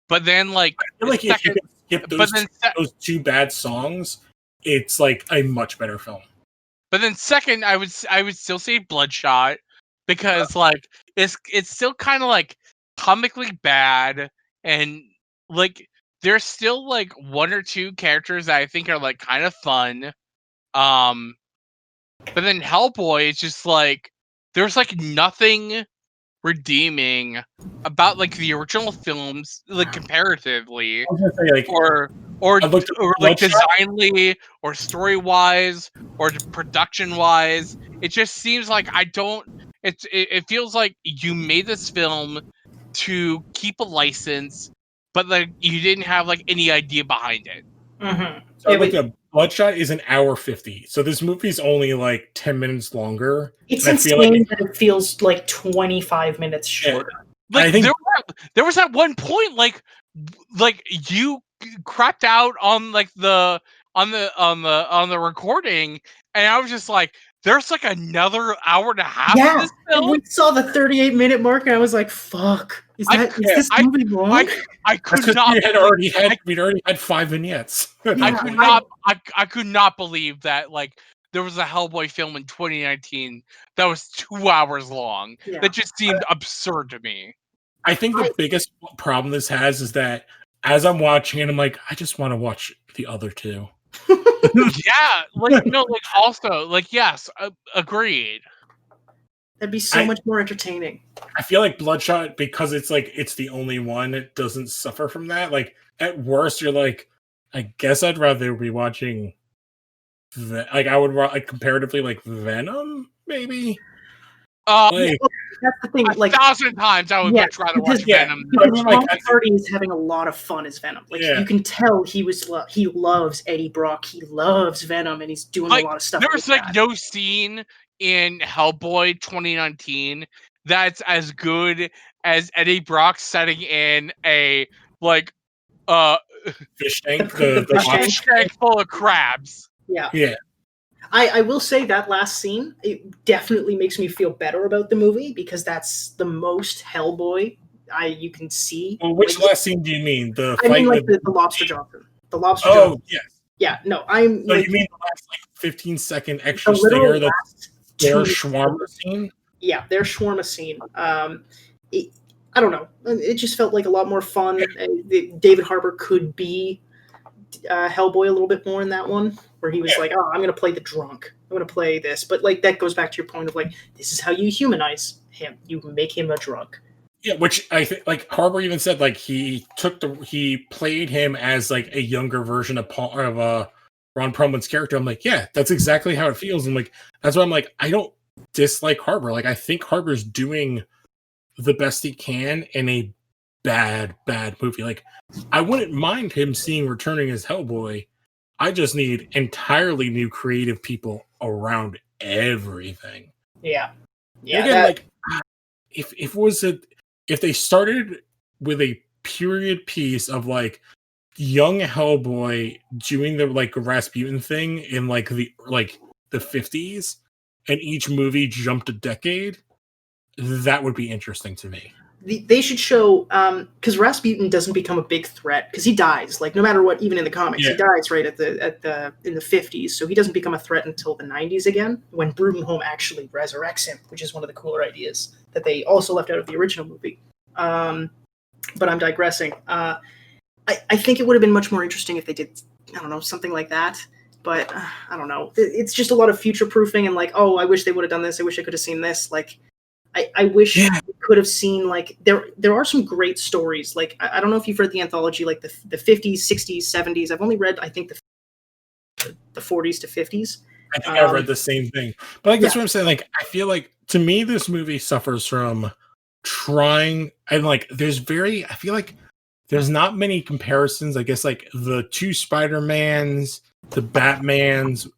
But then like I feel like if you can skip those 2 bad songs, it's like a much better film. But then second, I would still say Bloodshot, because like it's still kind of like comically bad, and like there's still like 1 or 2 characters that I think are like kind of fun. But then Hellboy is just like there's like nothing redeeming about like the original films, like comparatively, I was gonna say, like, or I looked at like Bloodshot. designly, or story wise, or production wise. It just seems like I don't. It feels like you made this film to keep a license, but like you didn't have like any idea behind it. Mm-hmm. So like Bloodshot is an hour 50. So this movie's only like 10 minutes longer. It's and insane I feel like that it feels like 25 minutes shorter. Like I think there was at one point like you crapped out on like on the recording, and I was just like, there's like another hour and a half of this film. We saw the 38-minute mark, and I was like, "Fuck! Is this movie long?" I could not. We'd already had 5 vignettes. I could not believe that like there was a Hellboy film in 2019 that was 2 hours long. Yeah. That just seemed absurd to me. I think the biggest problem this has is that as I'm watching it, I'm like, I just want to watch the other 2. Yeah, like no, like also like yes, agreed. That'd be so much more entertaining. I feel like Bloodshot, because it's like it's the only one, it doesn't suffer from that. Like at worst, you're like, I guess I'd rather be watching. Like I would like comparatively like Venom, maybe. That's the thing. Like 1,000 times, I would much rather watch Venom. Because Tom Hardy is having a lot of fun as Venom. Like you can tell he loves Eddie Brock. He loves Venom, and he's doing a lot of stuff. There was like no scene in Hellboy 2019 that's as good as Eddie Brock setting in a like fish tank, fish tank full of crabs. Yeah. I will say that last scene, it definitely makes me feel better about the movie, because that's the most Hellboy you can see. Well, which last scene do you mean? I mean, like the Lobster Johnson. The Lobster Johnson. Johnson. Yes. Yeah, no, I'm. So you mean the last like 15-second extra stinger that's their shawarma scene? Yeah, their shawarma scene. I don't know. It just felt like a lot more fun. David Harbour could be Hellboy a little bit more in that one, where he was like, "Oh, I'm going to play the drunk. I'm going to play this." But like that goes back to your point of like, this is how you humanize him. You make him a drunk. Yeah, which I think like Harbour even said like he played him as like a younger version of Ron Perlman's character, I'm like, yeah, that's exactly how it feels. And like, that's why I'm like, I don't dislike Harbor. Like, I think Harbor's doing the best he can in a bad movie. Like, I wouldn't mind him returning as Hellboy. I just need entirely new creative people around everything. Yeah. And again, like, if they started with a period piece of like young Hellboy doing the like Rasputin thing in like the 50s, and each movie jumped a decade, that would be interesting to me. They should show because Rasputin doesn't become a big threat because he dies, like no matter what, even in the comics, he dies right in the 50s, so he doesn't become a threat until the 90s again, when Brudenholm actually resurrects him, which is one of the cooler ideas that they also left out of the original movie. But I'm digressing. I think it would have been much more interesting if they did, I don't know, something like that. But I don't know. It's just a lot of future proofing and like, oh, I wish they would have done this. I wish I could have seen this. Like, I wish we could have seen like there are some great stories. Like I don't know if you've read the anthology, like the 50s, 60s, 70s. I've only read I think the 40s to 50s. I think I've read the same thing. But like that's what I'm saying. Like I feel like to me this movie suffers from trying and like I feel like there's not many comparisons. I guess like the two Spider-Mans, the Batmans,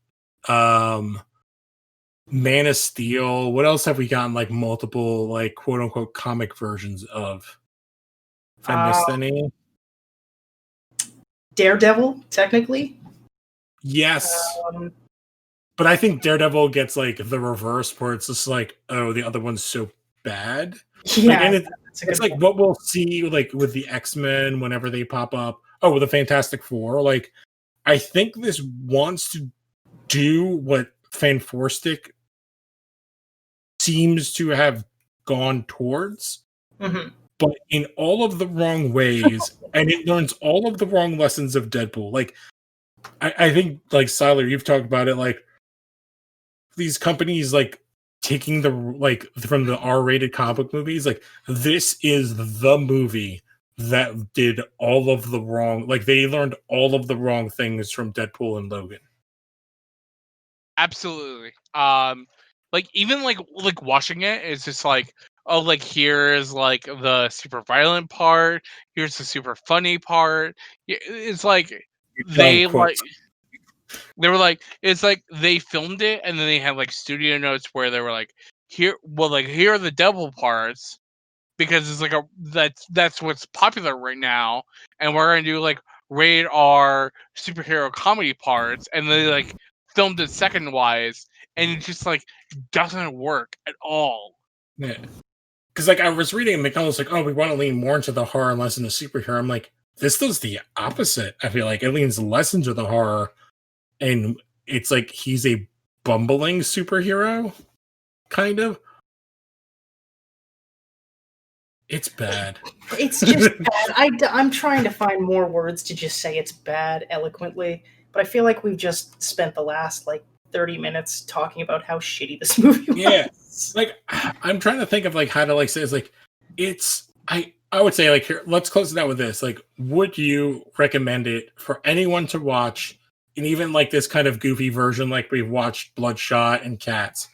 Man of Steel. What else have we gotten like multiple like quote unquote comic versions of? If I missed any. Daredevil, technically. Yes. But I think Daredevil gets like the reverse where it's just like, oh, the other one's so bad. Yeah. Like, and it's like what we'll see like with the X-Men whenever they pop up. Oh, with the Fantastic Four. Like, I think this wants to do what Fanforstic seems to have gone towards, but in all of the wrong ways, and it learns all of the wrong lessons of Deadpool. Like, I think, like, Siler, you've talked about it, like, these companies, like, taking the, like, from the R-rated comic movies, like, this is the movie that did all of the wrong, like, they learned all of the wrong things from Deadpool and Logan. Absolutely. Like even like watching it, it's just like, oh, like here's like the super violent part, here's the super funny part. It's like they like they were like it's like they filmed it and then they had like studio notes where they were like here are the devil parts because it's like that's what's popular right now, and we're gonna do like rated R superhero comedy parts, and they like filmed it second wise, and it just like doesn't work at all. Yeah, because like I was reading, and McDonald's like, oh, we want to lean more into the horror and less into superhero. I'm like, this does the opposite. I feel like it leans less into the horror, and it's like he's a bumbling superhero, kind of. It's bad. It's just bad. I'm trying to find more words to just say it's bad eloquently, but I feel like we've just spent the last like 30 minutes talking about how shitty this movie was. Yeah, like I'm trying to think of like how to like say it's like it's I would say like here, let's close it out with this. Like, would you recommend it for anyone to watch, and even like this kind of goofy version like we've watched Bloodshot and Cats?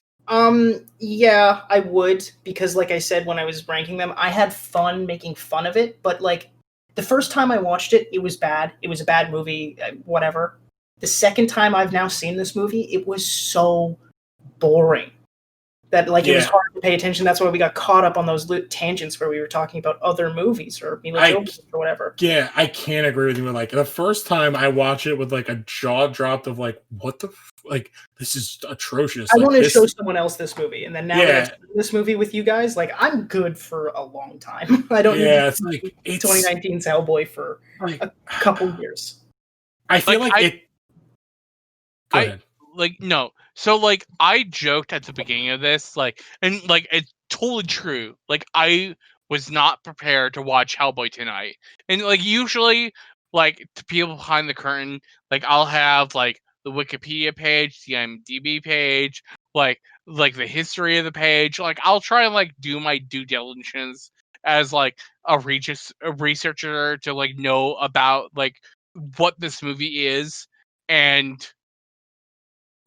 Yeah, I would, because like I said when I was ranking them, I had fun making fun of it, but like the first time I watched it, it was bad. It was a bad movie, whatever. The second time I've now seen this movie, it was so boring that like it was hard to pay attention. That's why we got caught up on those tangents where we were talking about other movies or or whatever. Yeah, I can't agree with you. Like the first time I watched it with like a jaw dropped of like, what the like this is atrocious. I like, want to show someone else this movie, and then now that I've seen this movie with you guys, like I'm good for a long time. I don't need it's like 2019's Hellboy for a couple years. I feel like it. Go ahead. Like no. So like I joked at the beginning of this, like, and like it's totally true. Like I was not prepared to watch Hellboy tonight. And like usually like to people behind the curtain, like I'll have like the Wikipedia page, the IMDb page, like the history of the page. Like I'll try and like do my due diligence as like a researcher to like know about like what this movie is and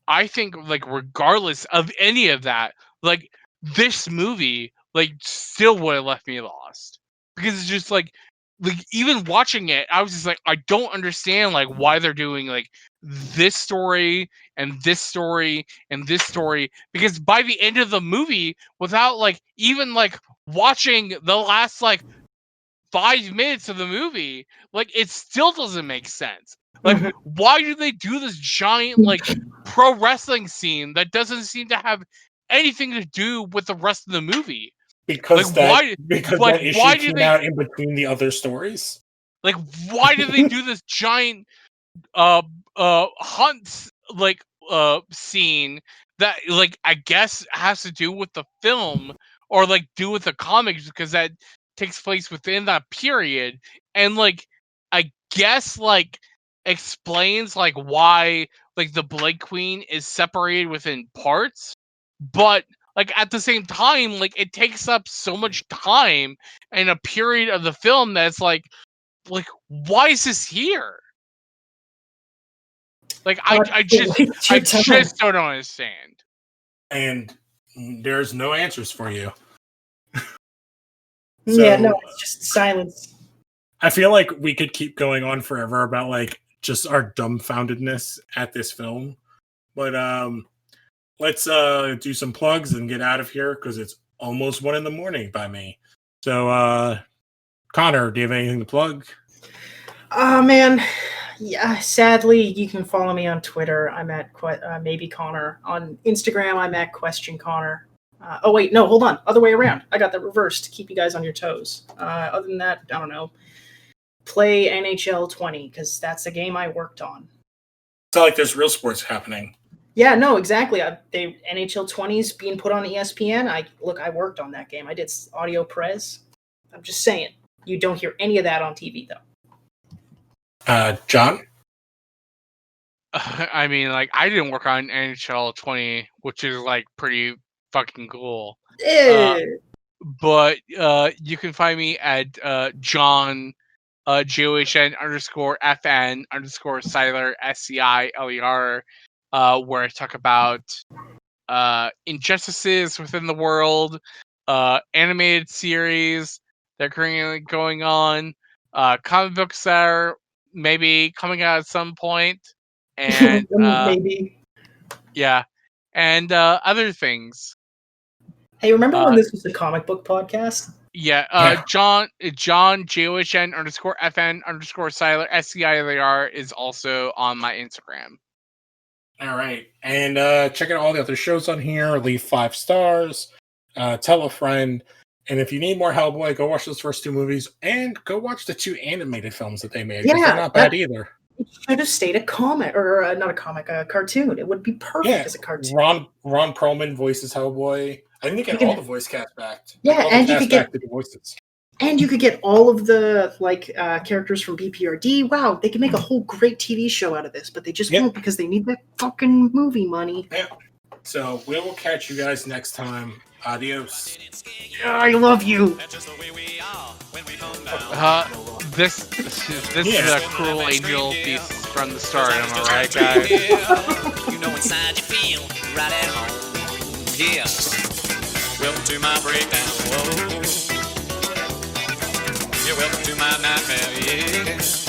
I think like regardless of any of that, like this movie like still would have left me lost because it's just like even watching it, I was just like I don't understand like why they're doing like this story and this story and this story because by the end of the movie, without like even like watching the last like 5 minutes of the movie, like it still doesn't make sense. Like, Mhm. why do they do this giant like pro wrestling scene that doesn't seem to have anything to do with the rest of the movie? Because Like, that issue why do came they out in between the other stories. like why do they do this giant hunt like scene that like I guess has to do with the film or like do with the comics because that takes place within that period and like I guess like explains like why like the Blade Queen is separated within parts, but like at the same time like it takes up so much time in a period of the film that's like why is this here? Like I just don't understand. And there's no answers for you. Yeah, So- no, it's just silence. I feel like we could keep going on forever about like just our dumbfoundedness at this film. But let's do some plugs and get out of here because it's almost 1 a.m. by me. So Connor, do you have anything to plug? Oh man, yeah. Sadly, you can follow me on Twitter. I'm at maybe Connor. On Instagram, I'm at Question Connor. Oh wait, no, hold on. Other way around. I got that reversed to keep you guys on your toes. Other than that, I don't know. Play NHL 20 because that's a game I worked on. It's not like there's real sports happening. Yeah, no, exactly. NHL 20's being put on ESPN. I worked on that game. I did audio prez. I'm just saying. You don't hear any of that on TV though. John? I mean, like I didn't work on NHL 20, which is like pretty fucking cool. But you can find me at John JOHN_FN _Seiler SCILER, where I talk about injustices within the world, animated series that are currently going on, comic books that are maybe coming out at some point, and Maybe. yeah, and other things. Hey, remember when this was a comic book podcast? Yeah, John JOHN _FN _Seiler SCILER is also on my Instagram. All right. And check out all the other shows on here. Leave 5 stars. Tell a friend. And if you need more Hellboy, go watch those first 2 movies and go watch the 2 animated films that they made. Yeah, they're not bad either. It should have stayed a comic, or not a comic, a cartoon. It would be perfect as a cartoon. Ron Perlman voices Hellboy. I think they get all the voice cast back. Yeah, and you could get the voices. And you could get all of the characters from BPRD. Wow, they could make a whole great TV show out of this, but they just won't because they need that fucking movie money. Yeah. So we will catch you guys next time. Adios. I love you. This is a cruel angel piece from the start. Am I right, guys? You know inside you feel right at home. Yeah. Welcome to my breakdown. Whoa. Yeah, welcome to my nightmare. Yeah.